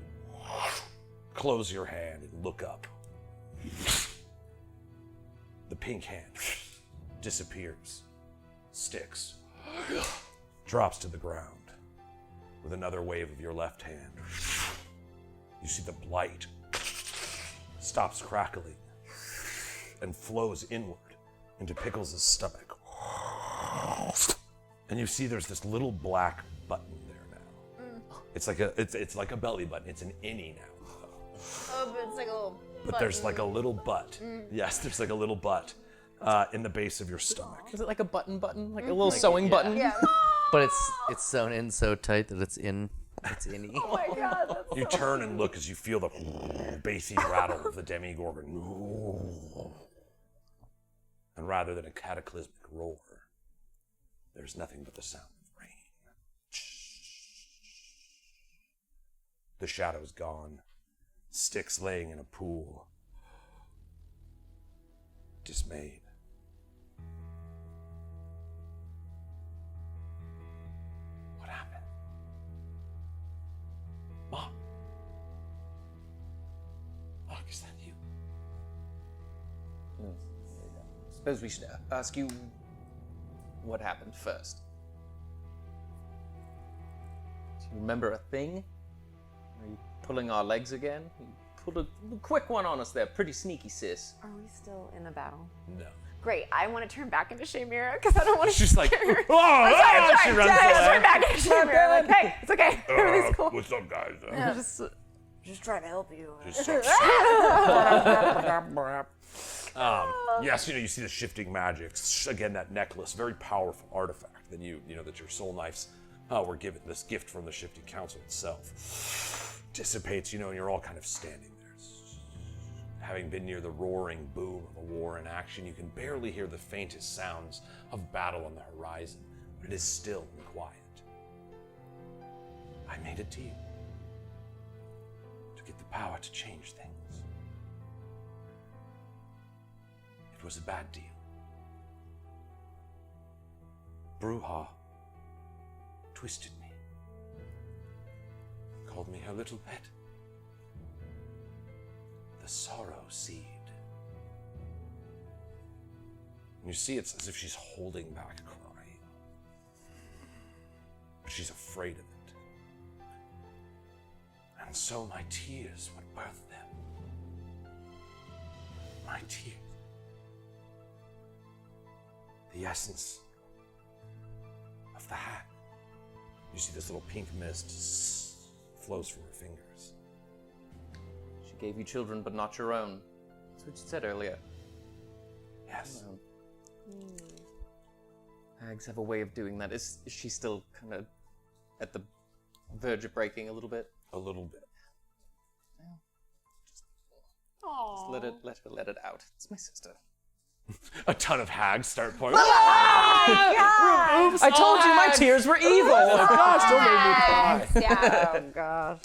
A: close your hand and look up. The pink hand disappears. Styxx drops to the ground. With another wave of your left hand, you see the blight stops crackling and flows inward into Pickles' stomach. And you see there's this little black button there now. It's like a belly button. It's an innie now.
B: Oh, but it's like a little
A: But there's like a little butt. Yes, there's like a little butt in the base of your stomach.
E: Is it like a button? Like a little sewing button?
B: Yeah.
D: But it's sewn in so tight that it's innie.
C: Oh my god, that's
A: You turn and look as you feel the bassy rattle of the Demigorgon. And rather than a cataclysmic roar, there's nothing but the sound of rain. The shadow's gone. Styxx laying in a pool. Dismayed. What happened? Mom? Mark, is that you?
E: Suppose we should ask you what happened first. Do you remember a thing? Are you pulling our legs again? You pulled a quick one on us there. Pretty sneaky, sis.
C: Are we still in a battle?
A: No.
C: Great, I want to turn back into Shaymira because I don't want to.
A: She's like,
C: I'm sorry,
A: she runs
C: turn
A: away.
C: back into Shaymira. Like, hey, it's okay. Everything's cool.
A: What's up, guys?
C: Just trying to help you.
A: Yes, you know, you see the shifting magic. Again, that necklace, very powerful artifact. Then you know that your soul knives were given this gift from the Shifting Council itself. Dissipates, you know, and you're all kind of standing there. Having been near the roaring boom of a war in action, you can barely hear the faintest sounds of battle on the horizon, but it is still and quiet. I made a deal to get the power to change things. It was a bad deal. Bruja twisted me, called me her little pet. The sorrow seed. And you see it's as if she's holding back a cry. But she's afraid of it. And so my tears would birth them. My tears. The essence of the hat. You see this little pink mist flows from her fingers.
E: She gave you children, but not your own. That's what you said earlier.
A: Yes.
E: Hags have a way of doing that. Is she still kind of at the verge of breaking a little bit?
A: A little bit.
E: Just let it out. It's my sister.
A: A ton of hags start pouring.
E: I told you my tears were evil.
G: Gosh, don't make me cry.
C: Yeah. Oh gosh.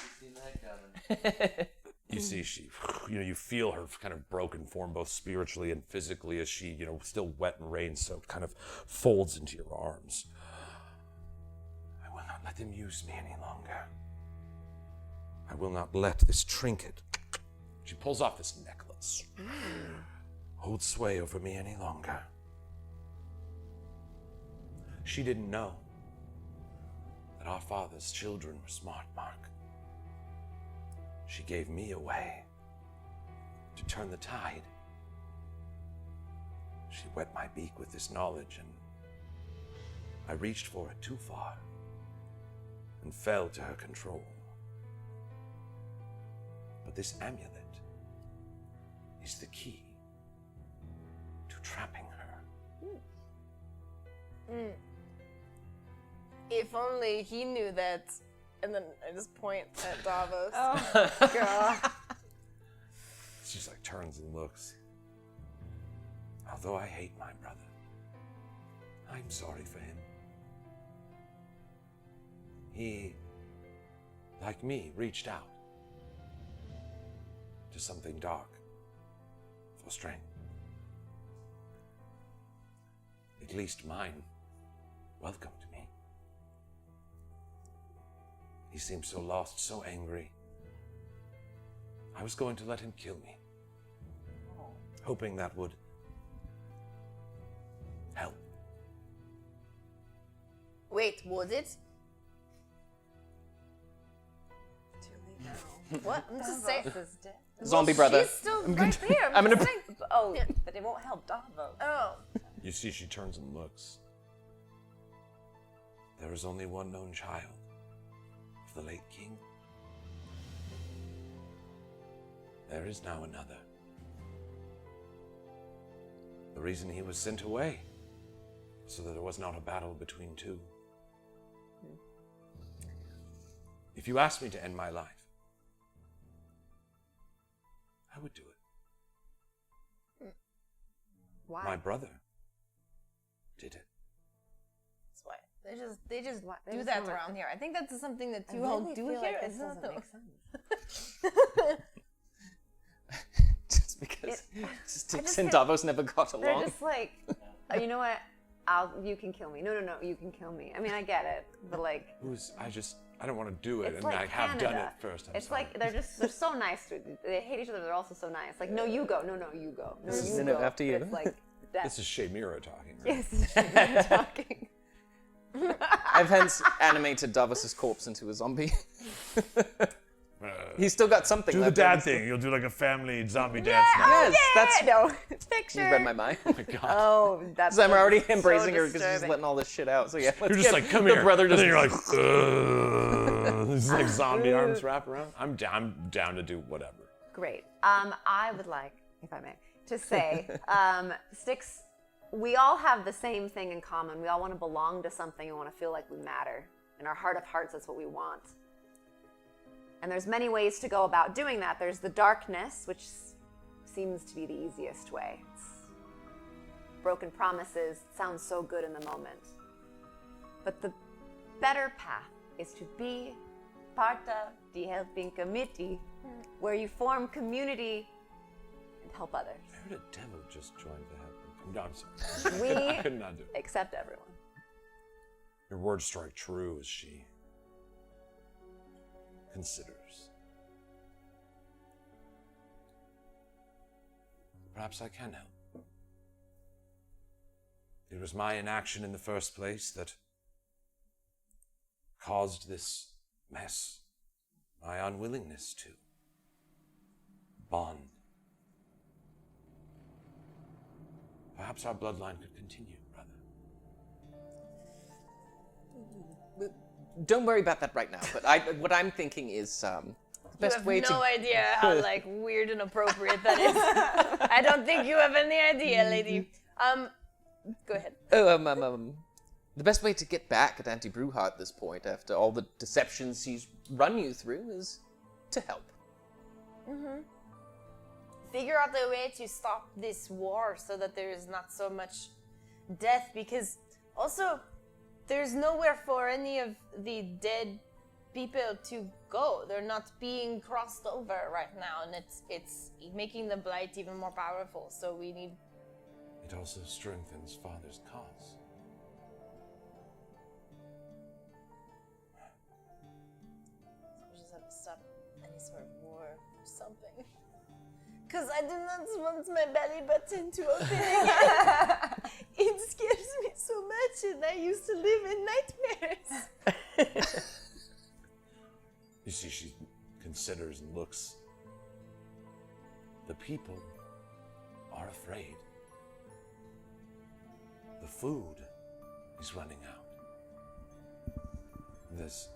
A: You see, you feel her kind of broken form, both spiritually and physically, as she, still wet and rain-soaked, kind of folds into your arms. I will not let them use me any longer. I will not let this trinket. She pulls off this necklace. Hold sway over me any longer. She didn't know that our father's children were smart, Mark. She gave me a way to turn the tide. She wet my beak with this knowledge, and I reached for it too far and fell to her control. But this amulet is the key to trapping her.
B: If only he knew that. And then I just point at Davos.
C: Oh god.
A: She just turns and looks. Although I hate my brother, I'm sorry for him. He, like me, reached out to something dark for strength. At least mine welcomed me. He seemed so lost, so angry. I was going to let him kill me, hoping that would help.
B: Wait, would it?
C: Too late now.
B: What? I'm just saying.
C: Davos is dead.
E: Zombie brother.
B: She's still right there.
E: I'm gonna.
C: Oh, but it won't help Davos.
B: Oh.
A: You see, she turns and looks. There is only one known child of the late king. There is now another. The reason he was sent away, so that there was not a battle between two. If you asked me to end my life, I would do it.
C: Why?
A: My brother did it.
B: That's why. They just
C: They
B: do
C: just
B: that
C: wanna-
B: around here. I think that's something that
C: I
B: you all
C: really
B: do
C: feel
B: here.
C: like this
B: It's not
C: doesn't
B: the-
C: make sense.
E: Just because Styxx and Davos never got
C: They're
E: along.
C: just like, oh, you know what? You can kill me. No, you can kill me. I mean, I get it, but like,
A: I don't want to do it,
C: it's
A: and
C: like
A: I have done
C: Canada.
A: it first. I'm
C: It's
A: sorry.
C: like they're so nice to. They hate each other. They're also so nice. Like, no, you go. No, you go. No,
E: This is
C: you
E: an
C: go.
E: after you.
C: But it's like that.
A: This is Shamira talking. Right?
C: Yes, talking.
E: I've hence animated Davos's corpse into a zombie. He's still got something
A: Do the
E: left.
A: dad thing. You'll do like a family zombie dance now.
E: Yes, that's.
C: No, it's picture.
E: You read my mind.
C: Oh, that's.
E: So I'm already
C: so
E: embracing her because she's
C: disturbing.
E: letting all this shit out. So yeah, let's
A: You're just
E: get
A: like, come
E: the
A: here.
E: brother
A: And
E: just.
A: then you're like, this is like zombie arms wrap around. I'm down to do whatever.
C: Great. I would like, if I may, to say, Styxx, we all have the same thing in common. We all want to belong to something and want to feel like we matter. In our heart of hearts, that's what we want. And there's many ways to go about doing that. There's the darkness, which seems to be the easiest way. It's broken promises sounds so good in the moment. But the better path is to be part of the helping committee, where you form community and help others.
A: I heard a devil just joined the help. No, I'm sorry.
C: We
A: I could not do it.
C: accept everyone.
A: Your words strike true as she considers. Perhaps I can help. It was my inaction in the first place that caused this mess. My unwillingness to bond. Perhaps our bloodline could continue, brother.
E: Don't worry about that right now. But what I'm thinking is the best
B: You have
E: way
B: no
E: to.
B: idea how like weird and appropriate that is. I don't think you have any idea, lady. Go ahead.
E: Oh, the best way to get back at Auntie Bruja at this point, after all the deceptions he's run you through, is to help.
B: Figure out the way to stop this war so that there is not so much death, because also there's nowhere for any of the dead people to go. They're not being crossed over right now, and it's making the blight even more powerful. So we need.
A: It also strengthens Father's cause.
B: We just have to stop any sort of war or something. Because I do not want my belly button to open again. It scares me so much, and I used to live in nightmares.
A: You see, she considers and looks. The people are afraid. The food is running out. There's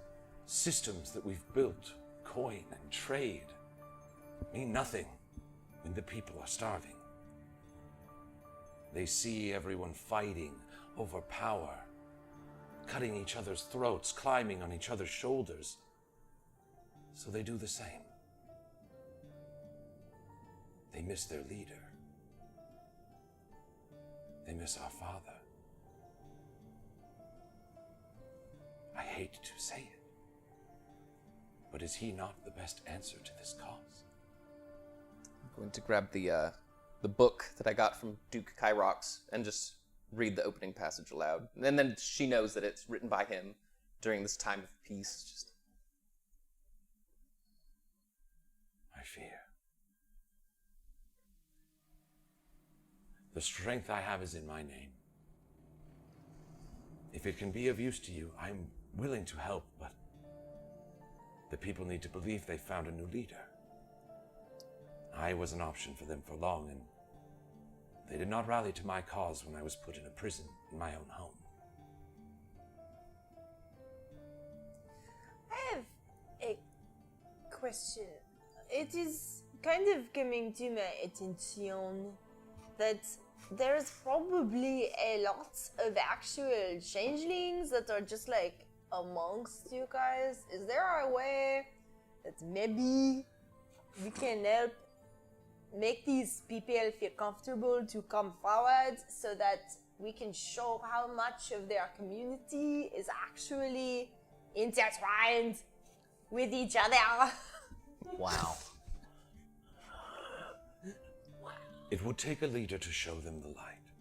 A: systems that we've built, coin and trade, mean nothing when the people are starving. They see everyone fighting over power, cutting each other's throats, climbing on each other's shoulders. So they do the same. They miss their leader. They miss our father. I hate to say it, but is he not the best answer to this cause?
E: I'm going to grab the book that I got from Duke Kyrox and just read the opening passage aloud. And then she knows that it's written by him during this time of peace. Just
A: I fear. The strength I have is in my name. If it can be of use to you, I'm willing to help, but the people need to believe they found a new leader. I was an option for them for long, and they did not rally to my cause when I was put in a prison in my own home.
B: I have a question. It is kind of coming to my attention that there's probably a lot of actual changelings that are just like amongst you guys. Is there a way that maybe we can help make these people feel comfortable to come forward so that we can show how much of their community is actually intertwined with each other?
D: Wow.
A: It would take a leader to show them the light.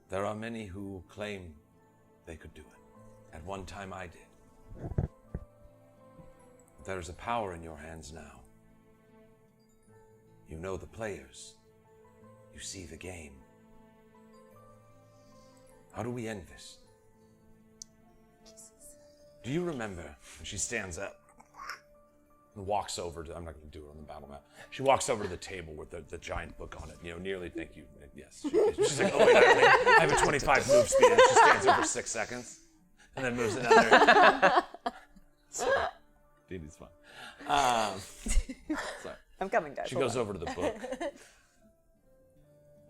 A: There are many who claim they could do it. At one time I did. There is a power in your hands now. You know the players. You see the game. How do we end this? Do you remember when she stands up and walks over to, I'm not going to do it on the battle map. She walks over to the table with the giant book on it, nearly thank you. Yes. She's like, oh wait, I have a 25 move speed, and she stands there for 6 seconds and then moves another. Sorry. D&D's fun. Sorry.
C: I'm coming, guys.
A: She goes over to the book. And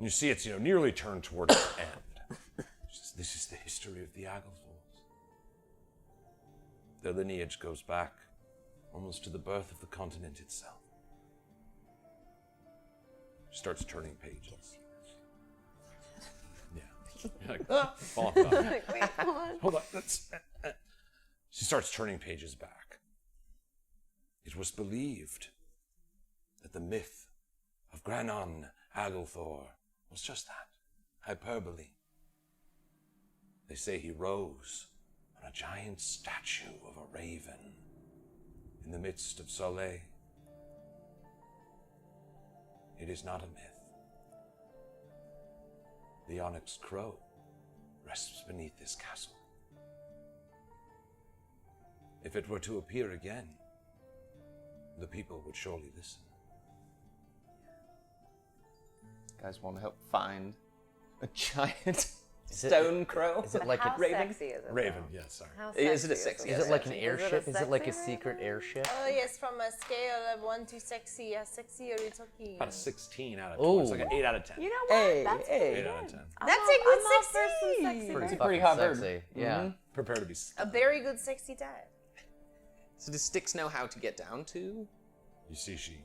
A: you see it's, nearly turned towards the end. She says, this is the history of the Agalthores. Their lineage goes back almost to the birth of the continent itself. She starts turning pages. Yeah. You're like, fall off the top.
C: Wait, hold on.
A: Hold on. She starts turning pages back. It was believed that the myth of Granon Agalthore was just that, hyperbole. They say he rose on a giant statue of a raven in the midst of Soleil. It is not a myth. The onyx crow rests beneath this castle. If it were to appear again, the people would surely listen.
E: guys want to help find a giant stone crow.
D: Is it like
C: How
D: a
E: raven?
C: sexy is it?
A: Raven, yes, sorry.
C: How
E: Is it a
C: sexy
E: sexy?
D: Is it like an
C: Is it a
D: airship? Is it like a
C: sexy
D: secret airship?
B: Oh yes, from a scale of 1 to sexy. How sexy are we talking?
A: About a 16 out of 20. It's like an
D: Ooh.
A: 8 out of 10.
C: You know what?
E: Hey,
C: That's
E: hey.
A: 8 out of 10.
B: That's
C: all-
B: a good
C: I'm all for some
B: sexy.
C: sexy.
D: Pretty
E: pretty
D: fucking
E: hot bird.
D: sexy. Yeah.
A: Prepare to be
B: A very good sexy time.
E: So does Styxx know how to get down to
A: You see, she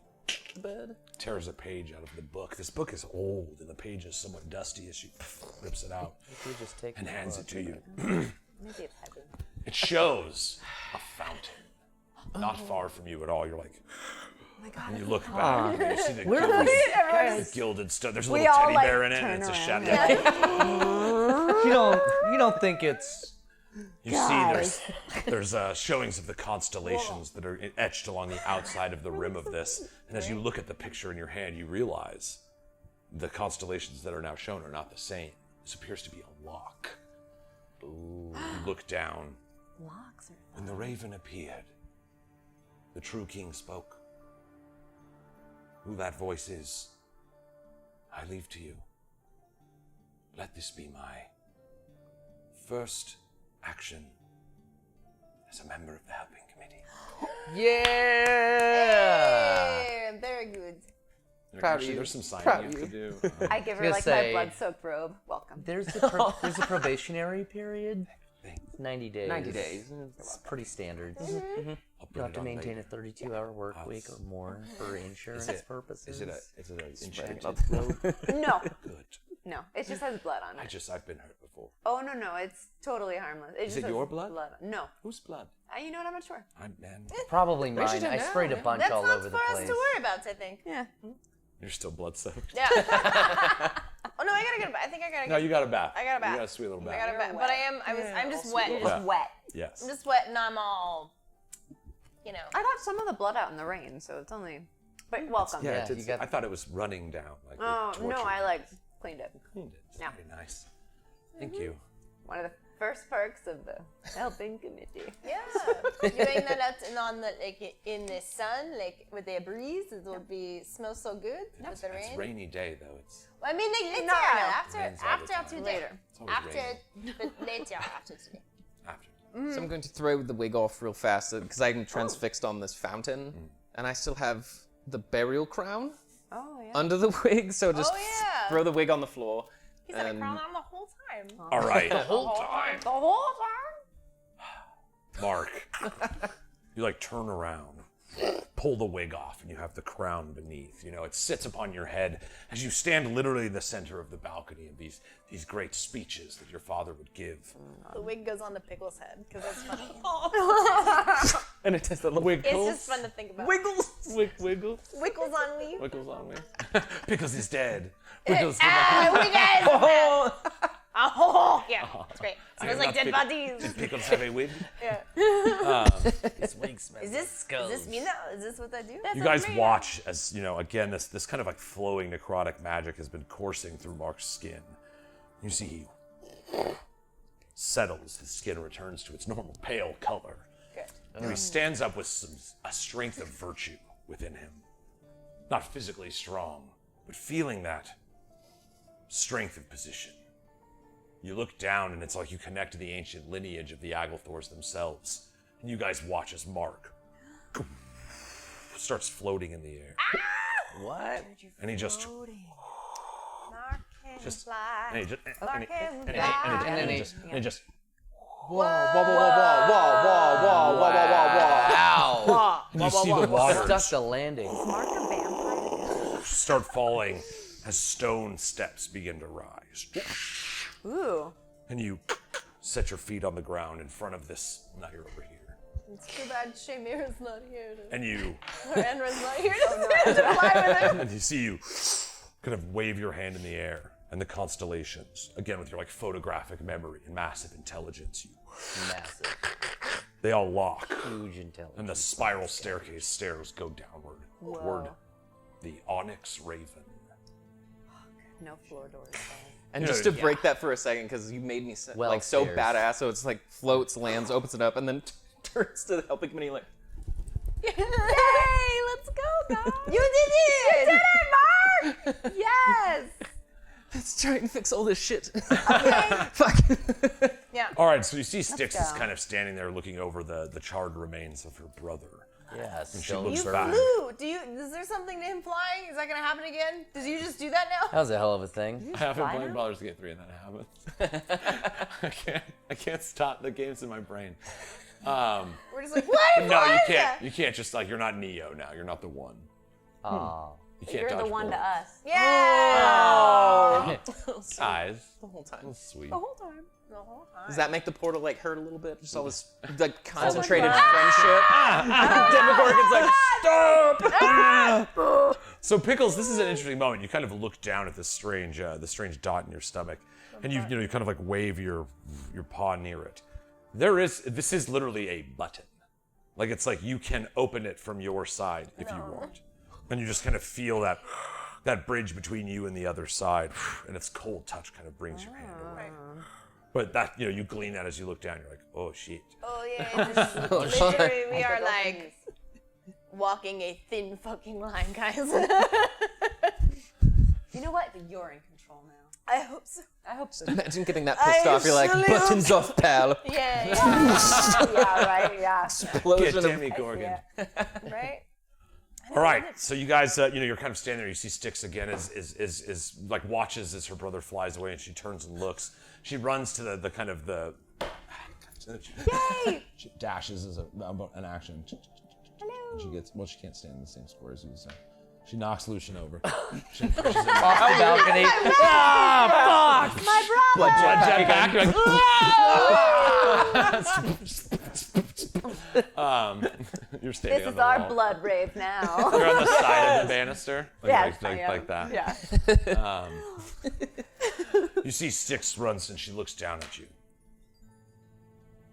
E: the bed?
A: tears a page out of the book. This book is old, and the page is somewhat dusty as she rips it out
D: You just take
A: and
D: the
A: hands
D: book.
A: it to you.
C: Maybe it's heavy.
A: It shows a fountain not far from you at all. You're like,
C: Oh my god.
A: and you look back, and you see the
D: Where
A: gilded,
D: is
C: Everyone
A: the gilded stone. There's a
C: We
A: little
C: all,
A: teddy
C: like,
A: bear in it,
C: turn
A: and it's a
C: around.
A: chateau.
D: You don't think it's
A: You see, there's showings of the constellations that are etched along the outside of the rim of this. And as you look at the picture in your hand, you realize the constellations that are now shown are not the same. This appears to be a lock. Ooh. You look down,
C: Locks are
A: and the raven appeared. The true king spoke. Who that voice is, I leave to you. Let this be my first action as a member of the helping committee.
D: yeah.
B: Hey, very good.
E: Proud of
A: Actually,
E: you.
A: there's some signing
E: Proud
A: you
E: of
A: have to do.
C: I give her
D: gonna
C: like
D: say-
C: my blood-soaked robe. Welcome.
D: There's a probationary period. 90 days.
E: 90 days.
D: It's pretty standard.
A: I'll
D: You
A: put
D: have
A: it
D: to
A: on
D: maintain
A: later.
D: a 32-hour work week or more for insurance purposes.
A: Is it an enchanted
E: up.
A: robe?
C: No,
A: Good.
C: no, it just has blood on it.
A: I've been hurt before.
C: Oh no, it's totally harmless. It just
A: it
C: has
A: your blood?
C: No,
A: Whose blood?
C: you know what? I'm not sure.
A: Man,
D: Probably mine.
E: should
D: I
E: know,
D: sprayed a
E: yeah.
D: bunch
B: That's
D: all
B: not
D: over
B: for
D: the
B: us
D: place.
B: to worry about, I think.
C: Yeah.
A: you're still blood soaked.
B: Yeah. Oh no, I gotta get a bath. I think I gotta
A: No,
B: get.
A: you got a bath.
B: I got a bath.
A: You got a sweet little
B: I
A: bath.
B: got a bath. But I'm just wet.
C: You're just wet.
A: Yes.
B: I'm just wet and I'm all, you know.
C: I got some of the blood out in the rain, so it's only. But welcome.
A: Yeah,
D: Yeah, you got-
A: I thought it was running down. Like
C: Oh
A: they
C: no,
A: tortured
C: I
A: you.
C: like cleaned it.
A: Cleaned it. It's
C: Yeah.
A: very nice. Thank you.
C: One of the first perks of the helping committee.
B: Yeah. Doing that out on the in the sun, like with the breeze, it would be smell so good with the
A: It's
B: rain.
A: a rainy day though. It's
B: Well, I mean, like, later,
C: No.
B: after
A: Rains all the time.
B: today.
C: Later.
A: It's always
B: After,
A: raining.
B: but later after today.
A: after.
E: So I'm going to throw the wig off real fast because I'm transfixed on this fountain, and I still have the burial crown
C: Oh yeah.
E: under the wig. So just
B: yeah.
E: throw the wig on the floor.
B: He's had a
E: and-
B: crown on the whole time.
A: All right,
C: The whole time.
A: Mark. You like turn around, pull the wig off, and you have the crown beneath. You know, it sits upon your head as you stand literally in the center of the balcony of these great speeches that your father would give.
B: The wig goes on the pickle's head because that's funny.
E: And it does the wig.
B: It's just fun to think about.
E: Wiggles. Wiggles.
B: Wiggles on me.
E: Wiggles on me.
A: Pickles is dead. Pickles.
B: Oh, yeah, it's great. Smells like dead bodies.
A: Did Pickles have a wig?
B: Yeah.
D: This wig smells
B: Is this me now? Is this what I do?
A: You guys watch as, you know, again, this kind of like flowing necrotic magic has been coursing through Mark's skin. You see he settles, his skin returns to its normal pale color.
B: Good.
A: And he stands up with a strength of virtue within him. Not physically strong, but feeling that strength of position. You look down and it's like you connect to the ancient lineage of the Agalthores themselves. And you guys watch as Mark starts floating in the air.
D: What?
A: And he just
B: Mark can
A: Just-
B: fly.
A: and he just
B: Mark can fly.
A: and he just
E: Whoa, whoa, whoa, whoa, whoa, whoa, whoa, whoa, whoa, whoa, whoa.
D: Ow!
A: and you see the waters
D: Stuck the landing.
C: Mark a vampire.
A: start falling as stone steps begin to rise.
C: Ooh.
A: And you set your feet on the ground in front of this. Now you're over here.
B: It's too bad Shamira's not here.
A: And you
B: Or Enra's not here to fly with her.
A: and you see you kind of wave your hand in the air, and the constellations, again with your like photographic memory and massive intelligence,
D: Massive.
A: they all lock,
D: Huge intelligence.
A: and the spiral staircase stairs go downward toward the Onyx Raven.
C: No floor doors. Guys.
E: And
A: You
E: just
A: know,
E: to break that for a second, because you made me
D: Well,
E: like so
D: stairs.
E: badass, so it's like floats, lands, opens it up, and then turns to the helping committee like,
C: Yay! Let's go, guys.
B: You did it!
C: You did it, Mark! Yes.
E: Let's try and fix all this shit.
B: Okay.
E: Fuck.
B: Yeah.
A: All right, so you see Styxx is
C: go.
A: kind of standing there looking over the charred remains of her brother.
D: Yeah,
A: she
D: still
A: looks
B: You
A: back.
B: flew. Is there something to him flying? Is that gonna happen again? Did you just do that now?
D: That was a hell of a thing.
A: I haven't played Baldur's Gate 3 and that happens. I can't stop the games in my brain.
B: We're just like, what?
A: No, you
B: What?
A: can't. You can't just like you're not Neo now. You're not the one.
D: Aw.
A: You can't
C: You're
A: dodge
C: the one to
A: bullets.
C: us.
B: Yeah.
A: Eyes.
E: The whole time.
A: Sweet.
B: The whole time.
E: Does that make the portal like hurt a little bit? Just all this like concentrated friendship. Demogorgon's like, stop!
A: So Pickles, this is an interesting moment. You kind of look down at this strange dot in your stomach, and you kind of like wave your paw near it. This is literally a button. Like it's like you can open it from your side if you want, and you just kind of feel that bridge between you and the other side, and its cold touch kind of brings your hand away. But that you glean that as you look down. You're like, oh shit.
B: Oh yeah. Literally, we are like walking a thin fucking line, guys.
C: You know what? But you're in control now.
B: I hope so.
C: I hope so.
E: Imagine getting that pissed off. You're like,
B: absolutely
E: buttons off, pal.
B: Yeah.
C: Yeah, right. Yeah.
E: Explosion
A: Get
E: of
A: Tammy Gorgon.
B: Right.
A: All right, so you guys, you're kind of standing there. You see Styxx again is like watches as her brother flies away, and she turns and looks. She runs to the kind of the.
C: Yay!
G: She dashes as an action. And she gets, she can't stand in the same square as you, so she knocks Lucian over. She pushes him
D: Off the balcony.
C: My brother!
A: jetpack. You're standing
C: This
A: on
C: is
A: the
C: our
A: wall.
C: blood rave now.
A: You're on the side of the banister,
C: Yes,
A: like that.
C: Yeah.
A: You see Styxx runs and she looks down at you.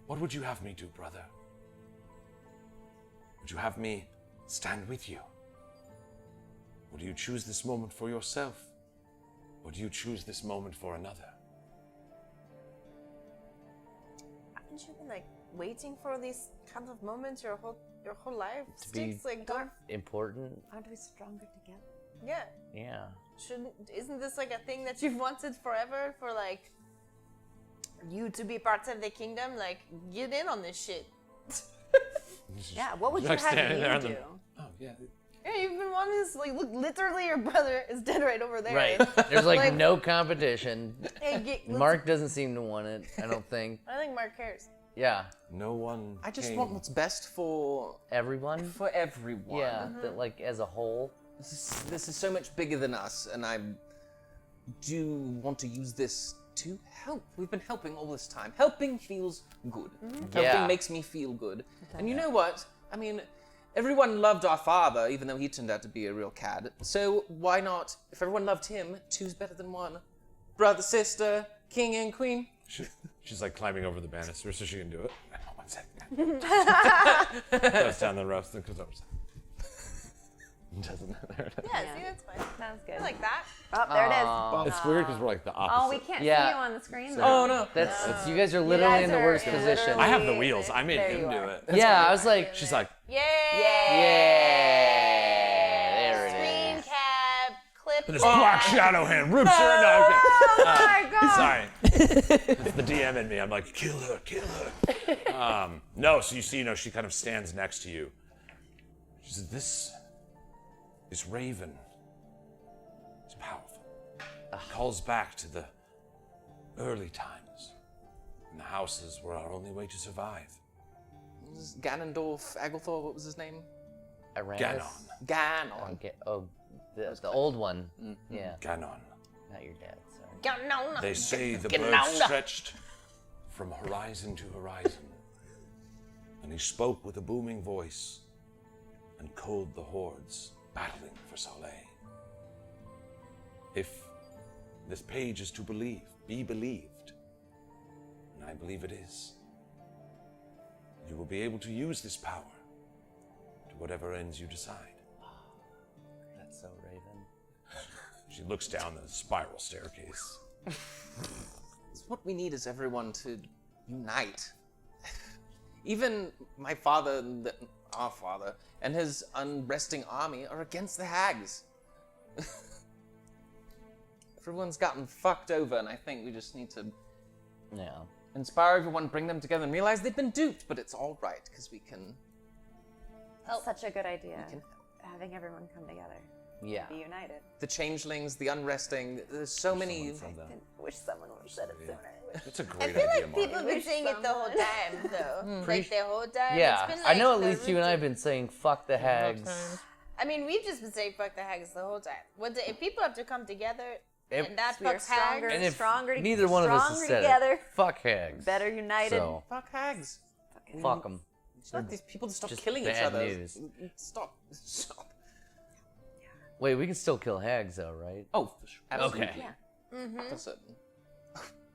A: What would you have me do, brother? Would you have me stand with you? Or do you choose this moment for yourself? Or do you choose this moment for another?
B: Haven't you been like waiting for these kinds of moments your whole life?
D: To be
B: Styxx, like don't.
D: Important.
C: Aren't we stronger together?
B: Yeah.
D: Yeah.
B: Isn't this like a thing that you've wanted forever for like you to be part of the kingdom? Like get in on this shit.
C: Yeah, what would you
A: Like
C: have
A: standing there
C: me
A: in the-
C: do?
A: Oh, yeah.
B: Yeah, you've been wanting this. Like, look, literally, your brother is dead right over there.
D: Right. There's like,
B: Like-
D: no competition.
B: Hey,
D: Mark doesn't seem to want it, I don't think.
B: I think Mark cares.
D: Yeah.
A: No one.
E: I just
A: came.
E: want what's best for
D: Everyone?
E: everyone.
D: Yeah, that like as a whole.
E: This is so much bigger than us, and I do want to use this to help. We've been helping all this time. Helping feels good. Helping
D: Yeah.
E: makes me feel good. And you know what? I mean, everyone loved our father, even though he turned out to be a real cad. So why not, if everyone loved him, two's better than one. Brother, sister, king and queen.
A: She's like climbing over the banister so she can do it. 1 second. Goes down the ropes and comes over. Doesn't there?
B: Yeah, see, that's fine.
C: Sounds good.
B: I like that.
C: Oh, there it is.
A: It's weird because we're like the opposite.
C: Oh, we can't
D: Yeah.
C: see you on the screen.
E: Oh no.
D: That's you guys are literally
C: guys
D: in the
C: are
D: worst
C: in
D: position.
C: literally-
A: I have the wheels. I made
C: There
A: him
C: you
A: do
C: are.
A: it.
D: Yeah, I was like,
A: She's like,
B: Yay!
D: there it
B: Screen
D: is.
B: cap, clip.
A: this black shadow hand rips her. No, okay.
C: Oh my god!
A: Sorry. It's the DM in me. I'm like, kill her, kill her. No, so you see, she kind of stands next to you. She said, this raven is powerful. It calls back to the early times when the houses were our only way to survive.
E: Ganondorf, Agalthore, what was his name?
A: Ganon.
E: Ganon.
D: Okay. Oh, the old one. Yeah.
A: Ganon.
D: Not your dad. Sorry.
B: Ganon.
A: They say the
B: Ganon.
A: bird stretched from horizon to horizon, and he spoke with a booming voice and called the hordes battling for Soleil. If this page is to be believed, and I believe it is, you will be able to use this power to whatever ends you decide.
D: That's so Raven.
A: She looks down the spiral staircase.
E: What we need is everyone to unite. Even my father, our father, and his unresting army are against the hags. Everyone's gotten fucked over, and I think we just need to
D: Yeah.
E: inspire everyone, bring them together, and realize they've been duped, but it's all right, because we can...
C: That's such a good idea. Having everyone come together,
D: Yeah.
C: be united.
E: The changelings, the unresting, there's so many...
C: I wish someone would have said it sooner.
G: It's a
B: I
G: great
B: feel
G: idea,
B: like people have been
C: Wish
B: saying it the whole time, though. Like the whole time.
D: Yeah.
B: It's been,
D: I know
B: like,
D: at least you and I have been saying fuck the hags.
B: I mean, we've just been saying fuck the hags the whole time. If people have to come together,
D: If-
B: and that
C: We are
B: fucks
C: stronger,
B: hags,
D: And if
C: stronger,
D: neither one of us has
C: stronger
D: said
C: together,
D: it, fuck hags.
C: better united.
D: So,
E: Fuck hags.
D: fuck them.
E: Let these people just stop
D: Just
E: killing each
D: bad
E: other.
D: news.
E: Stop. Stop.
D: Wait, we can still kill hags though, right?
E: Oh, for sure. Absolutely.
D: Okay.
E: That's it.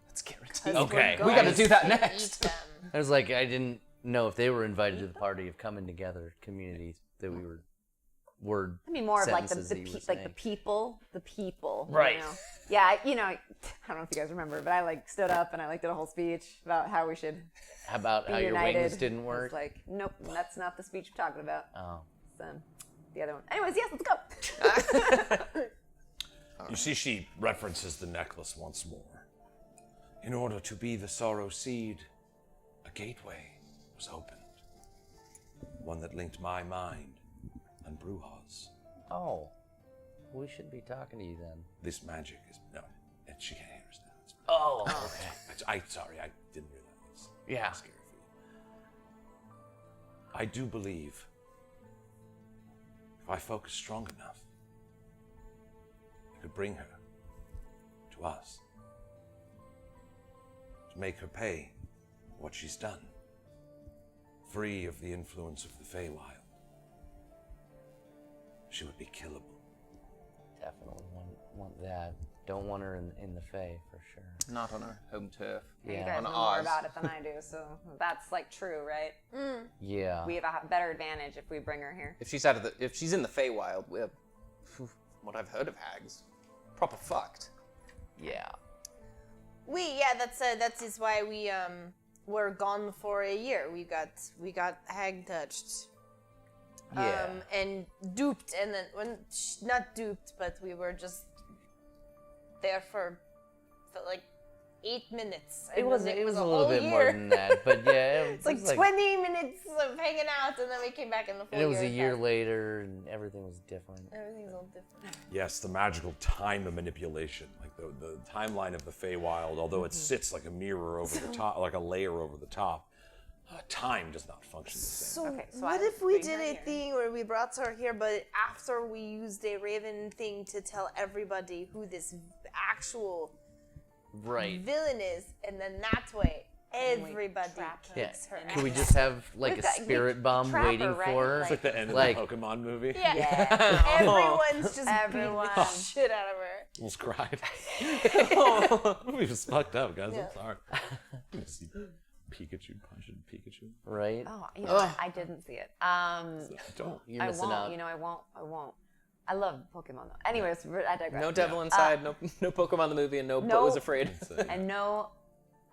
E: That's guaranteed.
D: Okay.
E: We gotta do that
B: eat
E: next.
B: them.
D: I was like, I didn't know if they were invited to the party of coming together community that we were. Word.
C: I mean, more of like
D: sentences that you were
C: like the
D: saying.
C: people.
D: Right.
C: You know? Yeah, you know, I don't know if you guys remember, but I like stood up and I like did a whole speech about how we should
D: How about
C: be
D: how your
C: united.
D: wings didn't
C: I was
D: work?
C: like, nope, that's not the speech we're talking about.
D: Oh.
C: So, the other one. Anyways, yes, let's go.
A: You see, she references the necklace once more. In order to be the sorrow seed, a gateway was opened. One that linked my mind and Bruha's.
D: Oh. We should be talking to you then.
A: This magic is she can't hear us now. It's,
D: Oh. Okay.
A: sorry, I didn't realize.
D: Yeah.
A: I'm scary for you. I do believe if I focus strong enough, I could bring her to us. To make her pay what she's done. Free of the influence of the Feywild. She would be killable.
D: Definitely want that. Don't want her in the Fae for sure.
E: Not on our home turf.
C: You
D: Yeah.
C: guys
E: On
C: know
E: Oz.
C: more about it than I do, so that's like true, right?
D: Yeah.
C: We have a better advantage if we bring her here.
E: If she's in the Feywild, we're, from what I've heard of hags, proper fucked.
D: Yeah.
B: That is why we were gone for a year. We got hag touched.
D: Yeah.
B: And duped, and then not duped, but we were just there for like 8 minutes.
D: It was
B: then
D: a
B: whole
D: little bit more
B: year.
D: than that, but yeah, it
B: It's like
D: was
B: 20 minutes of hanging out, and then we came back in the full
D: and it was
B: year.
D: a year later, and everything was different.
B: Everything's all different.
A: Yes, the magical time of manipulation, like the timeline of the Feywild, although it sits like a mirror over the top, like a layer over the top, time does not function the same.
B: So,
C: Okay, so
B: what
C: I
B: if we
C: bring
B: did
C: her
B: a
C: here.
B: thing where we brought her here, but after we used a raven thing to tell everybody who this actual
D: Right.
B: villain is, and then that way everybody
C: trap her.
B: kicks her
D: Can we
B: ass.
D: just have like a
C: We've got-
D: spirit bomb
C: trap her,
D: waiting
C: right?
D: for her?
C: Like-
A: Like the end of
D: Like-
A: the Pokemon movie.
B: Yeah. Everyone's just
C: Everyone.
B: beating the shit out of her.
A: Almost cried. The movie was fucked up, guys.
B: Yeah.
A: I'm sorry. You see Pikachu punching Pikachu.
D: Right?
C: Oh, you know, what? I didn't see it.
A: Don't.
D: You're
C: I
D: missing
C: won't.
D: out.
C: You know, I won't. I love Pokemon though. Anyways, I digress.
E: No devil inside, no Pokemon the movie, and no Bo is afraid.
C: And no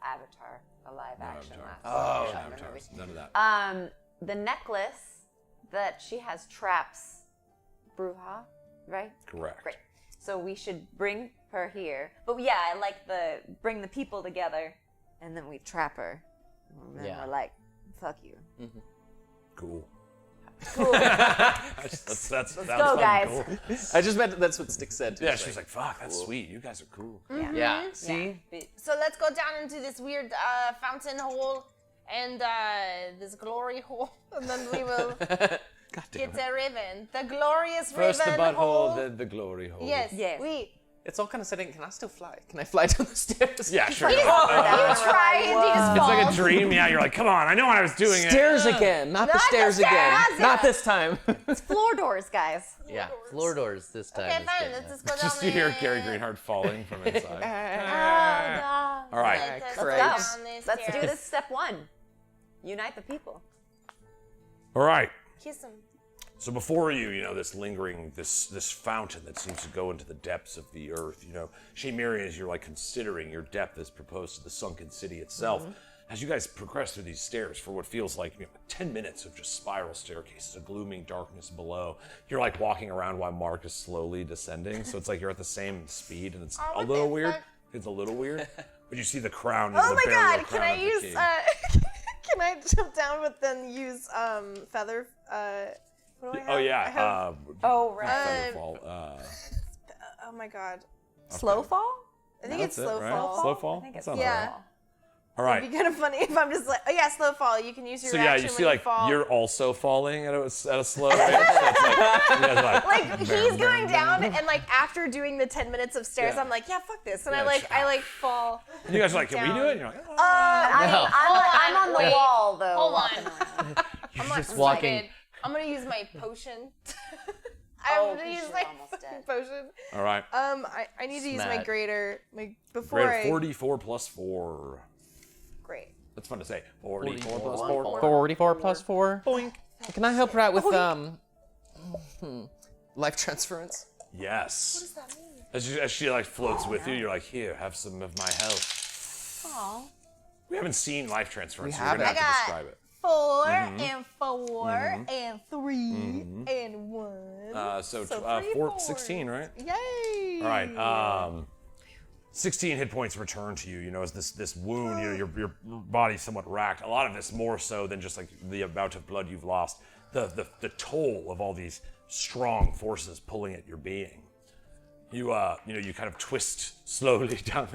C: Avatar, a live action last
A: Oh,
C: year.
A: avatars. None of that.
C: The necklace that she has traps Bruja, right?
A: Correct.
C: Great. So we should bring her here. But yeah, I like the bring the people together, and then we trap her. And then
D: Yeah.
C: we're like, fuck you.
A: Cool.
C: Cool.
A: That's
C: go,
A: fucking
C: guys.
A: Cool.
E: I just meant that's what Styxx said. Too.
A: Yeah,
E: It's
A: she was like, "Fuck, that's sweet. You guys are cool."
D: Yeah. See?
B: So let's go down into this weird fountain hole and this glory hole, and then we will
A: God damn
B: get
A: it.
B: a raven. The glorious
A: First the
B: raven hole.
A: butthole, then the glory hole.
B: Yes,
C: Yes.
B: we.
E: It's all kind of setting. Can I still fly? Can I fly down the stairs?
A: Yeah, sure.
B: You try and you just
A: It's
B: fall.
A: like a dream. Yeah, you're like, come on. I know when I was doing it.
E: Stairs again, not the
B: Not the
E: stairs
B: stairs.
E: again. Not this time.
C: It's floor doors, guys.
D: Yeah. Floor doors this time.
B: Okay,
D: is
B: fine.
D: getting
B: Let's
D: it.
B: just go down
A: Just you hear
B: there.
A: Gary Greenhard falling from inside.
C: Oh, God.
A: All right.
B: Let us
E: Christ.
B: go
C: Go.
B: down these
C: Let's do
B: stairs.
C: this. Step one. Unite the people.
A: All right.
B: Kiss him.
A: So before you, this lingering, this fountain that seems to go into the depths of the earth, Shemiri, as you're like considering your depth as proposed to the sunken city itself, as you guys progress through these stairs for what feels like 10 minutes of just spiral staircases, a glooming darkness below. You're like walking around while Mark is slowly descending, so it's like you're at the same speed, and it's a little weird. It's a little weird, but you see the crown.
B: Oh
A: the
B: my
A: burial
B: god, can
A: crown
B: I
A: of the
B: use
A: king.
B: can I jump down but then use feather what do I have?
A: Oh yeah.
B: I have,
C: Oh, right.
A: Featherfall.
B: oh my god.
C: Slow fall?
B: I think
A: That's
B: it's slow
A: right?
B: fall.
A: Slow fall.
C: I think it's
A: That sounds
B: yeah.
A: right. All right.
B: It'd be kind of funny if I'm just like, oh yeah, slow fall. You can use your
A: So yeah,
B: reaction
A: you see
B: when
A: like
B: you fall.
A: you're also falling at a slow rate. So it's like, you guys are
B: Like he's going down, and like after doing the 10 minutes of stairs,
A: Yeah.
B: I'm like, yeah, fuck this, and
A: Yeah,
B: I like fall.
A: And you guys are like, can we do it? And you're like, oh.
C: I'm on the
B: Wait.
C: wall, though.
B: Hold
C: walking
B: on.
C: around.
B: I'm not
D: just walking.
B: excited. I'm gonna use my potion.
C: Oh,
B: I'm gonna
C: 'cause
B: use
C: you're
B: my
C: almost dead.
B: potion.
A: All right.
B: I need to use my
D: Smack.
B: greater before
A: Grade
B: I.
A: 44 plus 4.
B: Great.
A: That's fun to say. 44 plus 4.
E: 44 plus 4. Boink. Can I help her out with life transference?
A: Yes.
B: What does that mean?
A: As she like floats with you, you're like, here, have some of my health.
B: Aw.
A: We haven't seen life transference, so
E: We
A: you're gonna have
E: haven't.
A: to
B: I got-
A: describe it.
B: 4 and 4 and 3 and 1.
A: So
B: three
A: 4,
B: fours.
A: 16, right?
B: Yay!
A: All right. 16 hit points return to you. You know, as this wound, your body's somewhat racked. A lot of this more so than just like the amount of blood you've lost. The toll of all these strong forces pulling at your being. You you kind of twist slowly down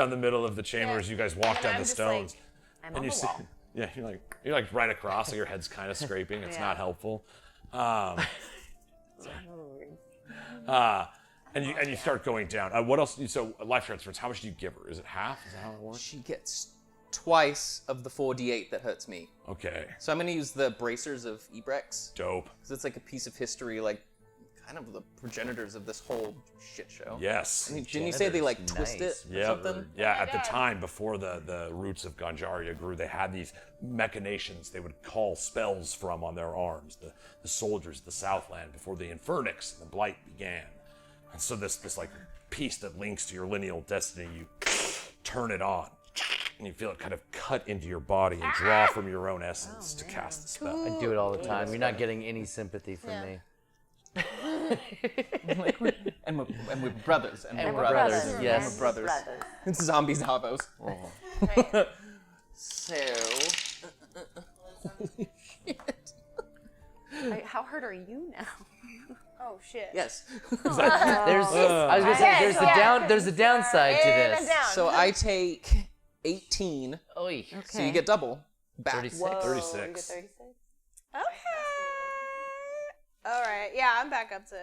A: the middle of the chamber as you guys walk
B: And
A: down
B: I'm
A: the
B: just
A: stones.
C: I'm
A: And
C: on
A: you
C: the
A: see,
C: wall.
A: yeah, you're like right across, so your head's kind of scraping. It's not helpful. And you start going down. What else? So life transference. How much do you give her? Is it half? Is that how it works?
E: She gets twice of the 4d8 that hurts me.
A: Okay.
E: So I'm gonna use the bracers of Ebrex,
A: Dope.
E: because it's like a piece of history, like kind of the progenitors of this whole shit show.
A: Yes.
E: Didn't you say they like twist
D: Nice.
E: it or
A: Yeah,
E: something?
A: yeah. At the time, before the roots of Ganjaria grew, they had these machinations they would call spells from on their arms. The soldiers of the Southland before the Infernix and the Blight began. And so this like piece that links to your lineal destiny, you turn it on, and you feel it kind of cut into your body and draw from your own essence to cast the spell.
D: I do it all the time. You're not getting any sympathy from me.
E: And we're brothers. And we're
D: we're
E: brothers.
D: brothers, yes.
E: We're brothers. It's zombie Davos.
B: Right.
E: So.
C: How hurt are you now?
B: Oh shit.
E: Yes.
D: There's, I was gonna say, there's a downside to
B: And
D: this.
B: I'm down.
E: So I take 18.
D: Oy.
E: So you get double back.
D: 36.
A: 36.
B: Okay. All right. Yeah, I'm back up to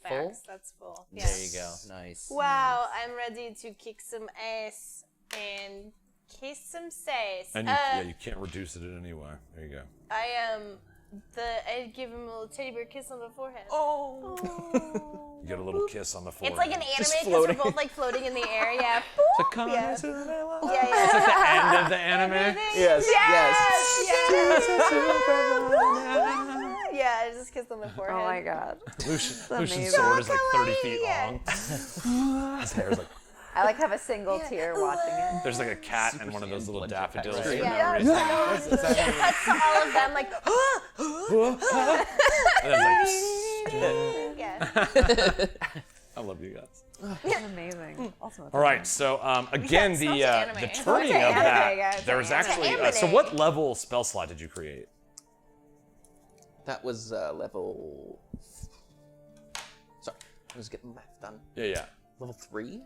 D: Full?
B: max. That's full.
D: There you go. Nice.
B: Wow, I'm ready to kick some ass and kiss some sass.
A: And you can't reduce it in any way. There you go.
B: I'd give him a little teddy bear kiss on the forehead.
E: Oh.
A: You get a little kiss on the forehead.
B: It's like an anime
E: Just
B: because we're
E: floating.
B: both like floating in the air. Yeah.
A: So come
B: Yeah.
A: to the villa.
B: Yeah, yeah.
A: The end of the anime.
E: Yes.
B: Yeah, I just kissed on the forehead.
C: Oh my god.
A: Lucian's
C: amazing.
A: sword is like 30 feet
B: Yeah.
A: long. His hair is like.
C: I like have a single tear watching it.
A: There's like a cat and one of those little daffodils for no
B: Yeah.
A: reason.
B: Cuts to all of them like.
A: And then
B: Yeah.
A: I love you guys.
C: It's amazing. Also,
A: All right, so again,
B: stop
A: the
B: the anime.
A: the
B: Stop
A: turning
B: the
A: of
B: anime,
A: that,
B: guys.
A: there was
B: Stop the
A: actually. So
B: anime.
A: what level spell slot did you create?
E: That was level. Sorry, I was getting math done.
A: Yeah.
E: Level 3?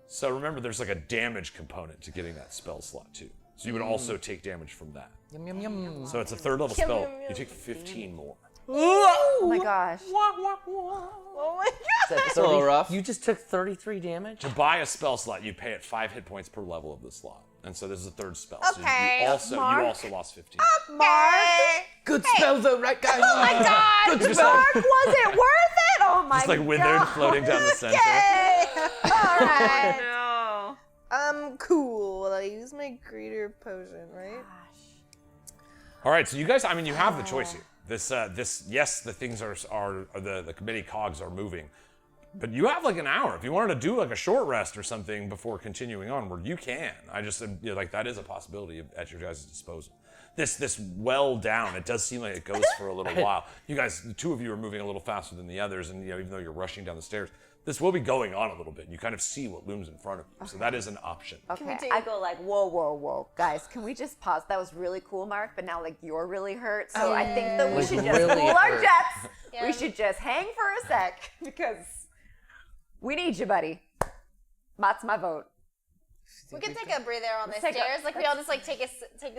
A: So remember, there's like a damage component to getting that spell slot too. So you would also take damage from that.
E: Yum yum yum.
A: So it's a third level
B: Yum,
A: spell.
B: yum, yum.
A: You take 15 more.
C: oh my gosh.
B: Oh my god.
E: It's a little rough.
D: You just took 33 damage?
A: To buy a spell slot, you pay it 5 hit points per level of the slot, and so this is a third spell.
B: Okay,
A: So you also lost 15.
B: Mark.
E: Good spell though, right guys?
B: Oh my god.
A: Just like,
C: Was it worth it? Oh my
A: just like withered, floating down the center.
B: Okay. All right.
C: No.
B: Cool. Well, I use my greater potion, right?
A: All right, so you guys, I mean, you have the choice here. Yes, the things are the committee cogs are moving. But you have like an hour. If you wanted to do like a short rest or something before continuing onward, you can. I just said, like that is a possibility at your guys' disposal. This well down, it does seem like it goes for a little while. You guys, the two of you are moving a little faster than the others, and even though you're rushing down the stairs, this will be going on a little bit. You kind of see what looms in front of you, so that is an option.
C: Okay, I go like, whoa, guys, can we just pause? That was really cool, Mark, but now like you're really hurt, so I think that we should just
D: really
C: cool our
D: hurt.
C: jets.
B: Yeah.
C: We should just hang for a sec because we need you, buddy. That's my vote.
B: We could take a breather on the
C: take a-
B: stairs. Like we all just like take a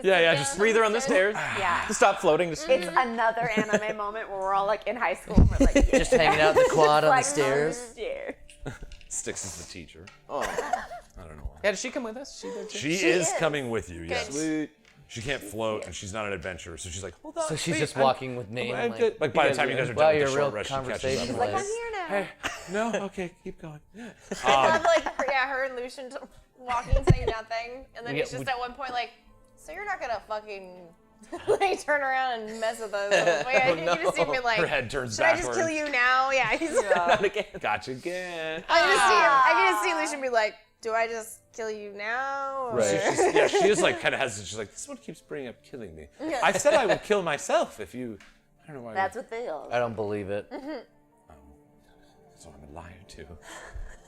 A: Yeah,
B: sit
A: just
B: down
E: Breather on the stairs.
C: Yeah.
E: Stop floating. Just
C: It's another anime moment where we're all like in high school and we're like, yeah.
D: Just hanging out in the quad on the
C: Like,
D: stairs.
C: stairs.
A: Styxx is the teacher.
E: Oh.
A: I don't know why.
E: Yeah, did she come with us? She there too?
A: She is coming with you, yes.
E: Sweet.
A: She can't float, and she's not an adventurer, so she's like, hold on.
D: So she's
A: wait,
D: just
A: I'm-
D: walking with me.
A: I'm
D: and,
A: good. Like by the time you guys are
D: wow,
A: done with
D: you're
A: the
D: real
A: short rest, she catches up.
D: conversation.
A: and
C: Like, I'm
A: like,
C: here now.
A: hey, no, okay, keep going.
B: I love like her and Lucian walking saying nothing, and then
D: Yeah,
B: he's just
D: we-
B: at one point like, so you're not gonna fucking like turn around and mess with us? Like, you just see me like,
A: Her head turns
B: should I
A: backwards.
B: just kill you now? Yeah, he's.
A: Gotcha again.
B: I can just see Lucian be like, do I just kill you now? Or?
A: She is like kind of hesitant. She's like, this one keeps bringing up killing me. I said I would kill myself if you. I don't know why.
C: That's what they are.
D: I don't believe it.
A: So I'm a liar too.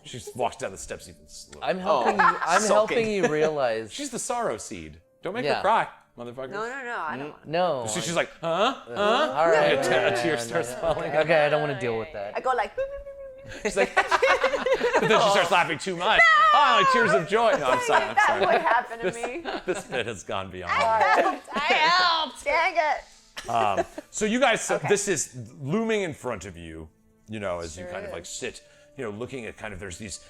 A: She just walks down the steps even slower.
D: I'm helping you. I'm
E: sulking.
D: helping you realize.
A: She's the sorrow seed. Don't make
D: Yeah.
A: her cry, motherfucker.
C: No, I don't.
D: No.
A: She's like, huh?
D: All right.
A: A tear starts falling.
D: Okay, I don't want to deal with that.
C: I go like,
A: She's like, but then she starts laughing too much. Oh, like tears of joy. No, I'm sorry. I'm
C: that's
A: sorry.
C: what happened to me.
A: This bit has gone beyond.
B: I helped.
C: Dang it.
A: So you guys, this is looming in front of you, as you kind of like sit, looking at kind of, there's these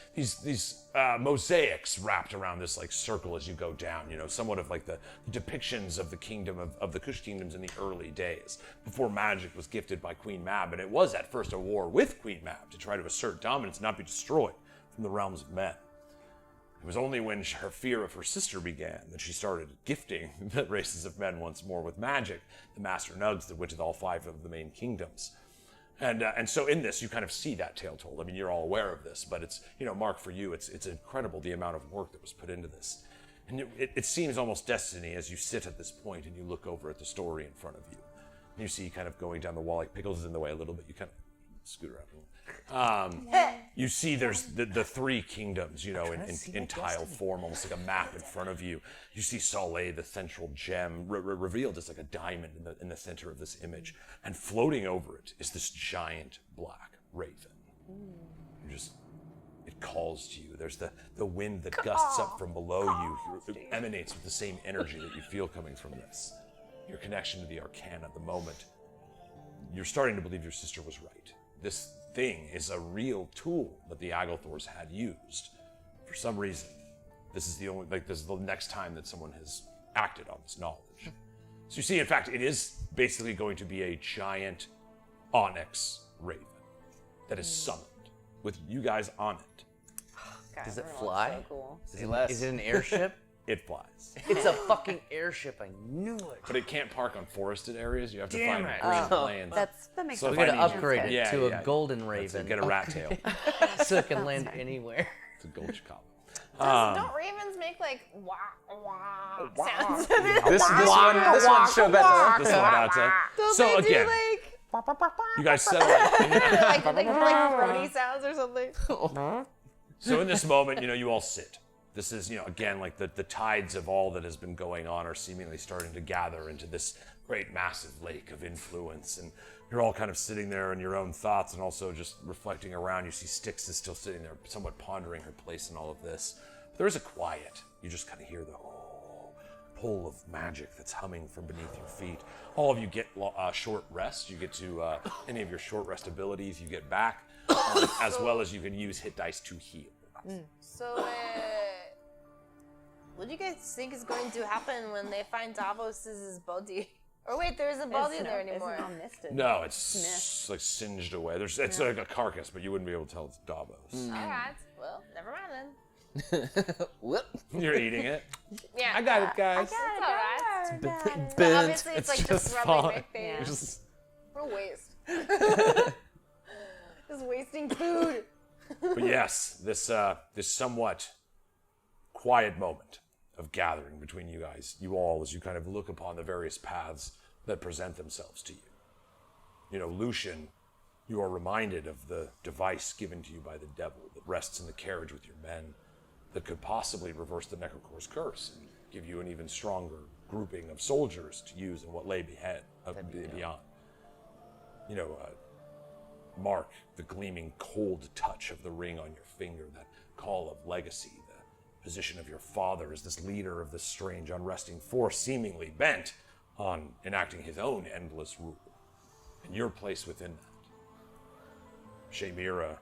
A: mosaics wrapped around this like circle as you go down, somewhat of like the depictions of the kingdom of the Kush kingdoms in the early days, before magic was gifted by Queen Mab, and it was at first a war with Queen Mab to try to assert dominance and not be destroyed from the realms of men. It was only when her fear of her sister began that she started gifting the races of men once more with magic, the Master Nugs that went to all 5 of the main kingdoms. And so in this, you kind of see that tale told. I mean, you're all aware of this, but it's, Mark, for you, it's incredible the amount of work that was put into this. And it seems almost destiny as you sit at this point and you look over at the story in front of you. And you see kind of going down the wall, like Pickles is in the way a little bit, you kind of scoot around a little. You see there's the 3 kingdoms, in tile form, almost like a map in front of you. You see Soleil, the central gem, revealed as like a diamond in the center of this image. And floating over it is this giant black raven. It calls to you. There's the wind that gusts up from below you. It emanates with the same energy that you feel coming from this. Your connection to the arcana, the moment. You're starting to believe your sister was right. This thing is a real tool that the Agalthores had used. For some reason, this is the next time that someone has acted on this knowledge. So you see, in fact, it is basically going to be a giant onyx raven that is summoned with you guys on it.
D: Does it fly?
C: So cool.
D: Is it an airship?
A: It flies.
D: It's a fucking airship. I knew it.
A: But it can't park on forested areas. You have to
D: Damn
A: find
D: it.
A: green plains.
C: That makes
A: So
C: sense.
D: We gotta
A: I need you-
D: upgrade it
A: Yeah,
D: to
A: yeah.
D: a golden
A: Let's
D: raven.
A: get a rat tail.
D: So it can land anywhere.
A: It's a gold chicop.
B: Don't ravens make like wah wah sounds?
E: This one showed that.
A: This one out to. So
B: They do,
A: again,
B: like,
A: you guys settle in.
B: like throaty sounds or something.
A: So in this moment, you all sit. This is, again, like the tides of all that has been going on are seemingly starting to gather into this great massive lake of influence. And you're all kind of sitting there in your own thoughts and also just reflecting around. You see Styxx is still sitting there, somewhat pondering her place in all of this. But there is a quiet. You just kind of hear the pull of magic that's humming from beneath your feet. All of you get short rest. You get to any of your short rest abilities you get back, as well as you can use hit dice to heal.
B: So, what do you guys think is going to happen when they find Davos's body? Or wait, there isn't body there anymore.
C: Isn't all misted.
A: No, it's like singed away. It's like a carcass, but you wouldn't be able to tell it's Davos.
B: All right. Well, never mind then.
E: Whoop.
A: You're eating it.
B: Yeah.
A: I got it, guys.
B: It's all right.
E: Bent.
B: Obviously, it's like just rubbing my
A: fine.
B: face.
A: It's just-
B: What a waste. Just wasting food.
A: But yes, this somewhat quiet moment of gathering between you guys, you all, as you kind of look upon the various paths that present themselves to you. You know, Lucian, you are reminded of the device given to you by the devil that rests in the carriage with your men that could possibly reverse the Necrocore's curse and give you an even stronger grouping of soldiers to use in what lay beyond. You know, Mark, the gleaming cold touch of the ring on your finger, that call of legacy, the position of your father as this leader of this strange unresting force seemingly bent on enacting his own endless rule, and your place within that. Shamira,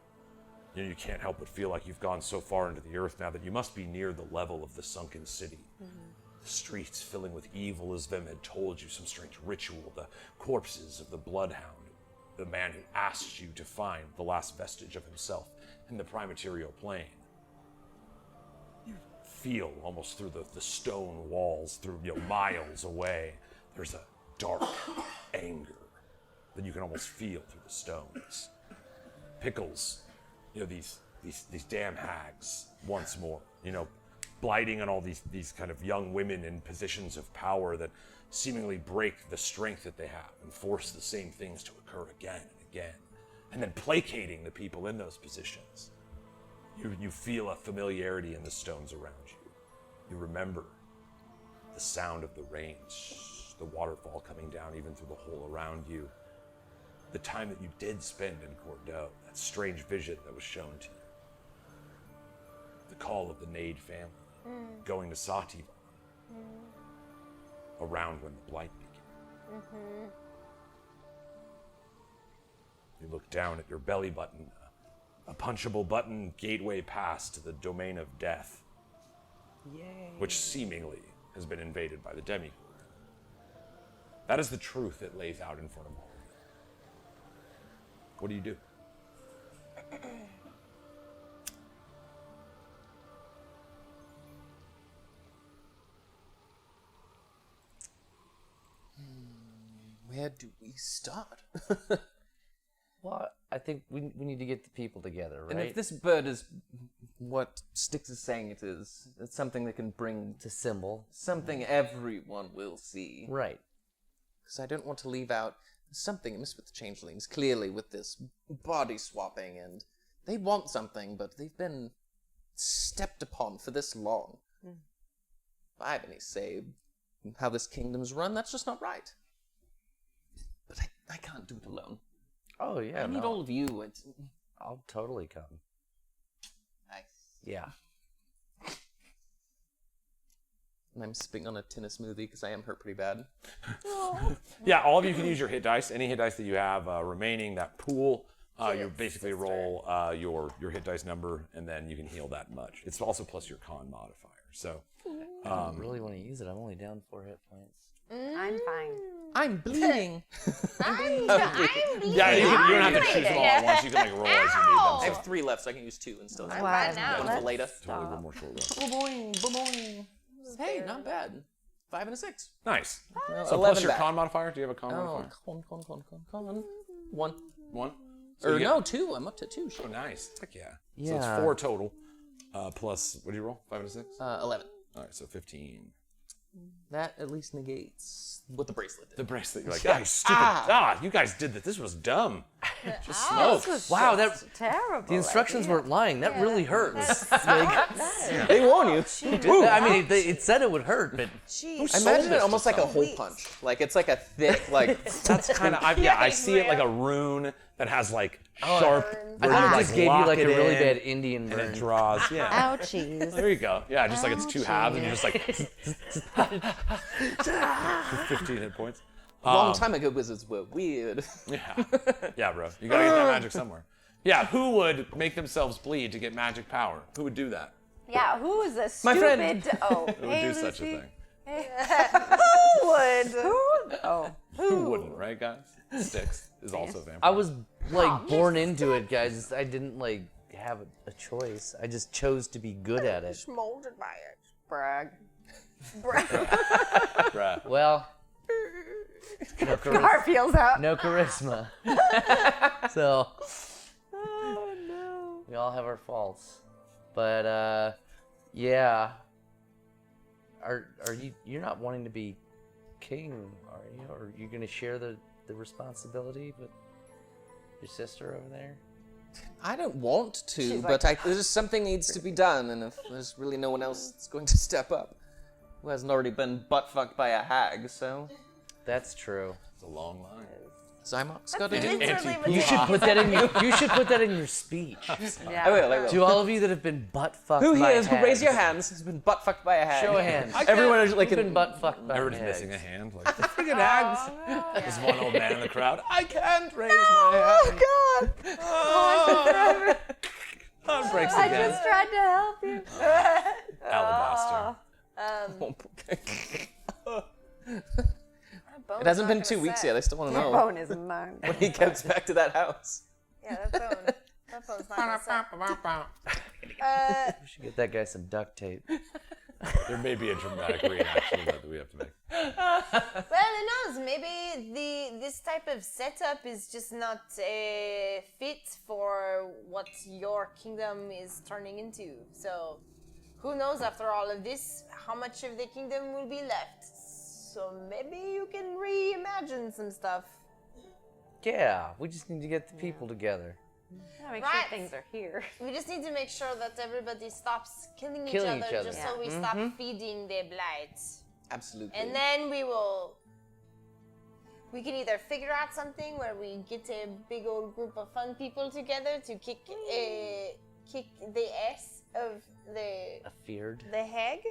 A: you can't help but feel like you've gone so far into the earth now that you must be near the level of the sunken city. The streets filling with evil as Vim had told you, some strange ritual, the corpses of the bloodhound, the man who asked you to find the last vestige of himself in the primaterial plane. You feel almost through the stone walls, through miles away, there's a dark anger that you can almost feel through the stones. Pickles, these damn hags once more, blighting on all these kind of young women in positions of power that seemingly break the strength that they have and force the same things to occur again and again, and then placating the people in those positions. You feel a familiarity in the stones around you. You remember the sound of the rain, the waterfall coming down even through the hole around you. The time that you did spend in Cordeaux, that strange vision that was shown to you. The call of the Nade family, going to Sativa, around when the blight began. You look down at your belly button, a punchable button gateway pass to the domain of death, which seemingly has been invaded by the Demicore. That is the truth that lays out in front of all. What do you do?
E: Where do we start?
D: Well, I think we need to get the people together, right?
E: And if this bird is what Styxx is saying it is, it's something that can bring
D: It's a symbol.
E: something everyone will see.
D: Right.
E: Because I don't want to leave out something amiss with the changelings, clearly with this body swapping, and they want something, but they've been stepped upon for this long. If I have any say how this kingdom's run, that's just not right. But I can't do it alone.
D: Oh, yeah.
E: I need all of you.
D: I'll totally come.
E: Nice.
D: Yeah.
E: And I'm sipping on a tin of smoothie because I am hurt pretty bad.
A: Yeah, all of you can use your hit dice. Any hit dice that you have remaining, that pool, you basically roll your hit dice number, and then you can heal that much. It's also plus your con modifier. So,
D: I don't really want to use it. I'm only down 4 hit points.
C: I'm fine.
E: I'm bleeding.
A: yeah, you don't have to choose them all at once. You can roll as you need them.
E: I
A: So.
E: have 3 left, so I can use 2 and still have
B: fine now.
E: one for later.
A: Totally one more short rest.
E: Hey, not bad. 5 and a 6.
A: Nice.
E: Well,
A: So
E: 11
A: plus your
E: back.
A: con modifier. Do you have a con
E: Oh,
A: modifier?
E: con. 1.
A: One. So
E: Or
A: you get-
E: no, 2. I'm up to 2.
A: Oh,
E: Shit.
A: nice. Heck yeah. So
D: Yeah.
A: it's 4 total. Plus, what do you roll? 5 and a 6?
E: 11.
A: All right, so 15.
E: That at least negates what the bracelet did.
A: The bracelet. You're like, ah, you stupid. You guys did that. This was dumb. Just smoke.
D: Wow, that
C: Terrible.
D: the instructions weren't lying. That really hurts.
E: They warn you.
D: I mean, it said it would hurt, but
E: I imagine it almost like a hole punch. Like it's like a thick, like
A: That's kind of, I see it like a rune that has like sharp.
D: I
A: where
D: think
A: you,
D: it just gave you
A: lock
D: like a
A: it
D: really
A: in,
D: bad Indian
A: and
D: burn.
A: it draws. Yeah.
C: Ouchies.
A: There you go. Yeah, just like it's 2 halves and you're just like 15 hit points.
E: a long time ago. Wizards were weird.
A: Yeah, bro. You gotta get that magic somewhere. Yeah, who would make themselves bleed to get magic power? Who would do that?
C: Yeah, who is this
E: My
C: stupid?
E: friend.
C: Oh,
A: Who would do such a thing?
C: who would? Who? Oh,
A: Who wouldn't, right, guys? Styxx is also a vampire.
D: I was like born into it, guys. I didn't like have a choice. I just chose to be good at it.
B: Molded by it.
C: brag.
A: Bruh.
D: Well, no,
C: Car feels out.
D: no charisma. So, We all have our faults. But yeah. Are you're not wanting to be king, are you? Or are you gonna share the responsibility with your sister over there?
E: I don't want to,
C: She's
E: but
C: like,
E: there's just something needs to be done, and if there's really no one else that's going to step up, who hasn't already been butt-fucked by a hag, so...
D: That's true.
G: It's a long line.
E: Zymox got to do
B: Literally what
D: You
B: the-
D: should put that in you should put that in your speech.
C: Yeah.
E: I will.
D: To all of you that have been butt fucked
E: Who
D: by
E: here,
D: hags,
E: raise your hands, has been butt-fucked by a hag?
D: Show of hands.
E: Everyone is like...
D: Who's been butt fucked by
G: Everyone's
D: hags?
G: missing a hand. Like, the freaking hags. There's one old man in the crowd. I can't raise my hand.
C: Oh God!
G: Oh, oh, breaks
C: I
G: again.
C: just tried to help you.
G: Alabaster.
E: It hasn't been 2 weeks yet, I still want to know
C: Bone is mine.
E: when he gets back to that house.
B: Yeah, that phone. That phone's not gonna set.
D: We should get that guy some duct tape.
G: There may be a dramatic reaction that we have to make.
B: Well, who knows? Maybe this type of setup is just not fit for what your kingdom is turning into. So, who knows after all of this, how much of the kingdom will be left? So maybe you can reimagine some stuff.
D: Yeah, we just need to get the people together.
C: Make
B: Right.
C: sure things are here.
B: We just need to make sure that everybody stops killing each
D: Killing
B: other,
D: each other.
B: just so we stop feeding their blight.
E: Absolutely.
B: And then we can either figure out something where we get a big old group of fun people together to kick the ass of the
D: Feared.
B: hag.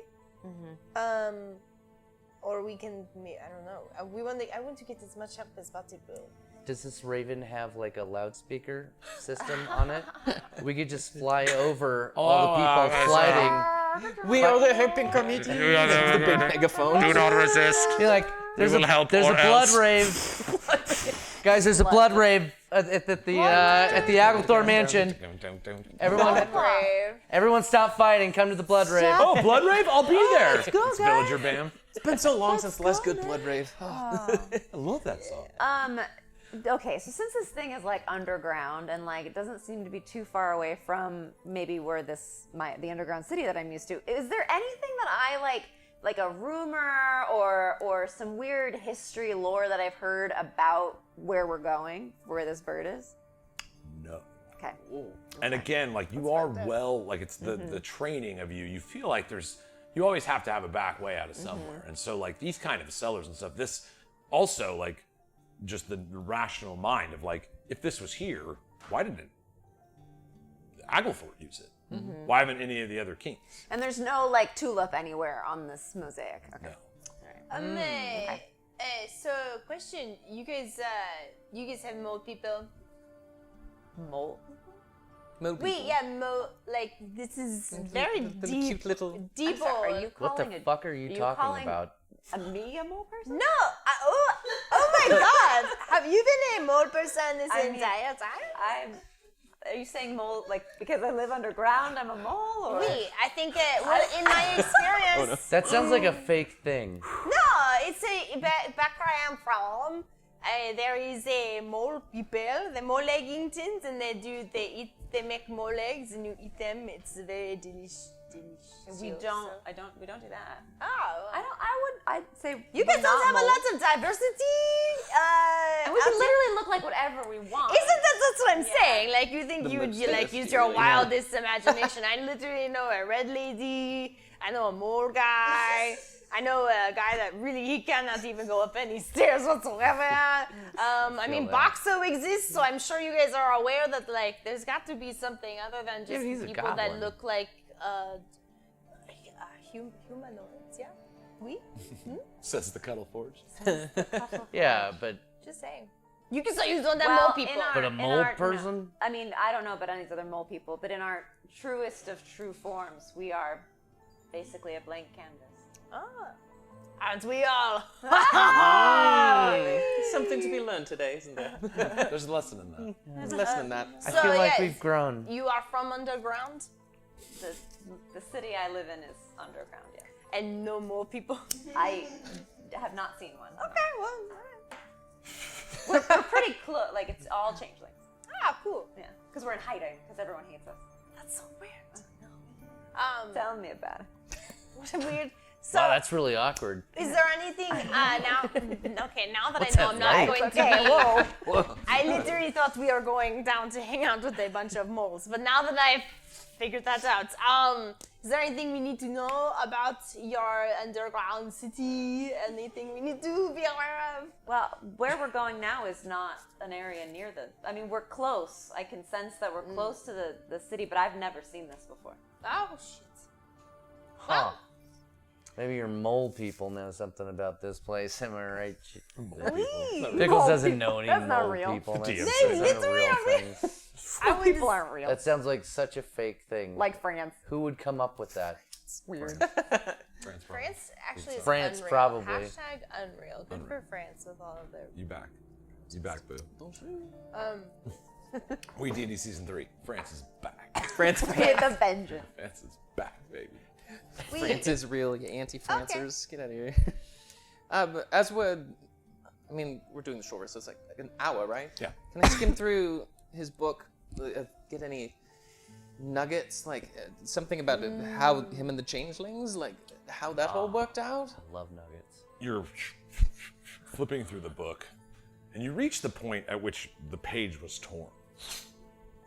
B: Or we can, I don't know. I want to get as much help as possible.
D: Does this raven have like a loudspeaker system on it? We could just fly over all the people flighting.
E: We are the helping committee. The big megaphone.
G: Do not resist.
D: You're like, there's
G: will help
D: there's
G: or
D: a blood
G: else.
D: rave. Guys, there's a blood rave at the Agalthore mansion. Everyone stop fighting. Come to the blood rave.
G: Oh, blood rave? I'll be there.
C: Go,
G: It's Villager Bam.
E: It's been so long since the last good blood rave.
G: I love that song.
C: Okay, so since this thing is like underground and like it doesn't seem to be too far away from maybe where the underground city that I'm used to, is there anything that I like a rumor or some weird history lore that I've heard about where we're going, where this bird is?
G: No.
C: Okay.
G: And again, like you are well, like it's the training of you. You feel like you always have to have a back way out of somewhere. And so like these kind of sellers and stuff, this also like just the rational mind of like, if this was here, why didn't Agalthore use it? Why haven't any of the other kings?
C: And there's no like tulip anywhere on this mosaic. Okay.
G: No.
B: So question, you guys have mole people?
C: Mole.
B: Like this is very
E: The
B: deep.
E: cute little...
B: Deep.
C: Sorry, are you
D: What
C: calling
D: the fuck are you talking
C: calling
D: about?
C: Me a mole person?
B: No! Oh my god! Have you been a mole person this
C: I mean,
B: entire time?
C: Are you saying mole like because I live underground? I'm a mole, or
B: I think in my experience,
D: That sounds like a fake thing.
B: no, it's back where I am from. There is a mole people, the mole eggingtons, and they make mole eggs and you eat them. It's very delicious.
C: we don't do that.
B: Oh,
C: I'd say
B: you guys
C: we're
B: don't
C: not
B: have a
C: moles.
B: lot of diversity.
C: And we can literally look like whatever we want.
B: That's what I'm saying. Like you think you would
E: lipstick.
B: like use your wildest imagination. I literally know a red lady. I know a mole guy. I know a guy that really he cannot even go up any stairs whatsoever. I mean,
D: that.
B: Boxo exists, so I'm sure you guys are aware that like there's got to be something other than
D: Yeah,
B: just
D: he's a
B: people that
D: goblin.
B: look like humanoids. Yeah, we
G: Says the Cuddle Forge.
D: Yeah, but
B: just saying. You can say you don't have
C: Well,
B: mole people.
D: But a
C: in
D: mole
C: our-
D: person?
C: No, I mean, I don't know about any other mole people, but in our truest of true forms, we are basically a blank canvas.
B: Aren't we all?
E: Something to be learned today, isn't there?
G: There's a lesson in that.
E: There's less than that.
D: I
B: So,
D: feel like
B: yes.
D: we've grown.
B: You are from underground
C: The city I live in is underground, yes.
B: and no more people.
C: I have not seen one.
B: Okay, well,
C: We're pretty close, like it's all changelings.
B: ah, cool.
C: Yeah. Because we're in hiding, because everyone hates us.
B: That's so weird.
C: Tell me about it.
B: What a weird. So,
D: Wow, that's really awkward.
B: is there anything now? Okay, now that
D: What's
B: I know
D: that
B: I'm not
D: like?
B: going to be.
C: Whoa.
B: I literally thought we were going down to hang out with a bunch of moles, but now that I've figured that out, is there anything we need to know about your underground city? Anything we need to be aware of?
C: Well, where we're going now is not an area near the... I mean, we're close. I can sense that we're close to the city, but I've never seen this before.
B: Oh shit.
D: Huh. Maybe your mole people know something about this place. Am I right? Pickles doesn't know any
C: That's not
D: mole
C: real.
D: people.
G: They
D: That's not a
B: literally
D: real
B: are real.
D: thing.
C: People aren't real.
D: That sounds like such a fake thing.
C: Like France.
D: Who would come up with that?
C: It's weird.
B: France actually is
D: France,
B: unreal.
D: probably.
B: Hashtag unreal. Good for France with all of their.
G: You back, boo.
B: Um,
G: WeeDnD season 3. France is back.
E: France,
C: The vengeance.
G: France is back, baby.
E: France is real, you anti-Francers. Get out of here. As we're doing the short, so it's like an hour, right?
G: Yeah.
E: Can I skim through his book, get any nuggets, like something about how him and the changelings, like how that all worked out?
D: I love nuggets.
G: You're flipping through the book, and you reach the point at which the page was torn.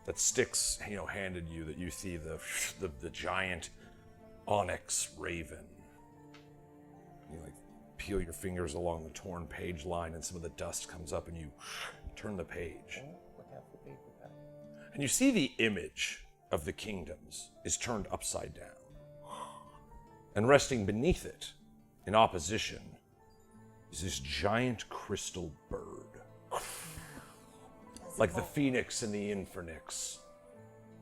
G: That Styxx, handed you. That you see the giant onyx raven. You peel your fingers along the torn page line, and some of the dust comes up, and you turn the page. And you see the image of the kingdoms is turned upside down. And resting beneath it, in opposition, is this giant crystal bird. Like the phoenix and the infernix,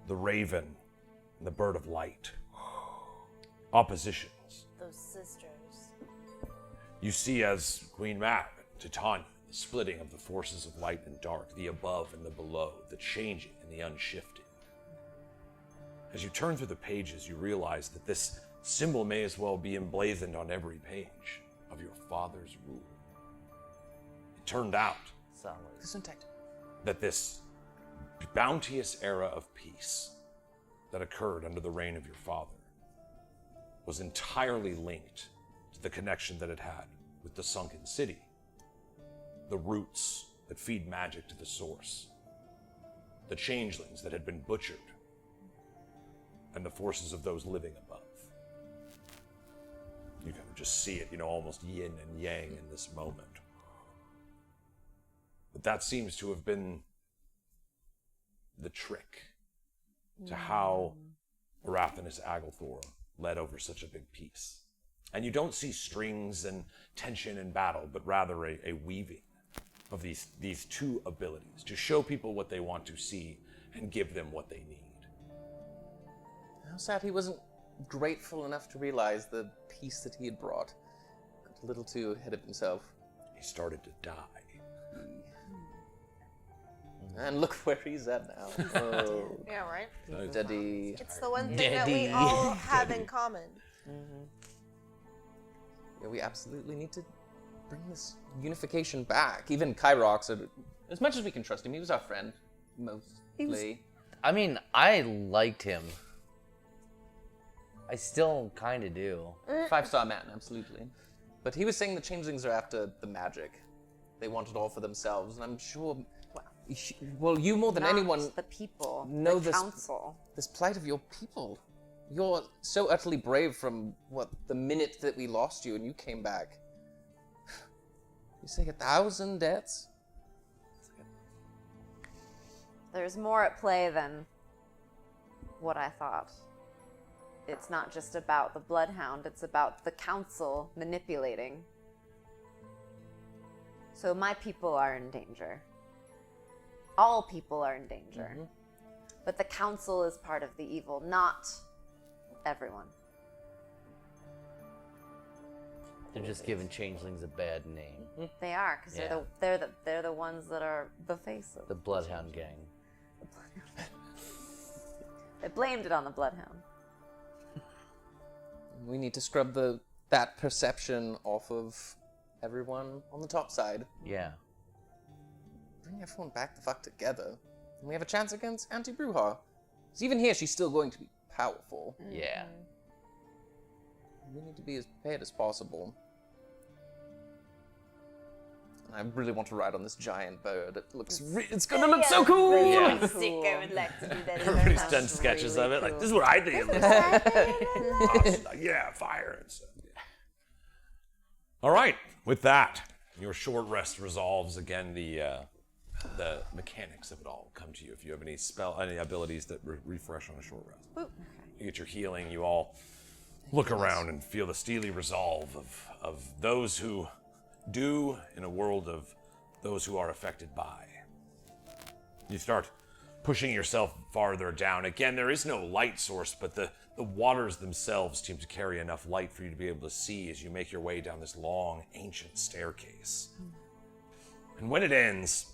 G: the raven and the bird of light. Oppositions.
B: those sisters.
G: You see as Queen Mab and Titania, the splitting of the forces of light and dark, the above and the below, the changing and the unshifting. As you turn through the pages, you realize that this symbol may as well be emblazoned on every page of your father's rule. It turned out that this bounteous era of peace that occurred under the reign of your father was entirely linked to the connection that it had with the sunken city, the roots that feed magic to the source, the changelings that had been butchered, and the forces of those living above. You kind of just see it, almost yin and yang in this moment. But that seems to have been the trick to how Agathanis Agalthore led over such a big piece. And you don't see strings and tension and battle, but rather a weaving of these two abilities to show people what they want to see and give them what they need.
E: How sad he wasn't grateful enough to realize the peace that he had brought. Got a little too ahead of himself.
G: He started to die.
E: And look where he's at now. Oh,
B: Yeah, right?
E: Daddy.
B: It's the one thing that we all have in common.
E: Yeah, we absolutely need to bring this unification back. Even Kyrox, as much as we can trust him, he was our friend, mostly.
D: I mean, I liked him. I still kind of do.
E: 5-star man, absolutely. But he was saying the changelings are after the magic. They want it all for themselves, and I'm sure... Well, you more than
C: Not
E: anyone
C: the people,
E: know
C: the
E: this
C: council.
E: this plight of your people. You're so utterly brave from, the minute that we lost you and you came back. You say 1,000 deaths?
C: There's more at play than what I thought. It's not just about the Bloodhound, it's about the council manipulating. So my people are in danger. All people are in danger. But the council is part of the evil, not everyone.
D: They're just giving changelings a bad name.
C: They are, because
D: Yeah.
C: they're the ones that are the face of
D: The Bloodhound Gang.
C: They blamed it on the Bloodhound.
E: We need to scrub that perception off of everyone on the top side.
D: Yeah.
E: Bring everyone back the fuck together. we have a chance against Auntie Bruja. So even here, she's still going to be powerful.
D: Yeah.
E: We need to be as prepared as possible. And I really want to ride on this giant bird. It looks, it's gonna look so cool.
B: Really sick. I would like to do that.
G: Everybody's done sketches of it. Like, this is what I think it looks like. It's like, yeah, fire and stuff. Yeah. All right. With that, your short rest resolves. Again, the mechanics of it all come to you. If you have any abilities that refresh on a short rest, you get your healing. You all look around and feel the steely resolve of those who do in a world of those who are affected by. You start pushing yourself farther down. Again, there is no light source, but the waters themselves seem to carry enough light for you to be able to see as you make your way down this long, ancient staircase. And when it ends,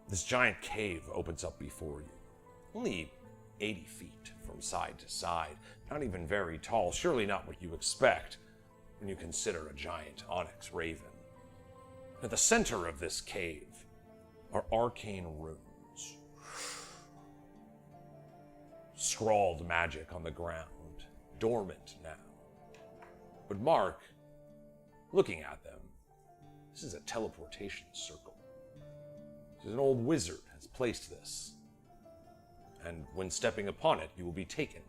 G: this giant cave opens up before you. Only 80 feet from side to side. Not even very tall. Surely not what you expect when you consider a giant onyx raven. At the center of this cave are arcane runes. Scrawled magic on the ground, dormant now. But Mark, looking at them, this is a teleportation circle. An old wizard has placed this. And when stepping upon it, you will be taken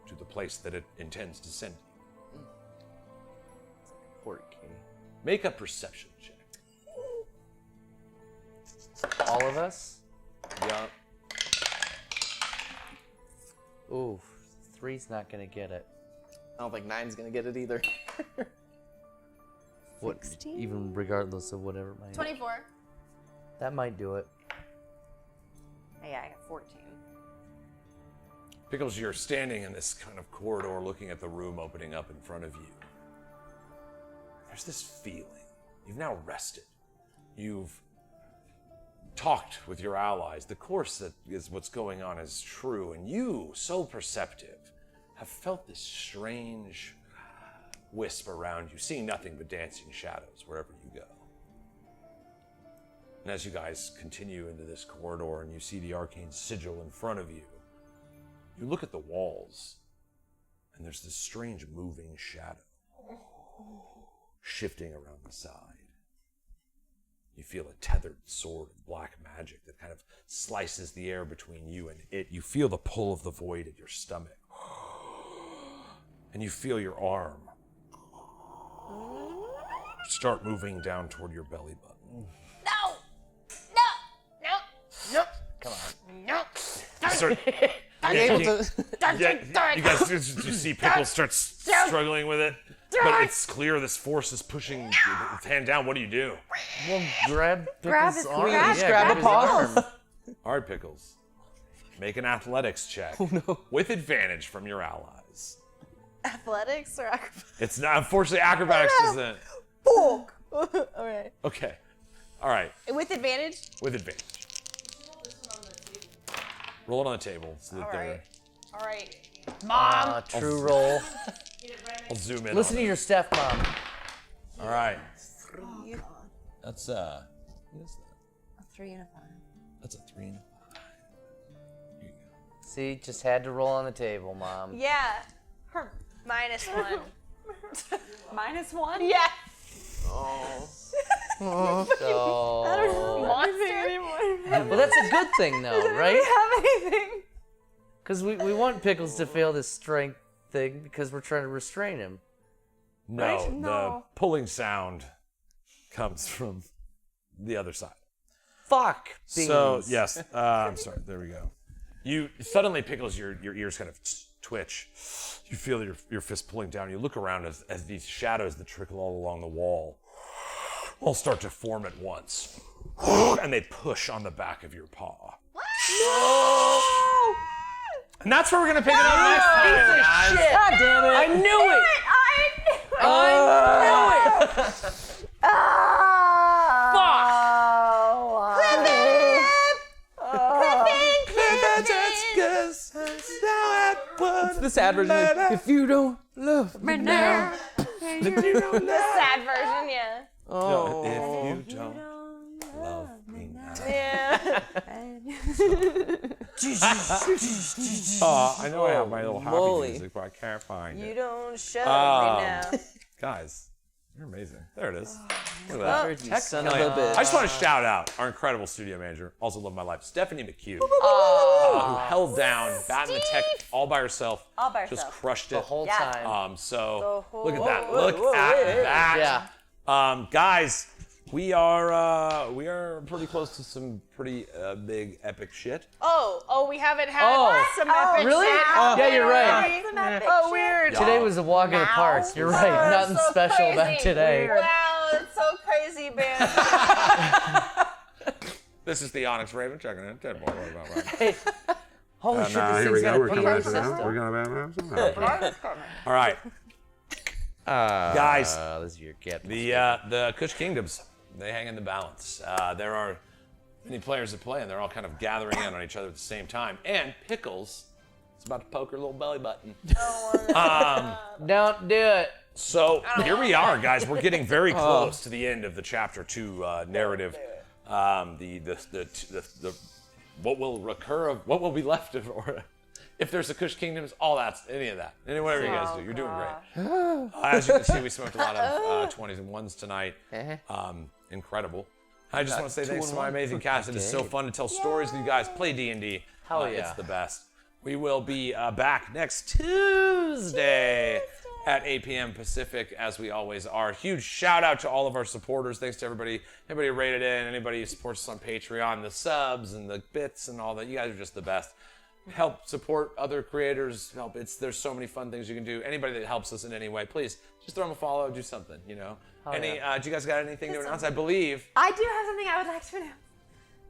G: to the place that it intends to send you. Make a perception check.
D: All of us?
E: Yeah.
D: Ooh, 3's not gonna get it.
E: I don't think 9's gonna get it either.
D: What? Even regardless of whatever it might.
B: 24.
D: That might do it.
C: Yeah, I got 14.
G: Pickles, you're standing in this kind of corridor looking at the room opening up in front of you. There's this feeling. You've now rested. You've talked with your allies. The course that is what's going on is true, and you, so perceptive, have felt this strange wisp around you, seeing nothing but dancing shadows wherever you go. And as you guys continue into this corridor and you see the arcane sigil in front of you, you look at the walls, and there's this strange moving shadow shifting around the side. You feel a tethered sword of black magic that kind of slices the air between you and it. You feel the pull of the void at your stomach. And you feel your arm start moving down toward your belly button.
B: No! No! No!
D: Nope. Come on.
B: No!
G: Start, you guys you see Pickles start struggling with it, but it's clear this force is pushing its hand down. What do you do?
D: Well, grab
C: his
D: arm.
C: grab-
D: Yeah,
E: grab a
D: his
E: paw.
D: arm.
G: All right, Pickles. Make an athletics check with advantage from your allies.
B: Athletics or acrobatics?
G: It's not, unfortunately, acrobatics isn't.
B: Alright.
G: Okay. All right,
B: With advantage?
G: with advantage. Roll it on the table so that they're.
B: Alright. Mom!
D: True roll.
G: I'll zoom in.
D: Listen
G: on
D: to your stepmom.
G: it. All right. That's what is that?
C: A 3 and a 5.
G: That's a 3 and a 5. Here you go.
D: See, just had to roll on the table, Mom.
B: Yeah. Her -1.
C: -1?
B: Yeah.
D: So,
B: Monster.
D: well, that's a good thing, though, right?
C: Have anything?
D: Because we want Pickles to fail this strength thing because we're trying to restrain him.
G: No,
C: Right?
G: the
C: No.
G: pulling sound comes from the other side.
D: Fuck.
G: So
D: beans.
G: yes, I'm sorry. There we go. You suddenly, Pickles, your ears kind of twitch. You feel your fist pulling down. You look around as these shadows that trickle all along the wall all start to form at once, and they push on the back of your paw. And that's where we're gonna pick it up next time, guys.
D: God damn it! I knew it.
E: It's the sad version. If you don't love me now.
B: The sad version, yeah.
G: No, if you don't love me now.
B: Yeah.
G: I know I have my little happy
E: moly.
G: music, but I can't find
B: You
G: it.
B: don't shut me now.
G: Guys, you're amazing. There it is. Look at that.
E: You son of a bitch.
G: I just want to shout out our incredible studio manager, also love my life, Stephanie McHugh, who held down Bat and the Tech all by herself.
C: All by
G: Just
C: herself.
G: crushed it.
D: The whole
C: Yeah.
D: time.
G: So
B: The
G: look at that.
B: whole-
G: Look at that.
D: Yeah.
G: Guys, we are pretty close to some pretty big epic shit.
B: Oh, we haven't had some epic
D: really?
B: shit.
D: Yeah, you're right.
B: Oh, weird.
D: Today was a walk in the park. You're right. Nothing
B: so
D: special about
B: crazy.
D: today.
B: Wow, it's so crazy, man.
G: This is the Onyx Raven checking in.
D: Hey. Holy shit, this thing's got a PA system.
G: All right, guys.
D: This is your get.
G: The Kush Kingdoms, they hang in the balance. There are many players that play, and they're all kind of gathering in on each other at the same time. And Pickles is about to poke her little belly button.
D: Don't do it.
G: So here we are, guys. We're getting very close to the end of the chapter 2 narrative. The what will recur of what will be left of, or if there's a Kush Kingdoms, all that's any of that, whatever you guys do, you're doing great. As you can see, we smoked a lot of 20s and 1s tonight. Incredible. I just want to say thanks to my amazing cast. It is so fun to tell stories with you guys. Play D&D.
D: Hell yeah.
G: It's the best. We will be back next Tuesday at 8 p.m. Pacific, as we always are. Huge shout out to all of our supporters. Thanks to everybody who rated in, anybody who supports us on Patreon, the subs and the bits and all that. You guys are just the best. Help support other creators. There's so many fun things you can do. Anybody that helps us in any way, please just throw them a follow, do something, Do you guys got anything to announce? I believe.
C: I do have something I would like to announce.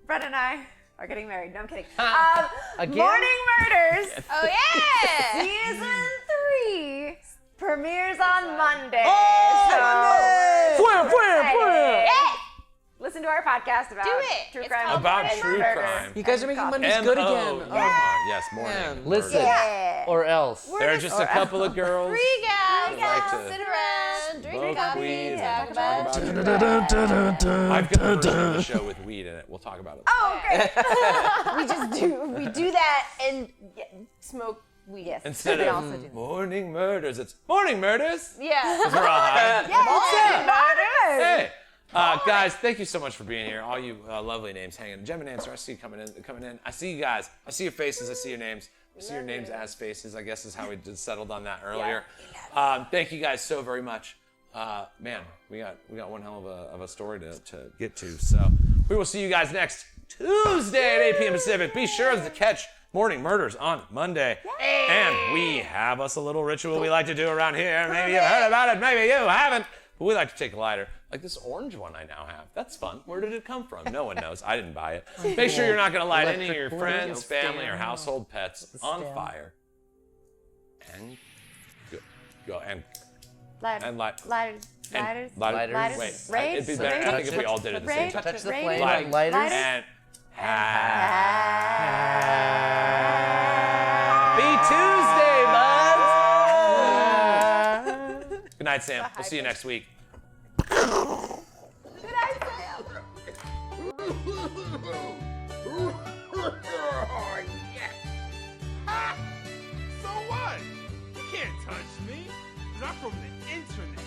C: Brett and I are getting married. No, I'm kidding.
D: Again?
C: Morning Murders
B: Oh, yeah.
C: Season 3 premieres on Monday. Listen to our podcast about
B: Do it.
C: true
B: It's
C: crime.
B: called
G: About
B: Morning
G: true
B: Murders.
G: crime.
E: You guys are making Mondays good again.
G: Yes, morning.
E: Man.
D: Listen,
C: Yeah.
D: or else.
G: There are just a couple of girls.
B: Three gals,
G: like to
B: sit around, drink
G: smoke
B: coffee,
G: weed
B: talk
G: and
B: about
G: talk about I've got a version of the show with weed in it. We'll talk about it.
C: Oh, great.
B: we do that and smoke weed.
C: Yes.
G: Instead
C: We
G: of
C: also do that.
G: morning murders, it's morning murders.
B: Yeah.
G: We're all high.
C: Morning Murders.
G: Hey, guys, thank you so much for being here. All you lovely names hanging. Gem and Answer, I see you coming in. I see you guys. I see your faces. I see your names. I see your names as faces, I guess is how we settled on that earlier. Thank you guys so very much. Man, we got one hell of a story to get to. So we will see you guys next Tuesday at 8 p.m. Pacific. Be sure to catch Morning Murders on Monday. And we have us a little ritual we like to do around here. Maybe you've heard about it, maybe you haven't. But we like to take a lighter. Like this orange one I now have. That's fun. Where did it come from? No one knows. I didn't buy it. Make sure you're not going to light any of your friends, family, or household pets on fire. And go and light.
C: Lighters.
G: And
C: Lighters.
G: lighters. Wait,
C: Rain.
G: it'd be better. I think if we all did it at the same time.
D: Touch the
C: Rain.
D: flame
G: Light.
D: on lighters.
G: And Happy Tuesday, buds. Good night, Sam. We'll see you next week.
F: So what? You can't touch me. 'Cause I'm from the internet.